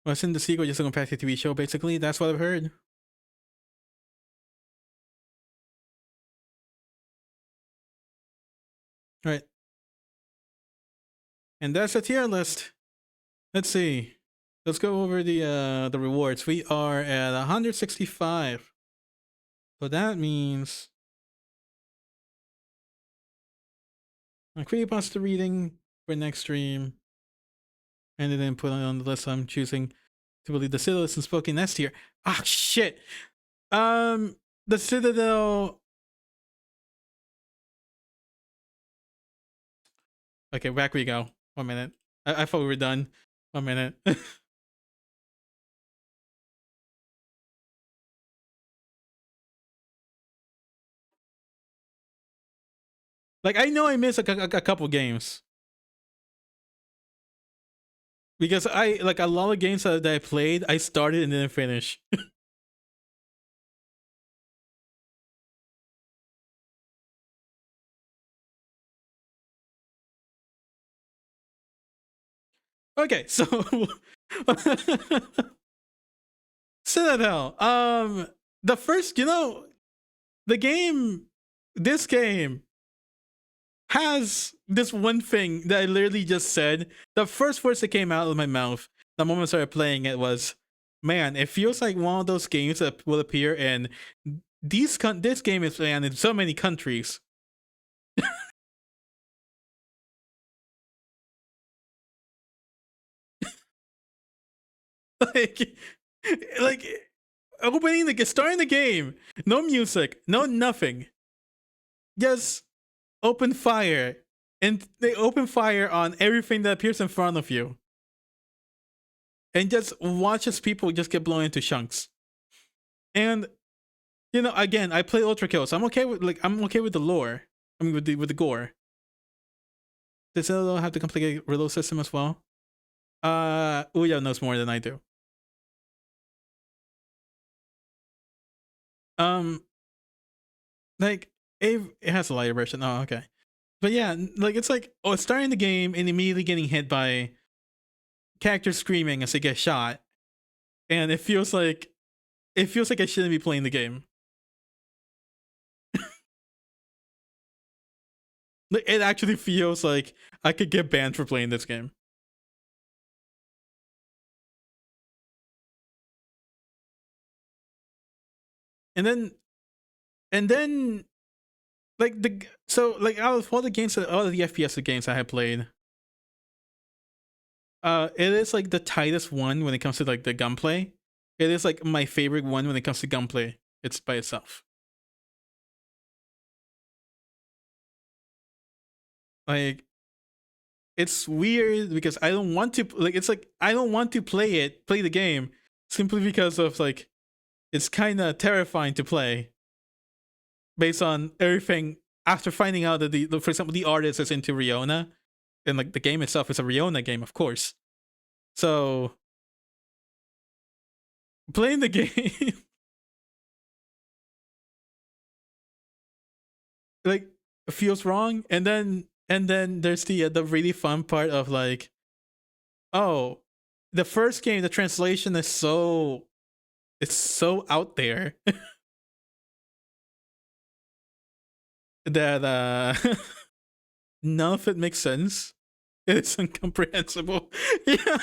Wasn't the sequel just a competitive TV show? Basically, that's what I've heard. All right, and that's a tier list. Let's see. Let's go over the rewards. We are at 165. So that means a creepypasta reading for next stream. And they didn't put it on the list, so I'm choosing to believe the Citadel is in Spoken S tier. Ah, shit. The Citadel. Okay, back we go. 1 minute. I thought we were done. 1 minute. Like, I know I missed a couple games because I like a lot of games that I played. I started and didn't finish. Okay, so Citadel. The first, the game, this game has this one thing that I literally just said. The first words that came out of my mouth the moment I started playing it was, "Man, it feels like one of those games that will appear in this game is playing in so many countries." like, like starting the game, no music, no nothing, just open fire, and they open fire on everything that appears in front of you, and just watch as people just get blown into chunks. And again, I play Ultra Kill, so I'm okay with the lore. I mean, with the gore. Does it have the complicated reload system as well? Uya knows more than I do. Um, like it has a lighter version. Oh, okay. But yeah, like it's like it's starting the game and immediately getting hit by characters screaming as they get shot, and it feels like I shouldn't be playing the game. Like, it actually feels like I could get banned for playing this game. And then like out of all the FPS games I have played, it is like the tightest one when it comes to like the gunplay. It is like my favorite one when it comes to gunplay. It's by itself. Like, it's weird because I don't want to it's like I don't want to play the game simply because of like it's kind of terrifying to play based on everything after finding out that for example the artist is into Riona, and like the game itself is a Riona game, of course. So playing the game like feels wrong, and then there's the really fun part of like, oh, the first game, the translation is so out there that none of it makes sense. It's incomprehensible. Yeah,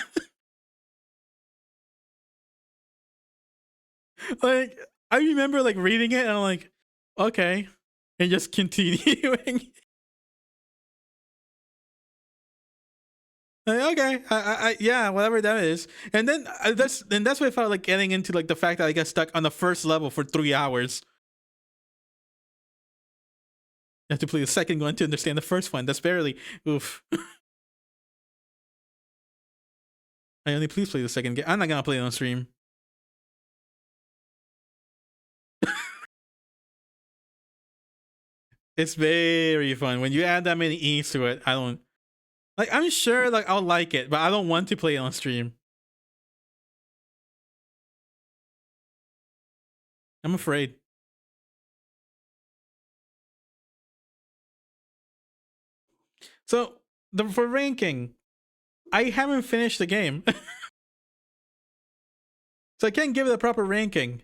like I remember like reading it and I'm like, okay, and just continuing. Like, okay, yeah, whatever that is. And then that's what I felt like getting into, like the fact that I got stuck on the first level for 3 hours. You have to play the second one to understand the first one. That's barely oof. I only please play the second game. I'm not gonna play it on stream. It's very fun when you add that many E's to it. I don't like. I'm sure like I'll like it, but I don't want to play it on stream. I'm afraid. So for ranking, I haven't finished the game, so I can't give it a proper ranking.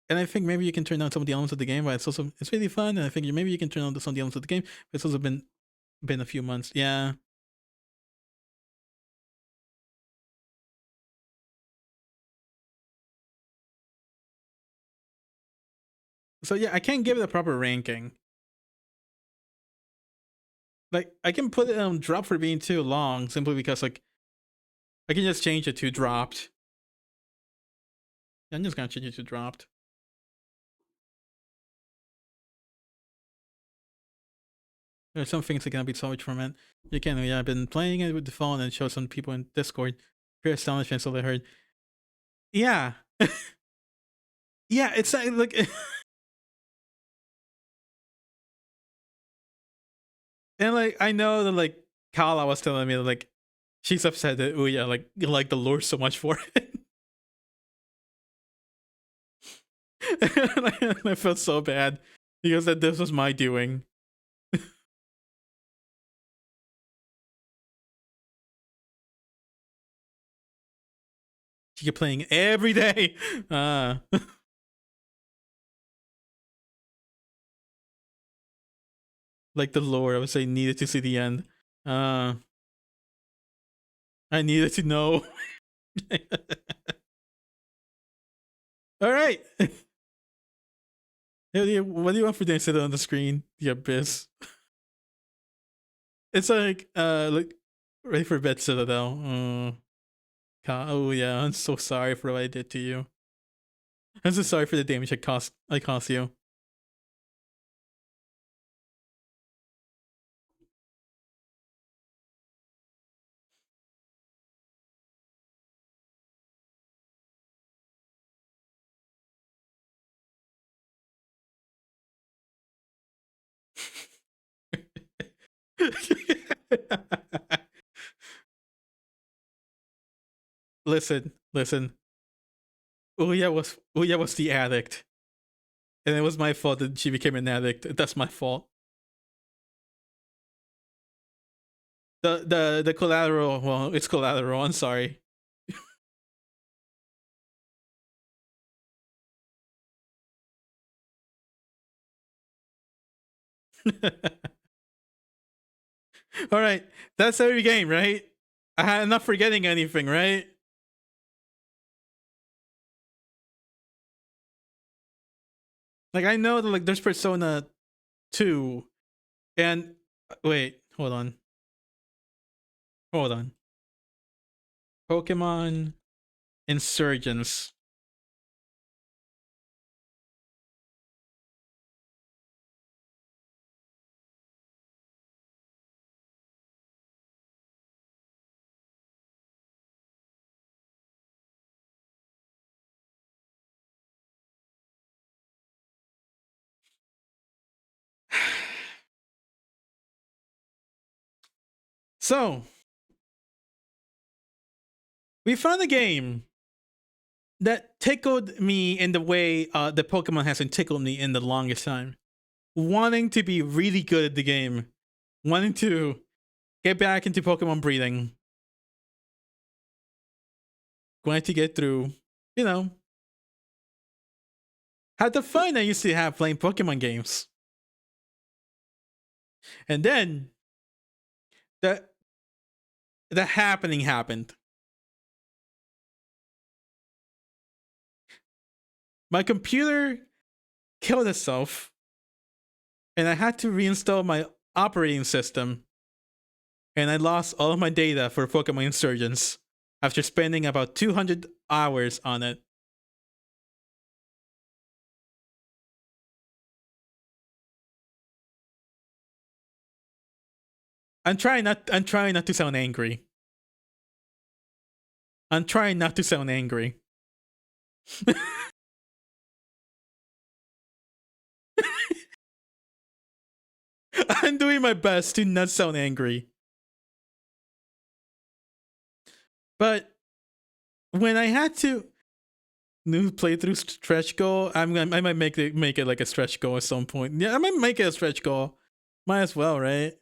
And I think maybe you can turn down some of the elements of the game, but it's really fun. And I think maybe you can turn on some of the elements of the game. But it's also been a few months. Yeah. So yeah, I can't give it a proper ranking. Like I can put it on drop for being too long simply because like I can just change it to dropped. I'm just gonna change it to dropped. There's some things that can be salvaged from it. You can, yeah, I've been playing it with the phone and show some people in Discord. Pure astonishment, so they heard. Yeah. Yeah, it's like and like I know that like Kala was telling me that, like she's upset that Ouya like the lore so much for it. And I felt so bad because that this was my doing. She kept playing every day. Like the lore, I would say needed to see the end. Uh I needed to know. All right. What do you want for dinner? Sit on the screen, the abyss. It's like ready for bed, Citadel. Oh yeah, I'm so sorry for what I did to you. I'm so sorry for the damage I caused you. Listen. Uya was the addict, and it was my fault that she became an addict. That's my fault. The collateral. Well, it's collateral. I'm sorry. All right, that's every game, right? I'm not forgetting anything, right? Like I know that like there's Persona 2 and wait, hold on. Pokemon Insurgents. So we found a game that tickled me in the way the Pokemon hasn't tickled me in the longest time. Wanting to be really good at the game, wanting to get back into Pokemon breeding, going to get through, you know, had the fun I used to have playing Pokemon games. And then the happening happened. My computer killed itself, and I had to reinstall my operating system, and I lost all of my data for Pokemon Insurgents after spending about 200 hours on it. I'm trying not to sound angry. I'm trying not to sound angry. I'm doing my best to not sound angry. But when I had to new playthrough stretch goal, I might make it like a stretch goal at some point. Yeah, I might make it a stretch goal. Might as well, right?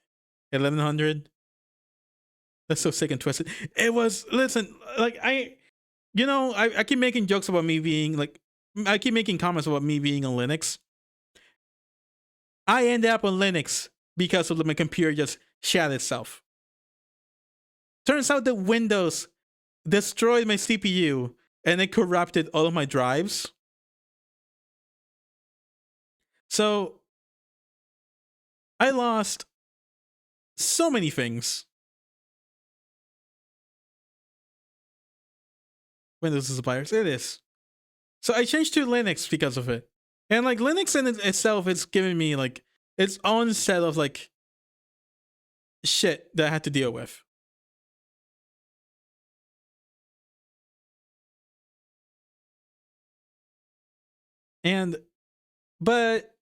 1100. That's so sick and twisted. It was, listen, like I keep making jokes about me being like, I keep making comments about me being on Linux. I ended up on Linux because of my computer just shat itself. Turns out that Windows destroyed my CPU and it corrupted all of my drives. So I lost So many things. Windows is a virus. It is. So I changed to Linux because of it. And like Linux in itself, it's giving me like its own set of like shit that I had to deal with. And but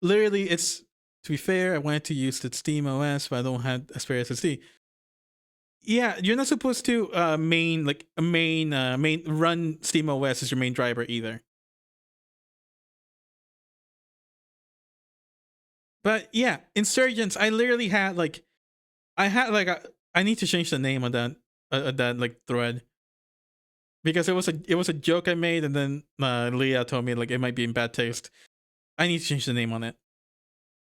literally, it's to be fair, I wanted to use the Steam OS, but I don't have a spare SSD. Yeah, you're not supposed to main run Steam OS as your main driver either. But yeah, Insurgents. I literally had like, I need to change the name of that like thread because it was a joke I made, and then Leah told me like it might be in bad taste. I need to change the name on it.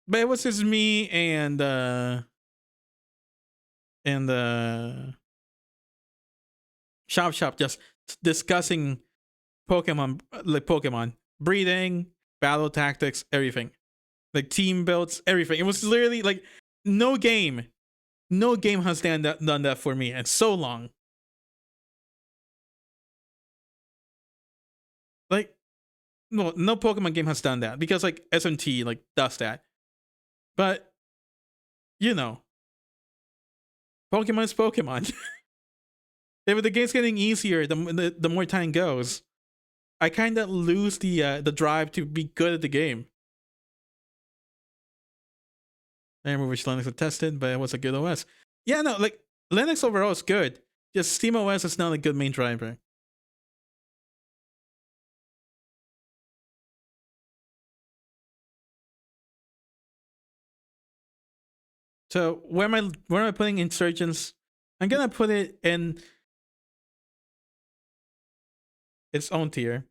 But it was just me and Shop just discussing Pokemon breeding, battle tactics, everything, like team builds, everything. It was literally like no game has done that for me in so long. Like no Pokemon game has done that because like SMT like does that, but you know, Pokemon is Pokemon. If the game's getting easier, the more time goes, I kind of lose the drive to be good at the game. I remember which Linux I tested, but it was a good OS. Yeah, no, like Linux overall is good. Just Steam OS is not a good main driver. So where am I putting Insurgents? I'm gonna put it in its own tier.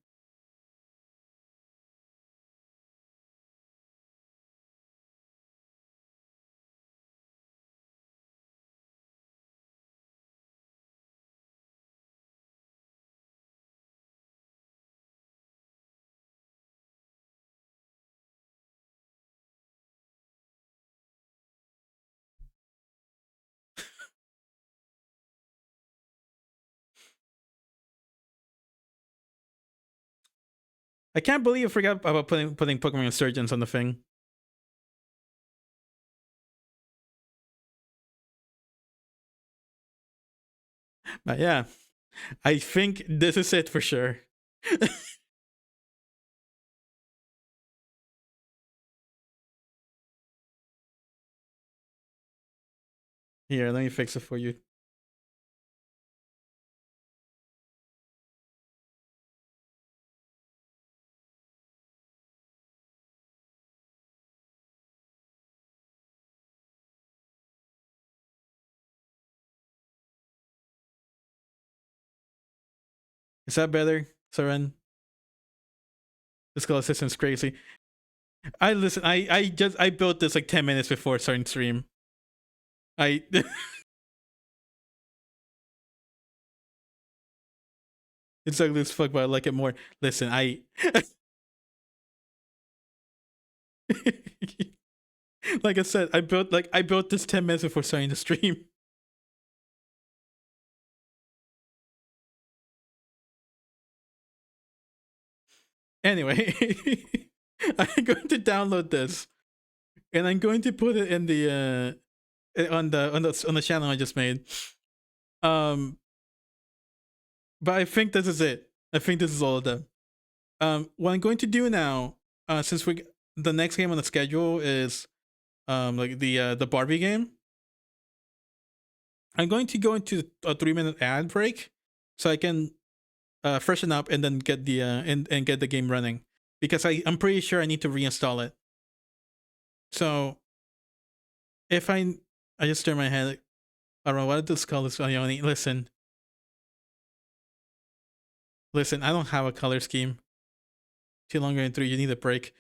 I can't believe I forgot about putting Pokemon Insurgents on the thing. But yeah, I think this is it for sure. Here, let me fix it for you. Is that better, Saren? This call system's crazy. I built this like 10 minutes before starting stream. I It's ugly as fuck, but I like it more. Listen, like I said, I built this 10 minutes before starting the stream. Anyway, I'm going to download this, and I'm going to put it in the on the channel I just made. But I think this is it. I think this is all of them. What I'm going to do now, since the next game on the schedule is like the Barbie game, I'm going to go into a 3-minute ad break so I can freshen up and then get the and get the game running, because I'm pretty sure I need to reinstall it. So if I just turn my head, I don't know what this color is. Listen, I don't have a color scheme. Too longer than 3, you need a break.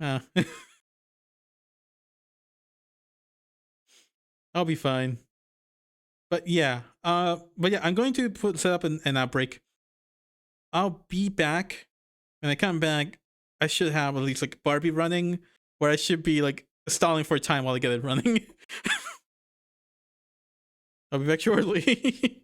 I'll be fine. But yeah, I'm going to set up an outbreak. I'll be back. When I come back, I should have at least like Barbie running, where I should be like stalling for time while I get it running. I'll be back shortly.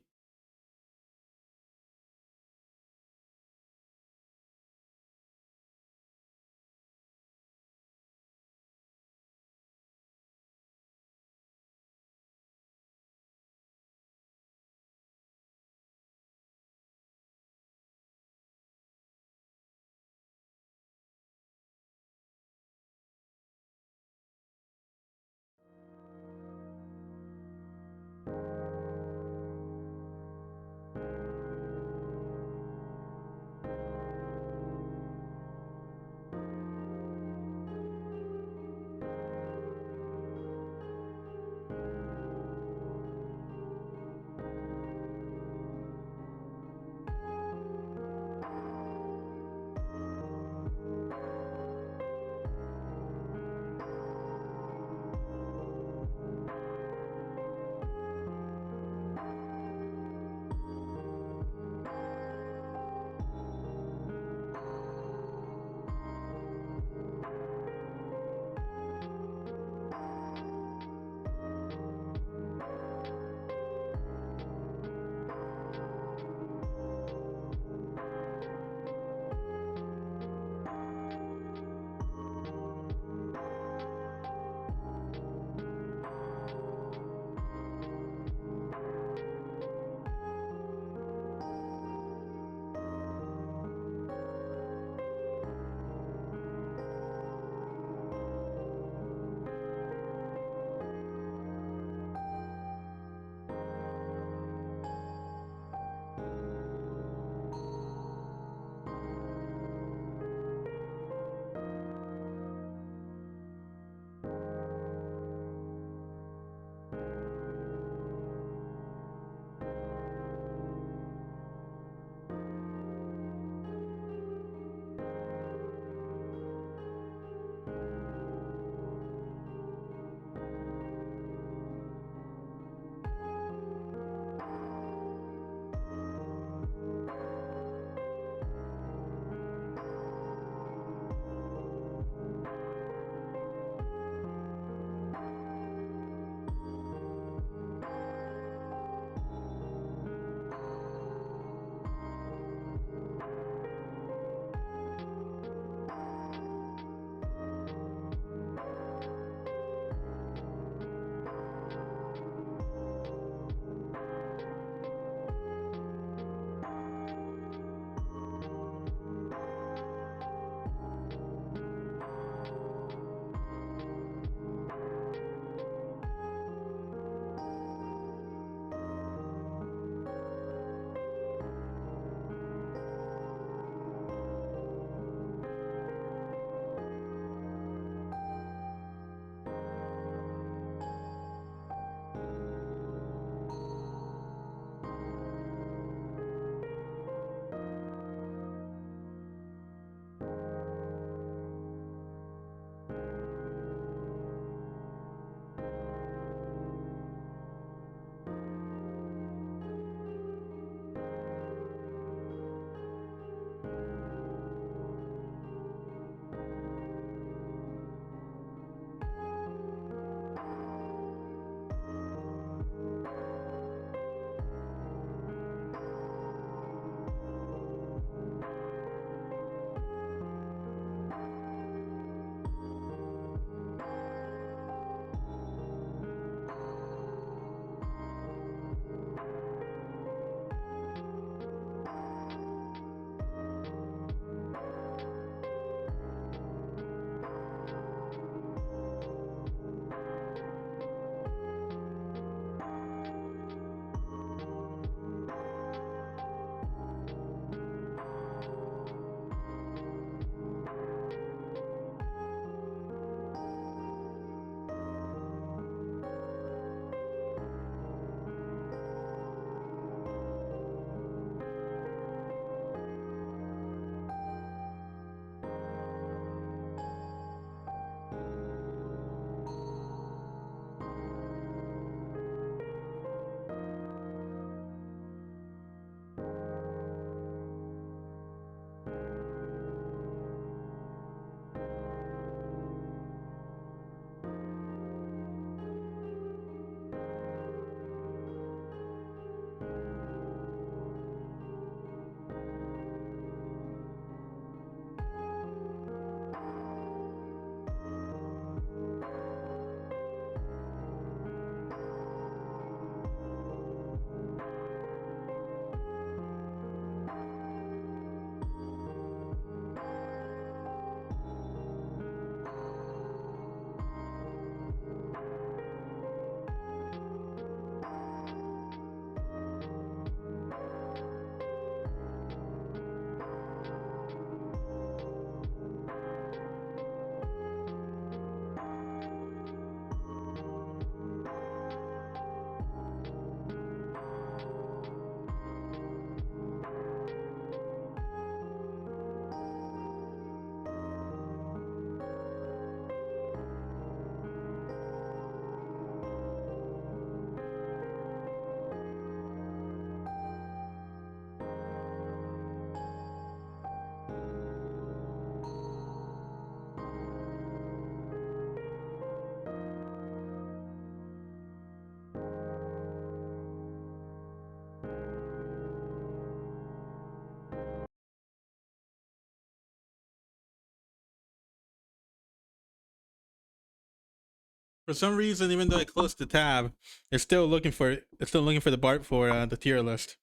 For some reason, even though I closed the tab, it's still looking for the BART for the tier list.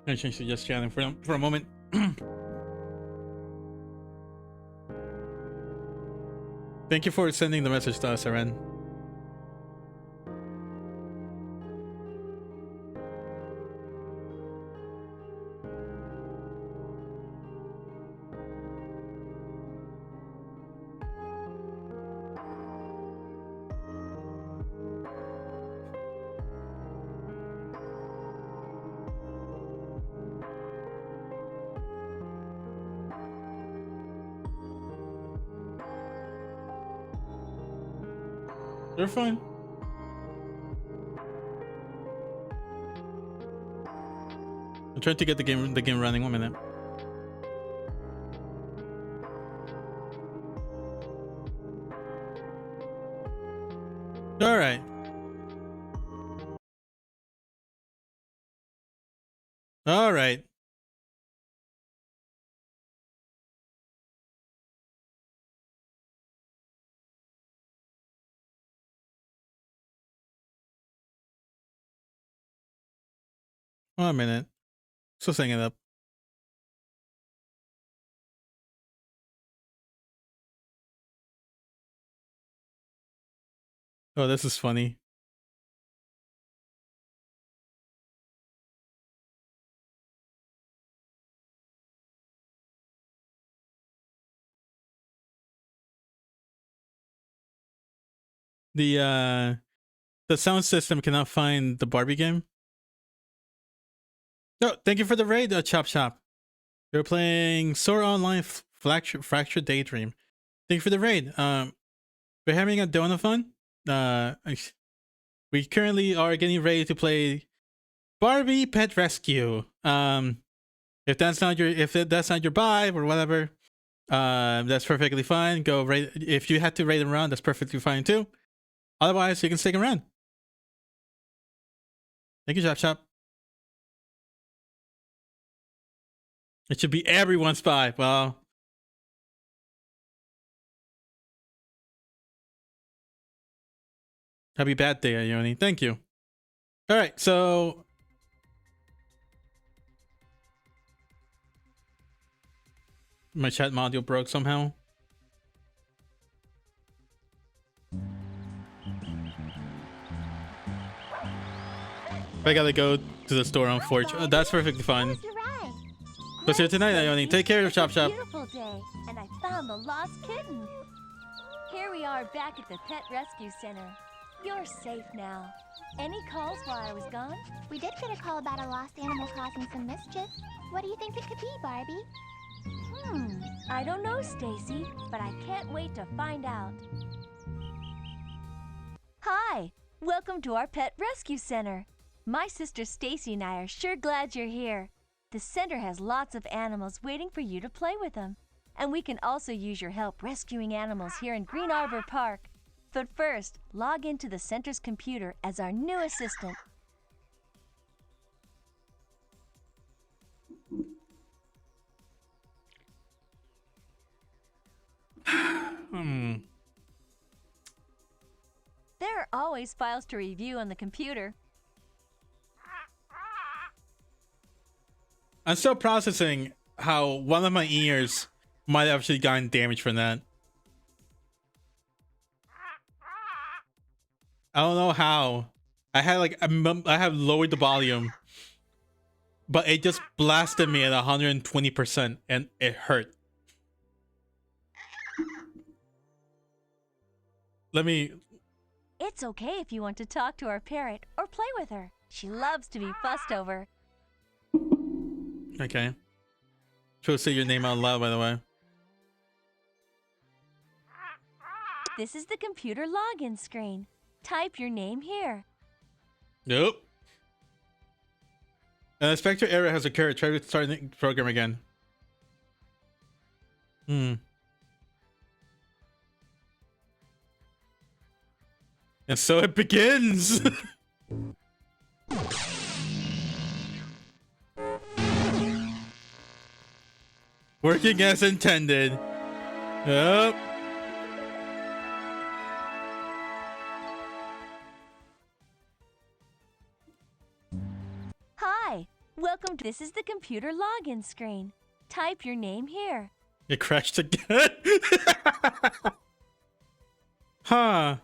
I change to just chatting for a moment. Thank you for sending the message to us, Aren. They're fine. I'm trying to get the game running. 1 minute. All right. All right. One minute. So setting it up. Oh, this is funny. The sound system cannot find the Barbie game. No, thank you for the raid, Chop Chop. You're playing Sora Online Fractured Daydream. Thank you for the raid. We're having a Donothon. We currently are getting ready to play Barbie Pet Rescue. If that's not your vibe or whatever, that's perfectly fine. Go raid. If you had to raid them around, that's perfectly fine too. Otherwise, you can stick around. Thank you, Chop Chop. It should be everyone's vibe. Well, happy bad day, Ioni. Thank you. All right, so my chat module broke somehow. I gotta go to the store, unfortunately. That's perfectly fine. So see you tonight, Ioni. Take care of Chop Chop. Beautiful day, and I found the lost kitten. Here we are back at the Pet Rescue Center. You're safe now. Any calls while I was gone? We did get a call about a lost animal causing some mischief. What do you think it could be, Barbie? I don't know, Stacy, but I can't wait to find out. Hi, welcome to our Pet Rescue Center. My sister Stacy and I are sure glad you're here. The center has lots of animals waiting for you to play with them. And we can also use your help rescuing animals here in Green Arbor Park. But first, log into the center's computer as our new assistant. There are always files to review on the computer. I'm still processing how one of my ears might have actually gotten damaged from that. I don't know how. I had I have lowered the volume, but it just blasted me at 120% and it hurt. It's okay if you want to talk to our parrot or play with her. She loves to be fussed over. Okay. Try to say your name out loud, by the way. This is the computer login screen. Type your name here. Nope. An inspector error has occurred. Try to start the program again. And so it begins. Working as intended. Yep. Welcome. This is the computer login screen. Type your name here. It crashed again. Huh.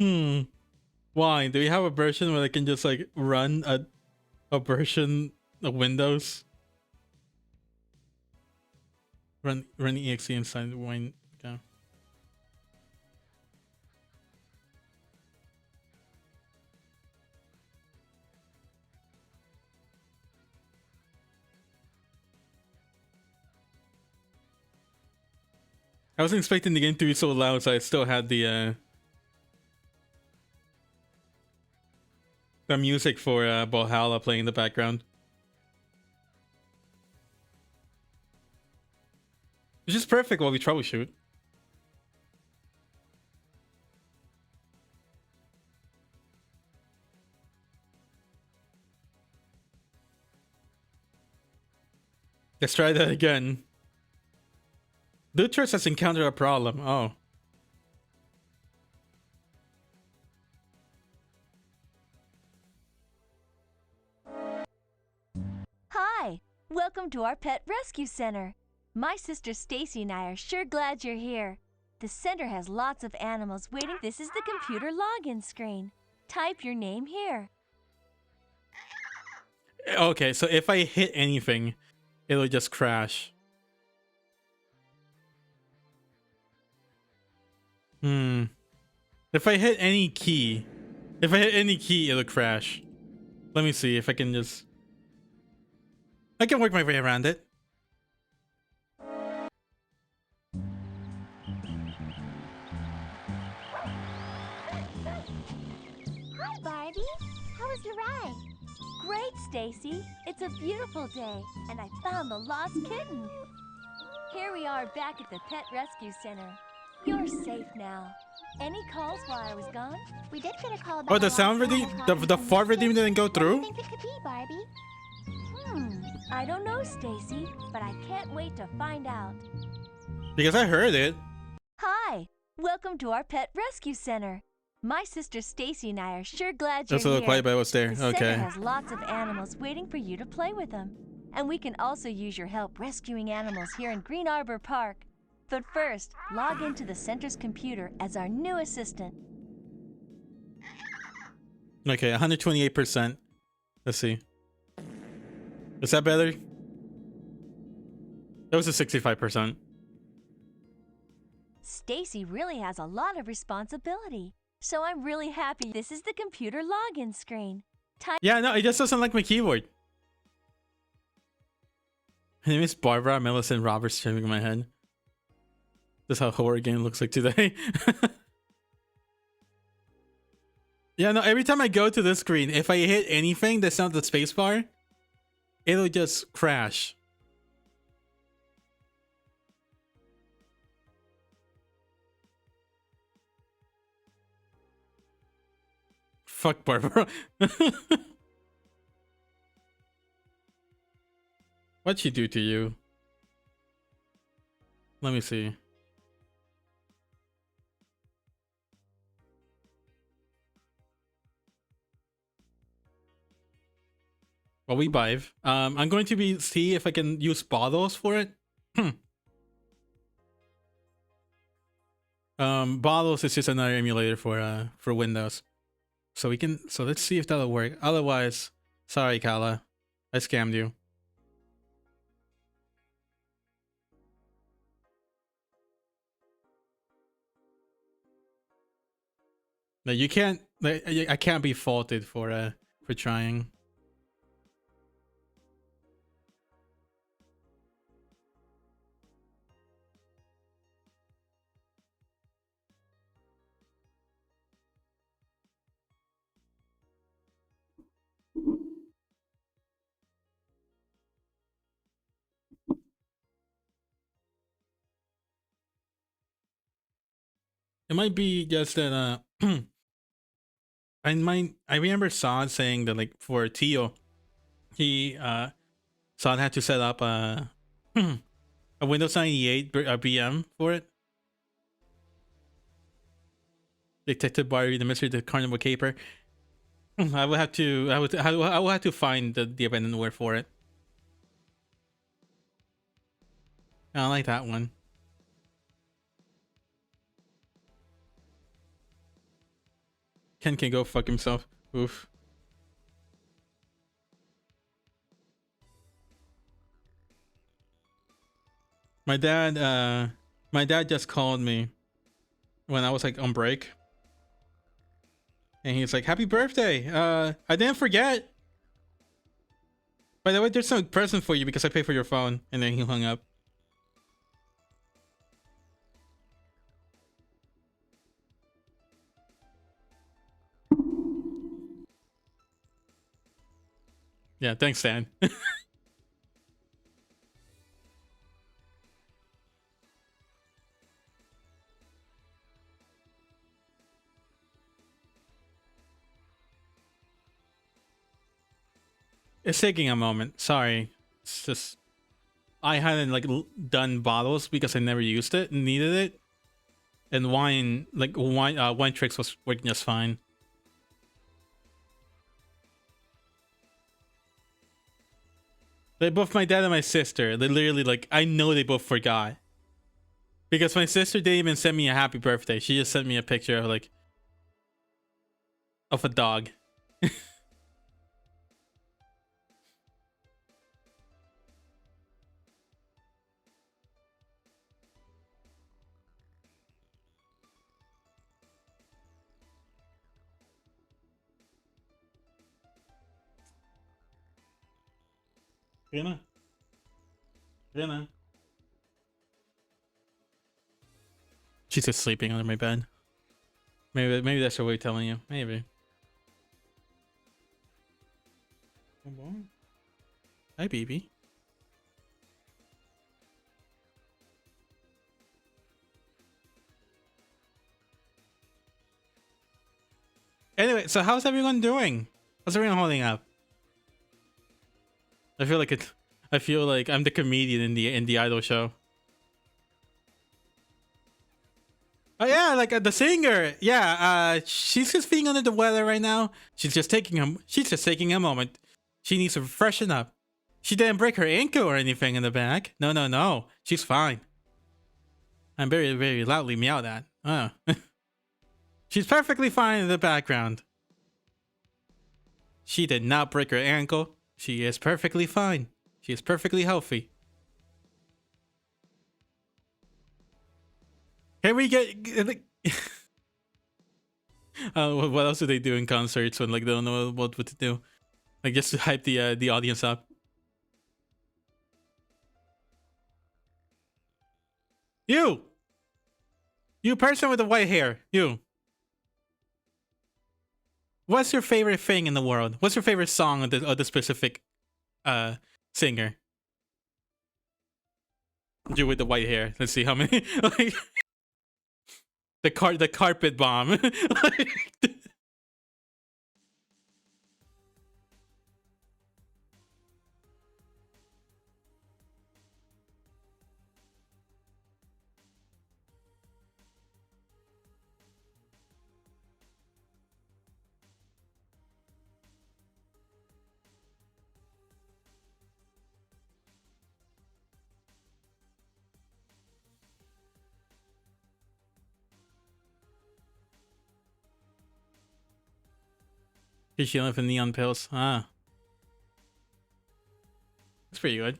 Hmm. Why? Do we have a version where I can just like run a version of Windows? Run exe inside Wine. Okay. I wasn't expecting the game to be so loud, so I still had the music for Valhalla playing in the background. Which is perfect while we troubleshoot. Let's try that again. Lutris has encountered a problem. Oh. Hi, welcome to our pet rescue center. My sister Stacy and I are sure glad you're here. The center has lots of animals waiting. This is the computer login screen. Type your name here. Okay, so if I hit anything, it'll just crash. If I hit any key, it'll crash. Let me see if I can just... I can work my way around it. Hi, Barbie. How was your ride? Great, Stacy. It's a beautiful day, and I found the lost kitten. Here we are back at the Pet Rescue Center. You're safe now. Any calls while I was gone? We did get a call about Oh, a the lost sound redeem, animal the causing some fart redeem mischief. didn't go What do you through? think it could be, Barbie? I don't know, Stacy, but I can't wait to find out. Because I heard it. Hi, welcome to our Pet Rescue Center. My sister Stacy and I are sure glad you're That's a little here. quiet, but what's there? The center Okay. has lots of animals waiting for you to play with them. And we can also use your help rescuing animals here in Green Arbor Park. But first, log into the center's computer as our new assistant. Okay, 128%. Let's see. Is that better? That was a 65%. Stacy really has a lot of responsibility. So I'm really happy. This is the computer login screen. Yeah, no, it just doesn't like my keyboard. Her name is Barbara Millicent Roberts streaming in my head. This is how horror game looks like today. Yeah, no, every time I go to this screen, if I hit anything that's not the spacebar, it'll just crash. Fuck Barbara. What'd she do to you? Let me see. Well, we vibe. I'm going to see if I can use bottles for it. Bottles is just another emulator for Windows. So let's see if that'll work. Otherwise, sorry, Kala. I scammed you. No, you can't. I can't be faulted for trying. It might be just that I remember Sod saying that like for Tio, he Sod had to set up a Windows 98 BM for it. Detective Barbie, the mystery of the carnival caper. I would have to I would have to find the abandonware for it. I like that one. Ken can go fuck himself. Oof. My dad just called me when I was like on break. And he's like, "Happy birthday. I didn't forget. By the way, there's some present for you because I paid for your phone." And then he hung up. Yeah, thanks, Stan. It's taking a moment. Sorry. It's just I hadn't like done bottles because I never used it and needed it. And wine tricks was working just fine. They both, my dad and my sister, they literally like, I know they both forgot. Because my sister didn't even send me a happy birthday. She just sent me a picture of like, of a dog. Rena? Rena? She's just sleeping under my bed. Maybe that's her way of telling you. Maybe. Hi, baby. Anyway, so how's everyone doing? How's everyone holding up? I feel like I'm the comedian in the idol show. Oh yeah, like the singer. Yeah, she's just being under the weather right now. She's just taking a moment. She needs to freshen up. She didn't break her ankle or anything in the back. No. She's fine. I'm very, very loudly meowed at. She's perfectly fine in the background. She did not break her ankle. She is perfectly fine. She is perfectly healthy. Can we get what else do they do in concerts when like they don't know what to do? Like just to hype the audience up. You person with the white hair. You. What's your favorite thing in the world? What's your favorite song of the specific singer? You with the white hair. Let's see how many like the carpet bomb. She's chilling for neon pills. Ah. That's pretty good.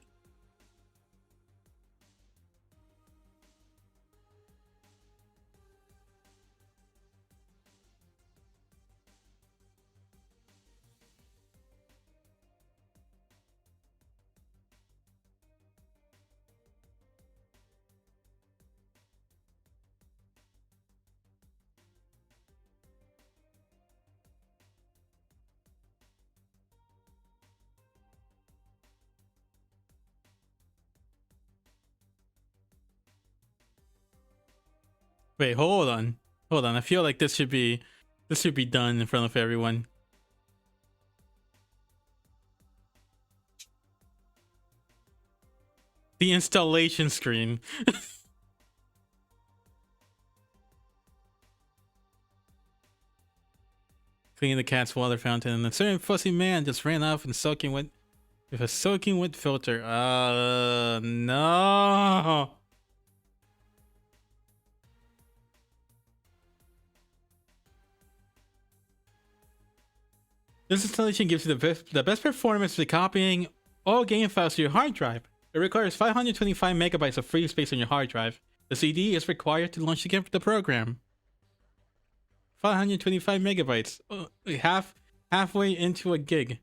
Wait, hold on. Hold on. I feel like this should be This should be done in front of everyone. The installation screen. Cleaning the cat's water fountain, and a certain fussy man just ran off and soaking wet with a soaking wet filter. No. This installation gives you the best performance for copying all game files to your hard drive. It requires 525 megabytes of free space on your hard drive. The CD is required to launch the program. 525 megabytes, halfway into a gig.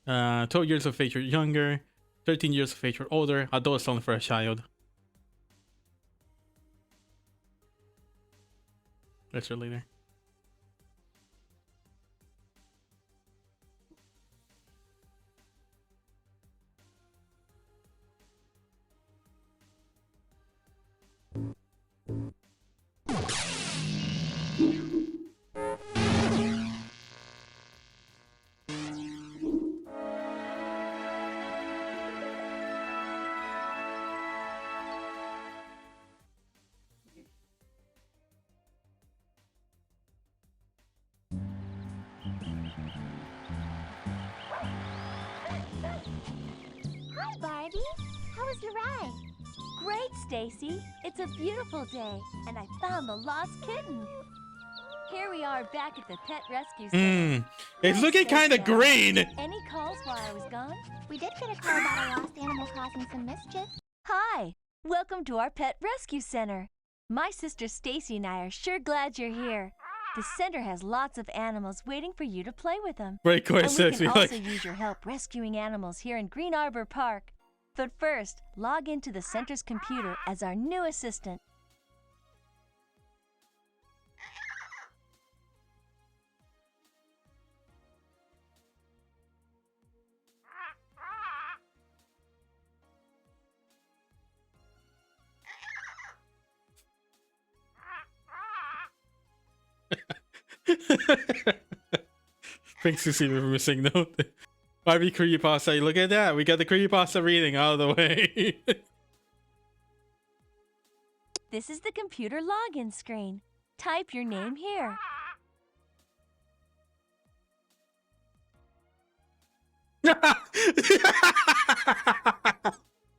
Uh, 12 years of age or younger, 13 years of age or older. Adult is only for a child. That's your later. Hi, Barbie. How was your ride? Great, Stacy. It's a beautiful day, and I found the lost kitten. Here we are back at the pet rescue center. It's looking kind of green. Any calls while I was gone? We did get a call about a lost animal causing some mischief. Hi, welcome to our pet rescue center. My sister Stacy and I are sure glad you're here. The center has lots of animals waiting for you to play with them. Great question. And we can also use your help rescuing animals here in Green Arbor Park. But first, log into the center's computer as our new assistant. Thanks to see we're missing note. Barbie creepypasta. Look at that. We got the creepypasta reading out of the way. This is the computer login screen. Type your name here.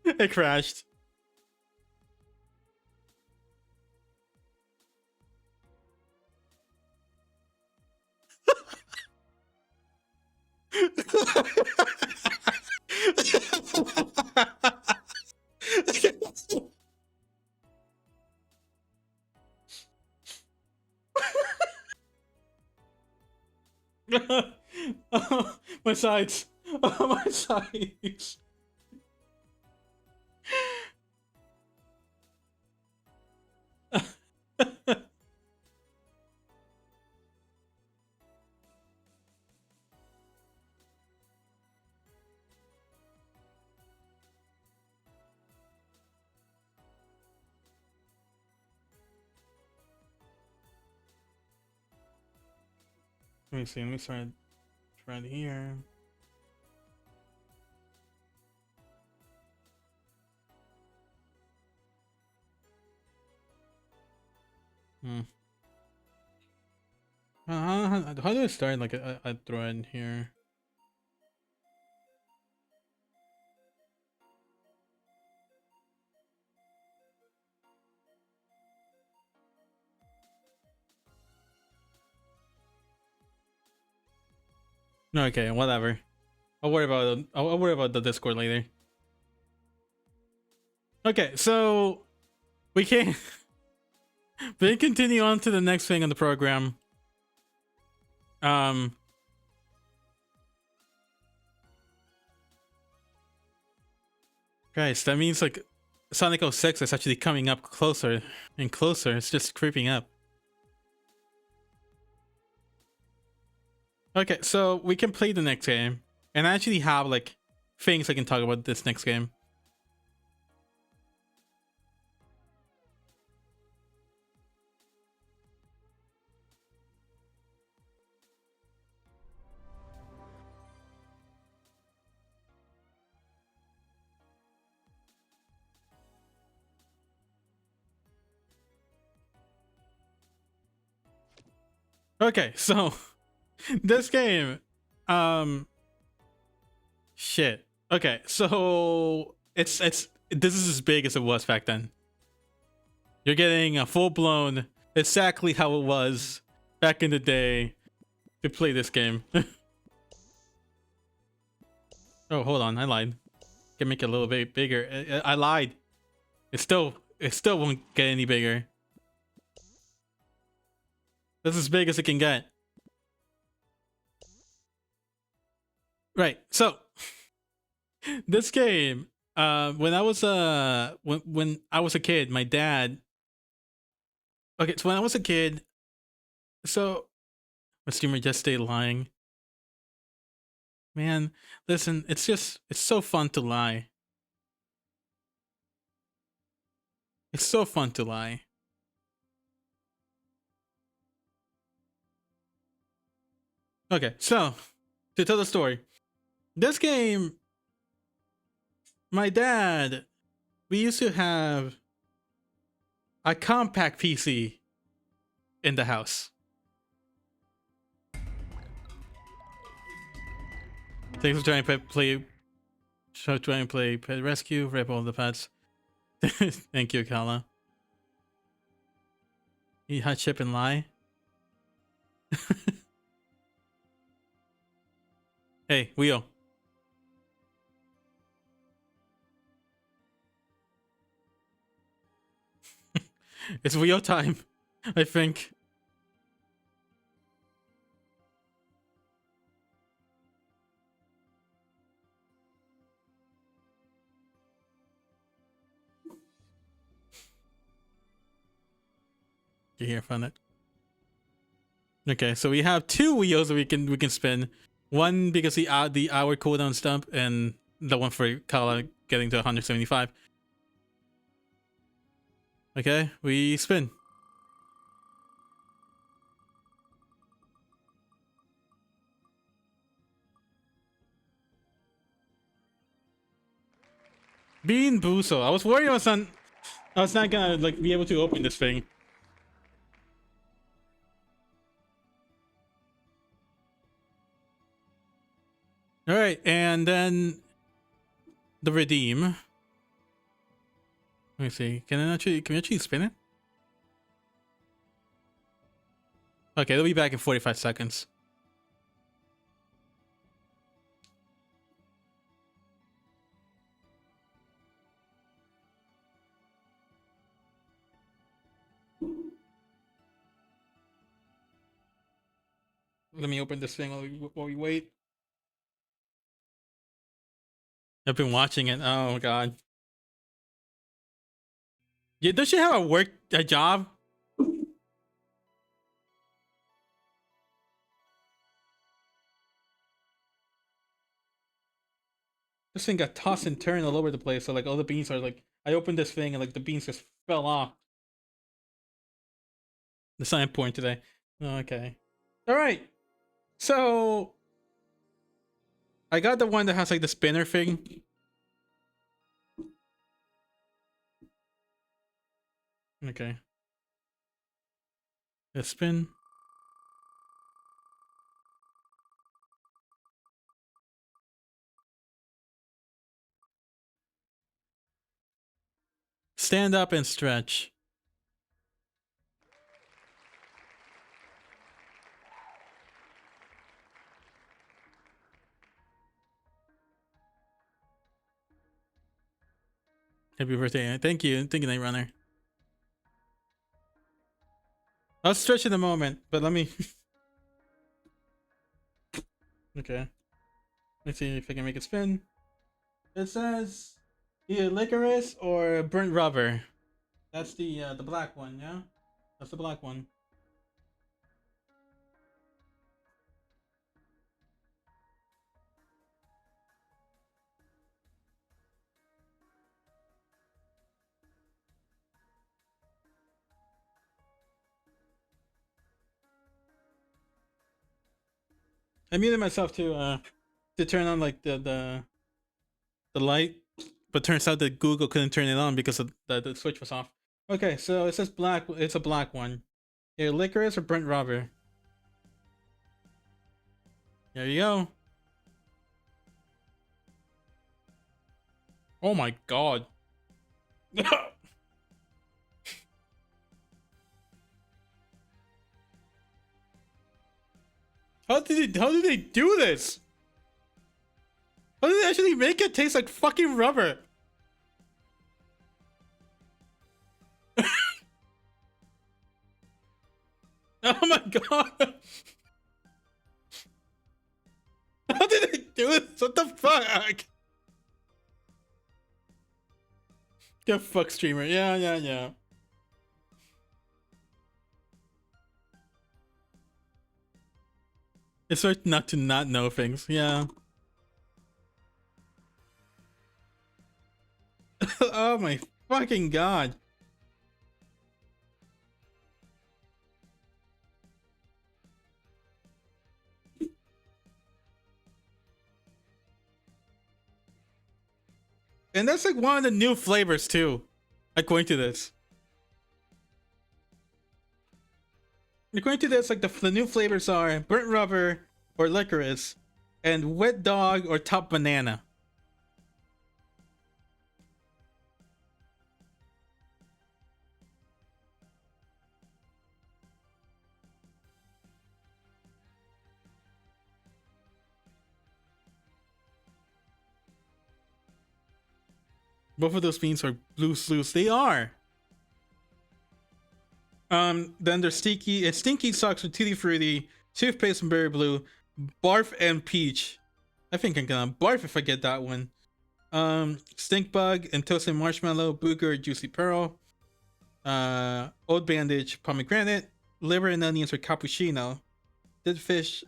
It crashed. Oh, my sides. Oh, my sides. Let me see. Let me start right here. How do I start like a thread here? No, okay, whatever. I'll worry about the Discord later. Okay, so we can we can continue on to the next thing on the program. Guys, that means like Sonic 06 is actually coming up closer and closer. It's just creeping up. Okay, so we can play the next game, and I actually have like things I can talk about this next game. Okay, so this game, um, shit. Okay, so it's this is as big as it was back then. You're getting a full blown, exactly how it was back in the day to play this game. Oh, hold on, I lied. Can make it a little bit bigger. I lied. It still won't get any bigger. This is as big as it can get. Right. So this game, when I was when I was a kid, my dad. Okay, so when I was a kid, so my streamer just stayed lying. Man, listen, it's so fun to lie. It's so fun to lie. Okay, so to tell the story, this game, my dad, we used to have a compact PC in the house. Thanks for trying to play Pet Rescue, rip all the pets. Thank you, Kala. Eat hot chip and lie. Hey, Wheel. It's Wheel time, I think. You hear from it. Okay, so we have two wheels that we can spin. One because the hour cooldown stump, and the one for Kala getting to 175. Okay, we spin. Bean Boozle. I was worried I was not gonna like be able to open this thing. All right, and then the redeem. Let me see. Can we actually spin it? Okay, it'll be back in 45 seconds. Let me open this thing while we wait. I've been watching it. Oh god. Yeah, does she have a job? This thing got tossed and turned all over the place. So like all the beans are like, I opened this thing and like the beans just fell off. The sign point today. Okay. All right. So I got the one that has like the spinner thing. Okay. Let's spin. Stand up and stretch. Happy birthday. Thank you, Night Runner. I'll stretch in a moment, but let me... Okay. Let's see if I can make it spin. It says either licorice or burnt rubber. That's the black one, yeah? That's the black one. I muted myself to turn on like the light, but turns out that Google couldn't turn it on because the switch was off. Okay, so it says black. It's a black one. Either licorice or burnt rubber. There you go. Oh my god. How did they do this? How did they actually make it taste like fucking rubber? Oh my god. How did they do this? What the fuck? Get fuck streamer. Yeah. It's hard not to not know things. Yeah. Oh my fucking god. And that's like one of the new flavors too, according to this. According to this, like the new flavors are burnt rubber or licorice, and wet dog or top banana. Both of those beans are blue sleuths. They are. Then there's Stinky Socks with Tutti Frutti, Toothpaste and Berry Blue, Barf and Peach. I think I'm gonna barf if I get that one. Stink Bug and Toasted Marshmallow, Booger, Juicy Pearl, Old Bandage, Pomegranate, Liver and Onions or Cappuccino, Dead Fish,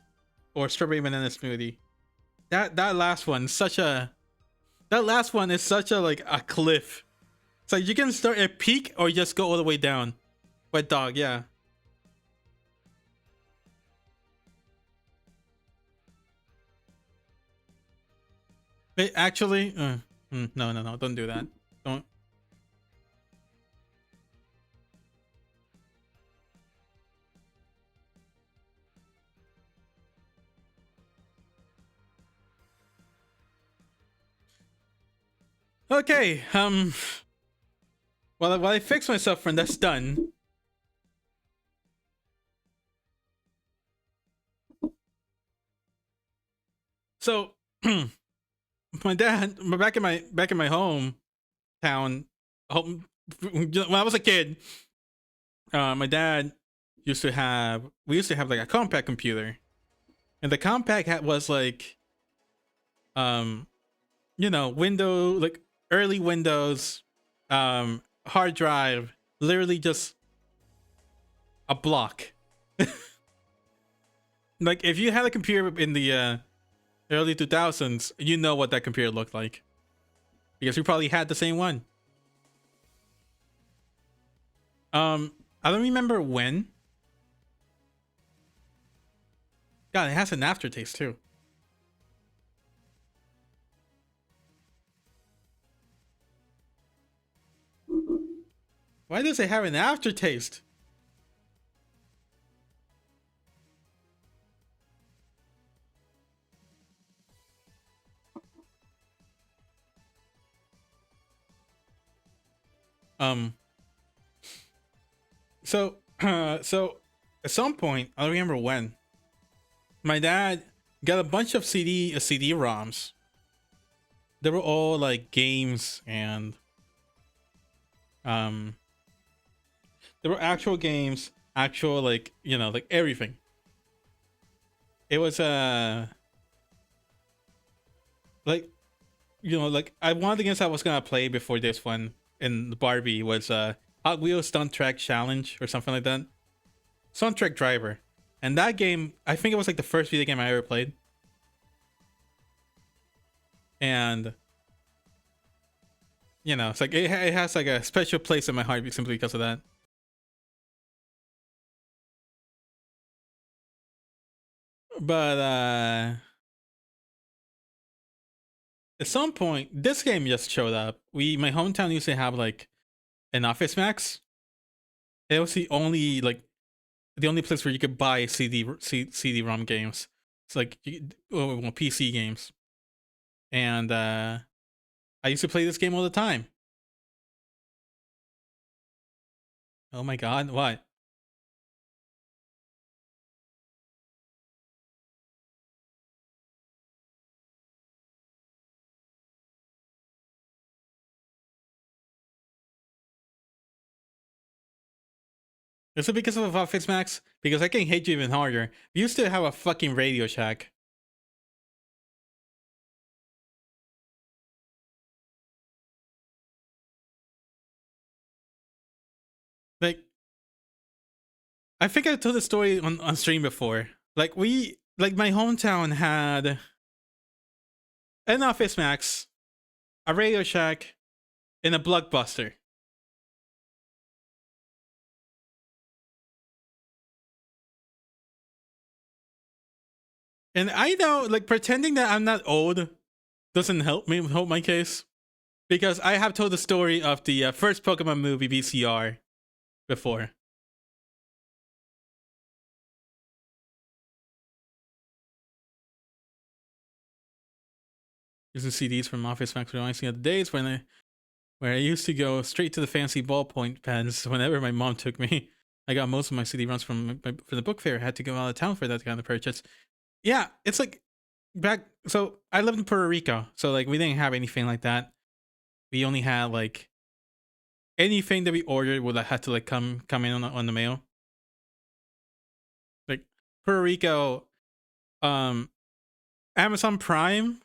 or Strawberry Banana Smoothie. That last one is such a like a cliff. It's like you can start at peak or just go all the way down. Wet dog, yeah. Wait, actually, no, don't do that. Don't. Okay, while I fix myself, friend, that's done. So, my dad, back in my hometown, when I was a kid, my dad we used to have like a compact computer, and the compact was like, window, like early Windows, hard drive, literally just a block. Like if you had a computer in the early 2000s, you know what that computer looked like, because we probably had the same one. I don't remember when. God, it has an aftertaste too. Why does it have an aftertaste? So at some point, I don't remember when, my dad got a bunch of CD-ROMs. They were all like games, and there were actual games, actual like everything. It was like one of the games I was gonna play before this one in Barbie was Hot Wheels Stunt Track Challenge or something like that. Stunt Track Driver. And that game, I think it was like the first video game I ever played. And it's like it has like a special place in my heart simply because of that. But at some point, this game just showed up. My hometown used to have like an Office Max. It was the only place where you could buy CD-ROM games. It's like PC games, and I used to play this game all the time. Oh my god, what? Is it because of Office Max? Because I can hate you even harder. We used to have a fucking Radio Shack. Like, I think I told the story on stream before. Like my hometown had an Office Max, a Radio Shack, and a Blockbuster. And I know, like, pretending that I'm not old doesn't help my case, because I have told the story of the first Pokemon movie VCR before. Using CDs from Office Max reminds me of the days where I used to go straight to the fancy ballpoint pens whenever my mom took me. I got most of my CD runs from the book fair. I had to go out of town for that kind of purchase. Yeah, it's like back. So I lived in Puerto Rico, so like we didn't have anything like that. We only had like anything that we ordered would have to like come in on the mail. Like Puerto Rico, Amazon Prime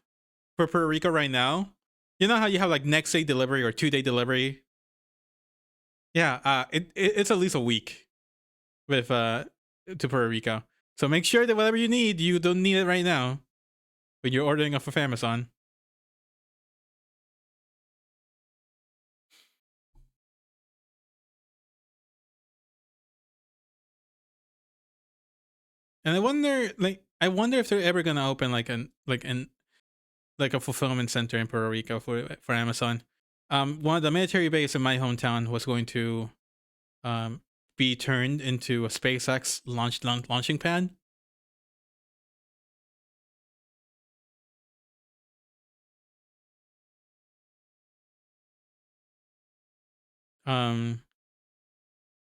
for Puerto Rico right now. You know how you have like next day delivery or 2-day delivery? Yeah, it's at least a week with to Puerto Rico. So make sure that whatever you need, you don't need it right now when you're ordering off of Amazon. And I wonder if they're ever gonna open like a fulfillment center in Puerto Rico for Amazon. One of the military base in my hometown was going to be turned into a SpaceX launching pad.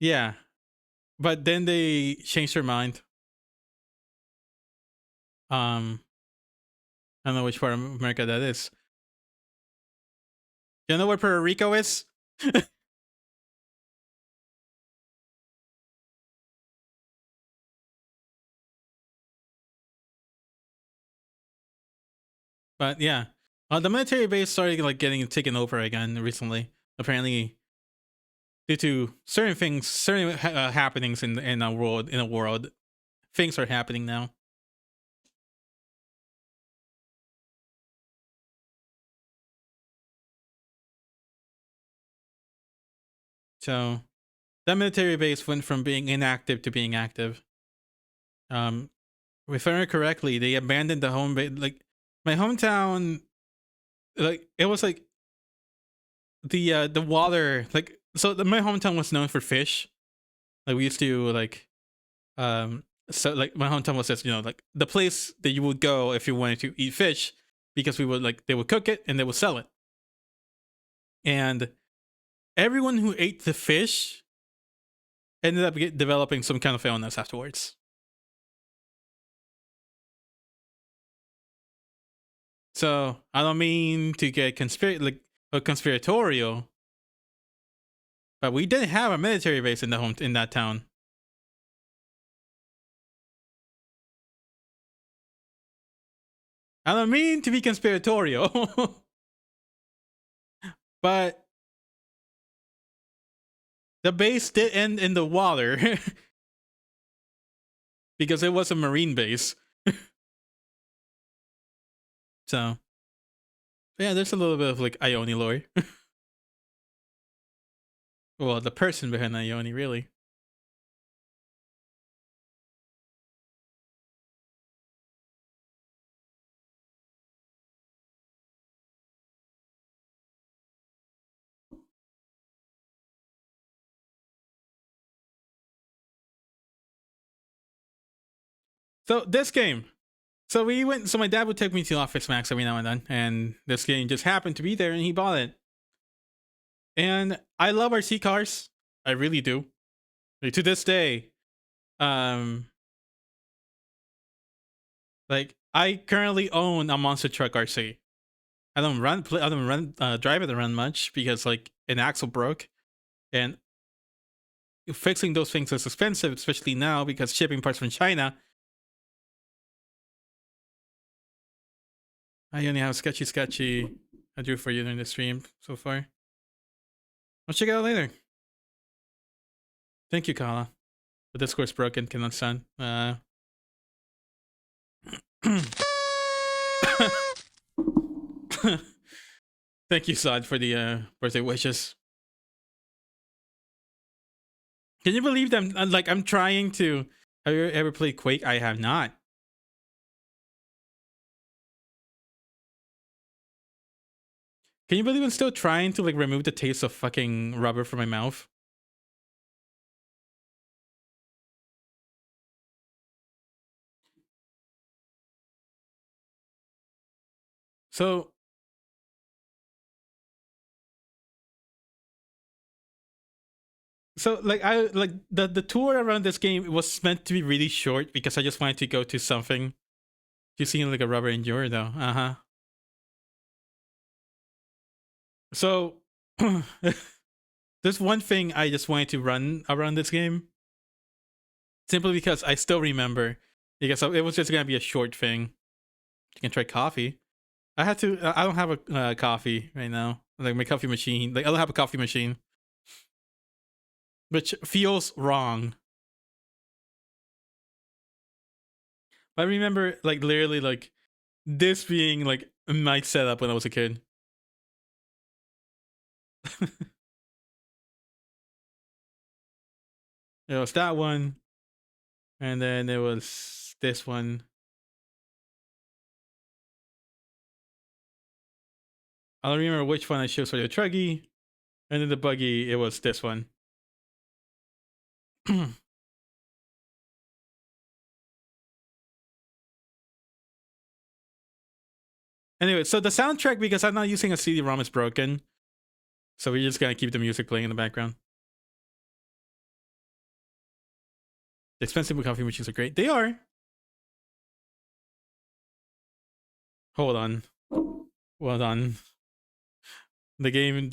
Yeah, but then they changed their mind. I don't know which part of America that is. You know where Puerto Rico is? But yeah, the military base started like getting taken over again recently. Apparently, due to certain things, certain happenings in the world, things are happening now. So that military base went from being inactive to being active. If I remember correctly, they abandoned the home base. Like my hometown, like it was like the water. Like my hometown was known for fish. Like we used to so like my hometown was just like the place that you would go if you wanted to eat fish, because we would they would cook it and they would sell it. And everyone who ate the fish ended up developing some kind of illness afterwards. So I don't mean to get conspiratorial, but we didn't have a military base in that town. I don't mean to be conspiratorial, but the base did end in the water because it was a marine base. So yeah, there's a little bit of like Ione lore. Well, the person behind Ione, really. So this game, So we went. So my dad would take me to Office Max every now and then, and this game just happened to be there, and he bought it. And I love RC cars. I really do. Like, to this day, like I currently own a monster truck RC. I don't drive it around much because like an axle broke, and fixing those things is expensive, especially now because shipping parts from China. I only have sketchy I drew for you during the stream so far. I'll check it out later. Thank you, Kala. The Discord's broken, cannot send. Thank you, Sod, for the birthday wishes. Can you believe them? Like, I'm trying to. Have you ever played Quake? I have not. Can you believe I'm still trying to like remove the taste of fucking rubber from my mouth? So like I like the tour around this game was meant to be really short because I just wanted to go to something. You seem like a rubber endure though. Uh-huh. So there's one thing I just wanted to run around this game. Simply because I still remember. Because it was just gonna be a short thing. You can try coffee. I had to. I don't have a coffee right now. Like my coffee machine. Like I don't have a coffee machine, which feels wrong. But I remember, like literally, like this being like my setup when I was a kid. It was that one, and then it was this one. I don't remember which one I chose for the truggy, and then the buggy. It was this one. Anyway, so the soundtrack, because I'm not using a CD-ROM, is broken. So we're just gonna keep the music playing in the background. The expensive coffee machines are great. They are. Hold on. Hold on. The game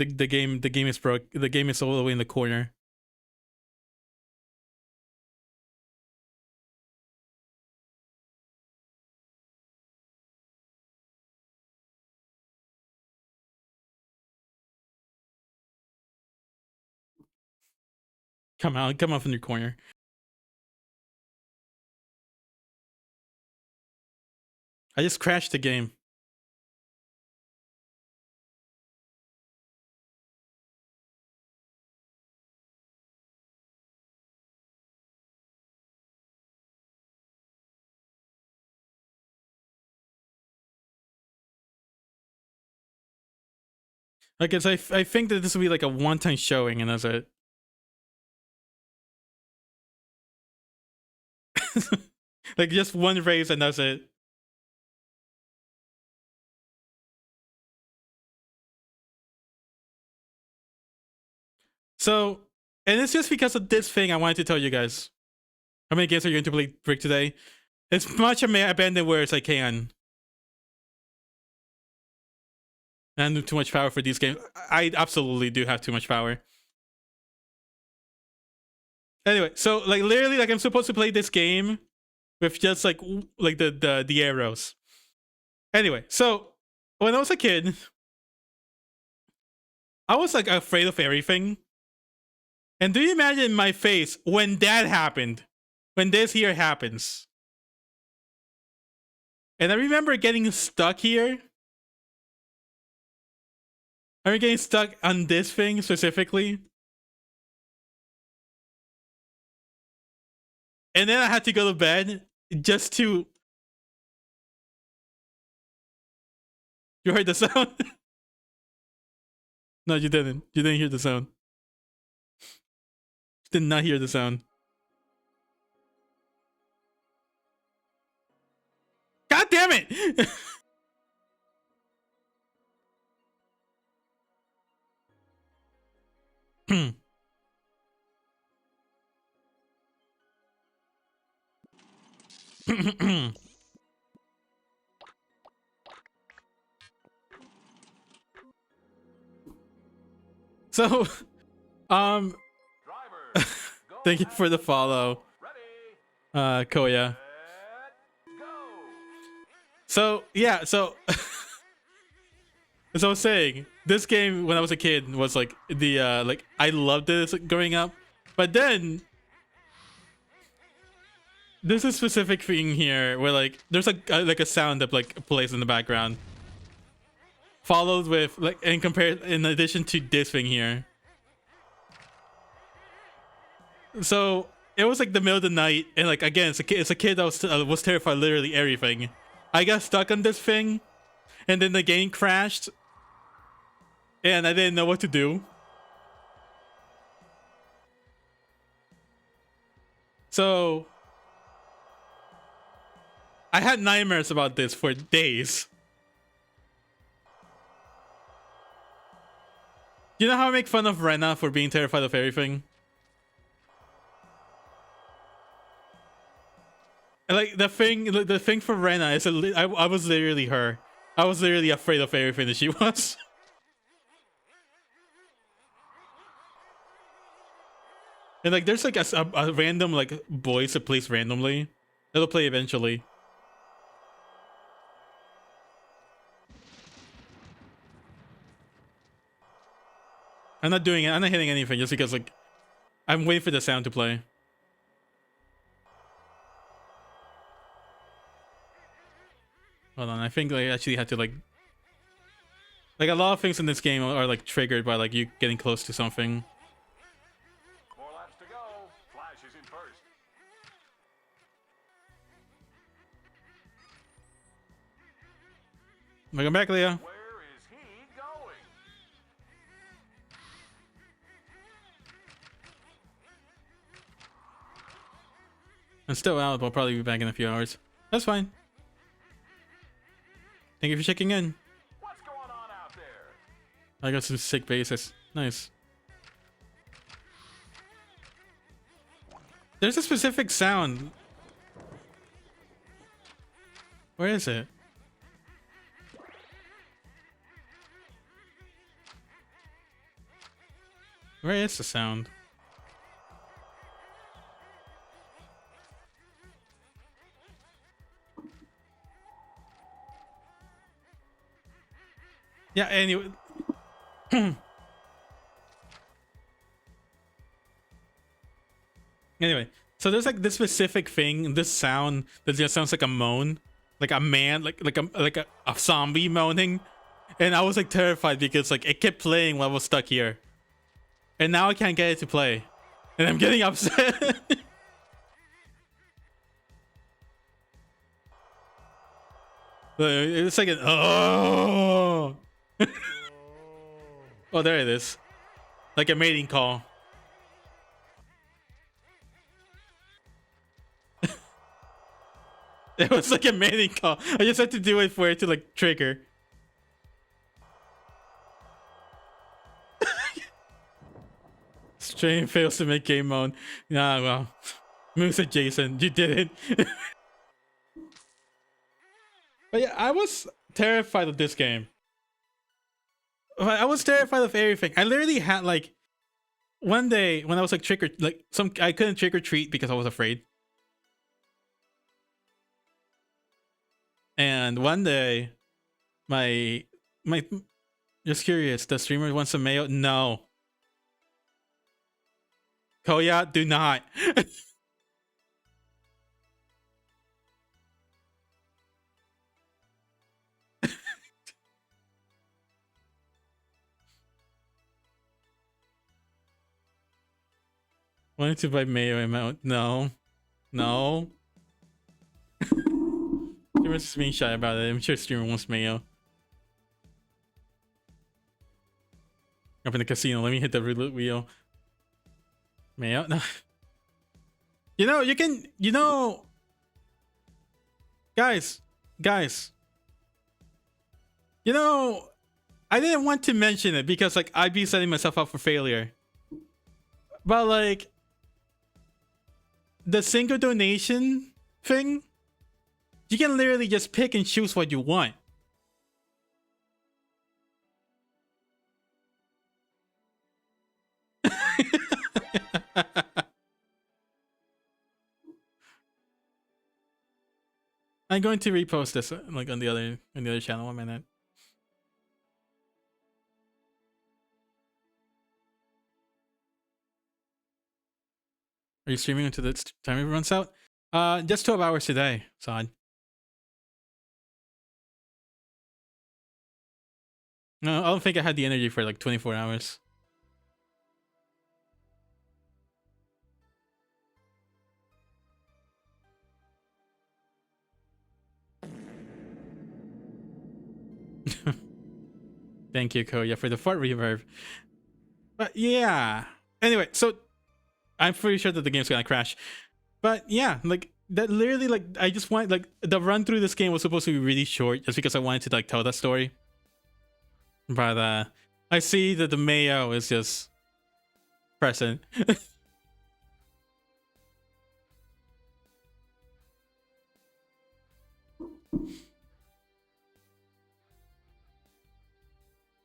is broke. The game is all the way in the corner. Come on from your corner. I just crashed the game. I guess I think that this will be like a one-time showing, and that's it. Like just one race, and that's it. So, and it's just because of this thing I wanted to tell you guys. How many games are you going to play Brick today? As much abandonware as I can. And too much power for these games. I absolutely do have too much power. Anyway, so like literally, like I'm supposed to play this game with just like the arrows. Anyway, so when I was a kid, I was like afraid of everything. And do you imagine my face when that happened? When this here happens? And I remember getting stuck here. I remember getting stuck on this thing specifically. And then I had to go to bed just to... You heard the sound? No, you didn't. You didn't hear the sound. You did not hear the sound. God Damn it! So, um, thank you for the follow, Koya. So yeah, so as I was saying, this game when I was a kid was like the like I loved this growing up, but then there's a specific thing here where like there's like a sound that like plays in the background, followed with like and compared in addition to this thing here. So it was like the middle of the night, and like again, it's a kid that was terrified of literally everything. I got stuck on this thing, and then the game crashed, and I didn't know what to do. So I had nightmares about this for days. You know how I make fun of Rena for being terrified of everything? And like the thing for Rena is I was literally her. I was literally afraid of everything that she was. And like there's like a random like voice that plays randomly. It'll play eventually. I'm not doing it. I'm not hitting anything just because like I'm waiting for the sound to play. Hold on, I think I actually had to like a lot of things in this game are like triggered by like you getting close to something. More laps to go. Flash is in first. Welcome back, Leah. Where is he going? I'm still out, but I'll probably be back in a few hours. That's fine. Thank you for checking in. What's going on out there? I got some sick bases. Nice. There's a specific sound. Where is it? Where is the sound? Yeah, anyway. Anyway, so there's like this specific thing, this sound that just sounds like a moan, like a man, like a zombie moaning, and I was like terrified because like it kept playing while I was stuck here, and now I can't get it to play, and I'm getting upset. It's like an oh. Oh, there it is, like a mating call. It was like a mating call. I just had to do it for it to like trigger. Strain fails to make game mode. Nah, well, Moose and Jason, you did it. But yeah, I was terrified of this game. I was terrified of everything. I literally had like one day when I was like I couldn't trick or treat because I was afraid. And one day, my just curious, the streamer wants some mayo? No. Koya, do not. Wanted to buy mayo amount? No. No. Streamer's just being shy about it. I'm sure streamer wants mayo. Up in the casino. Let me hit the roulette wheel. Mayo? No. You know, guys, guys, you know, I didn't want to mention it because like I'd be setting myself up for failure. But like the single donation thing, you can literally just pick and choose what you want. I'm going to repost this like on the other channel. 1 minute. Are you streaming until the timer runs out? Just 12 hours today, son. No, I don't think I had the energy for like 24 hours. Thank you, Koya, for the fart reverb. But yeah. Anyway, so I'm pretty sure that the game's gonna crash. But yeah, like that literally like I just want like the run through this game was supposed to be really short just because I wanted to like tell that story. But I see that the mayo is just present.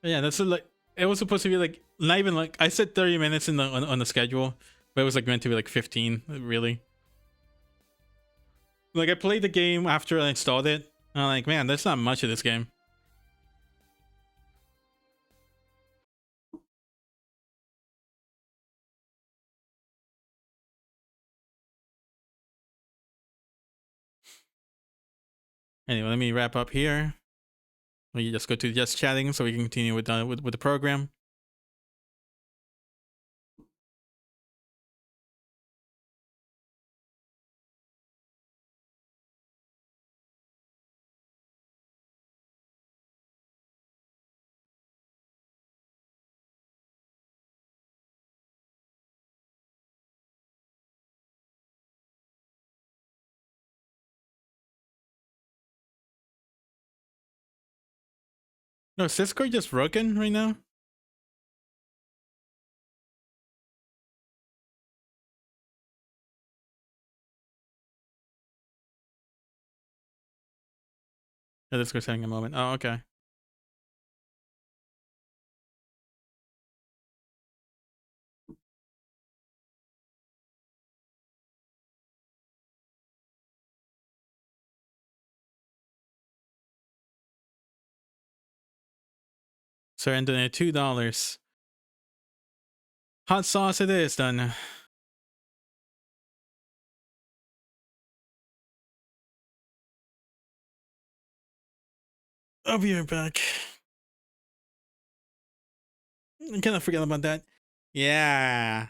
Yeah, that's like it was supposed to be like not even like I said 30 minutes in the on the schedule, but it was like meant to be like 15, really. Like I played the game after I installed it. And I'm like, man, there's not much of this game. Anyway, let me wrap up here. We just go to just chatting so we can continue with the program. No, is Discord just broken right now? Yeah, Discord's having a moment. Oh, okay. Surrender at $2. Hot sauce it is done. I'll be right back. I kind of forgot about that. Yeah.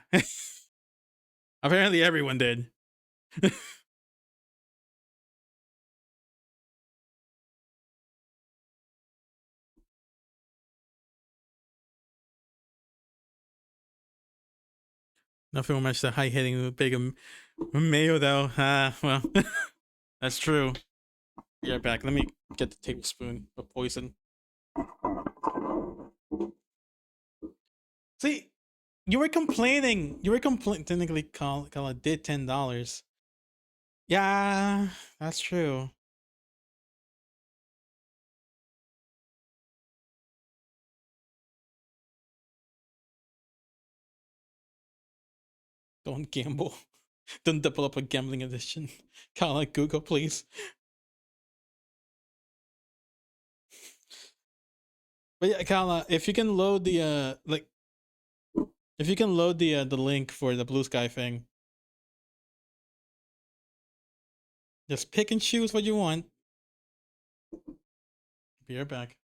Apparently everyone did. Nothing will match the high hitting big mayo though. Well, that's true. Be right back. Let me get the tablespoon of poison. See, you were complaining. You were complaining. Technically, call it did $10. Yeah, that's true. Don't gamble. Don't develop a gambling addiction. Call it Google, please. But yeah, Kala, if you can load the like, if you can load the link for the Blue Sky thing, just pick and choose what you want. Be right back.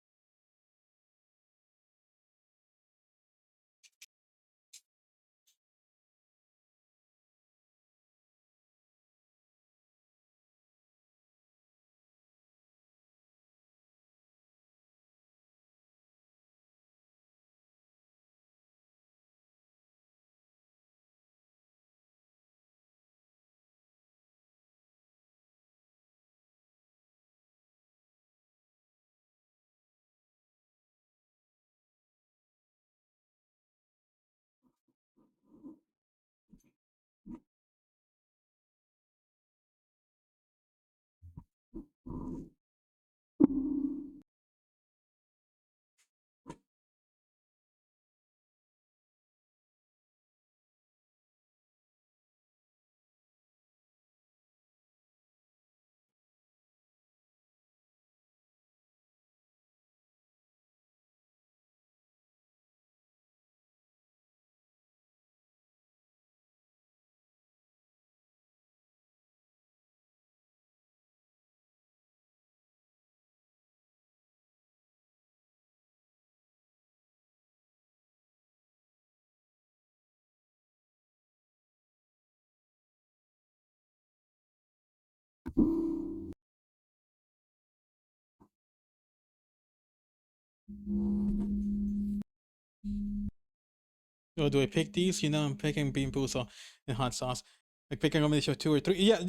Oh, do I pick these? You know, I'm picking bean boozle and hot sauce. Like pick a combination of 2 or 3. Yeah,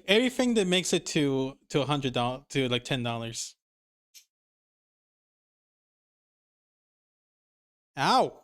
everything that makes it to $100 to like $10. Ow!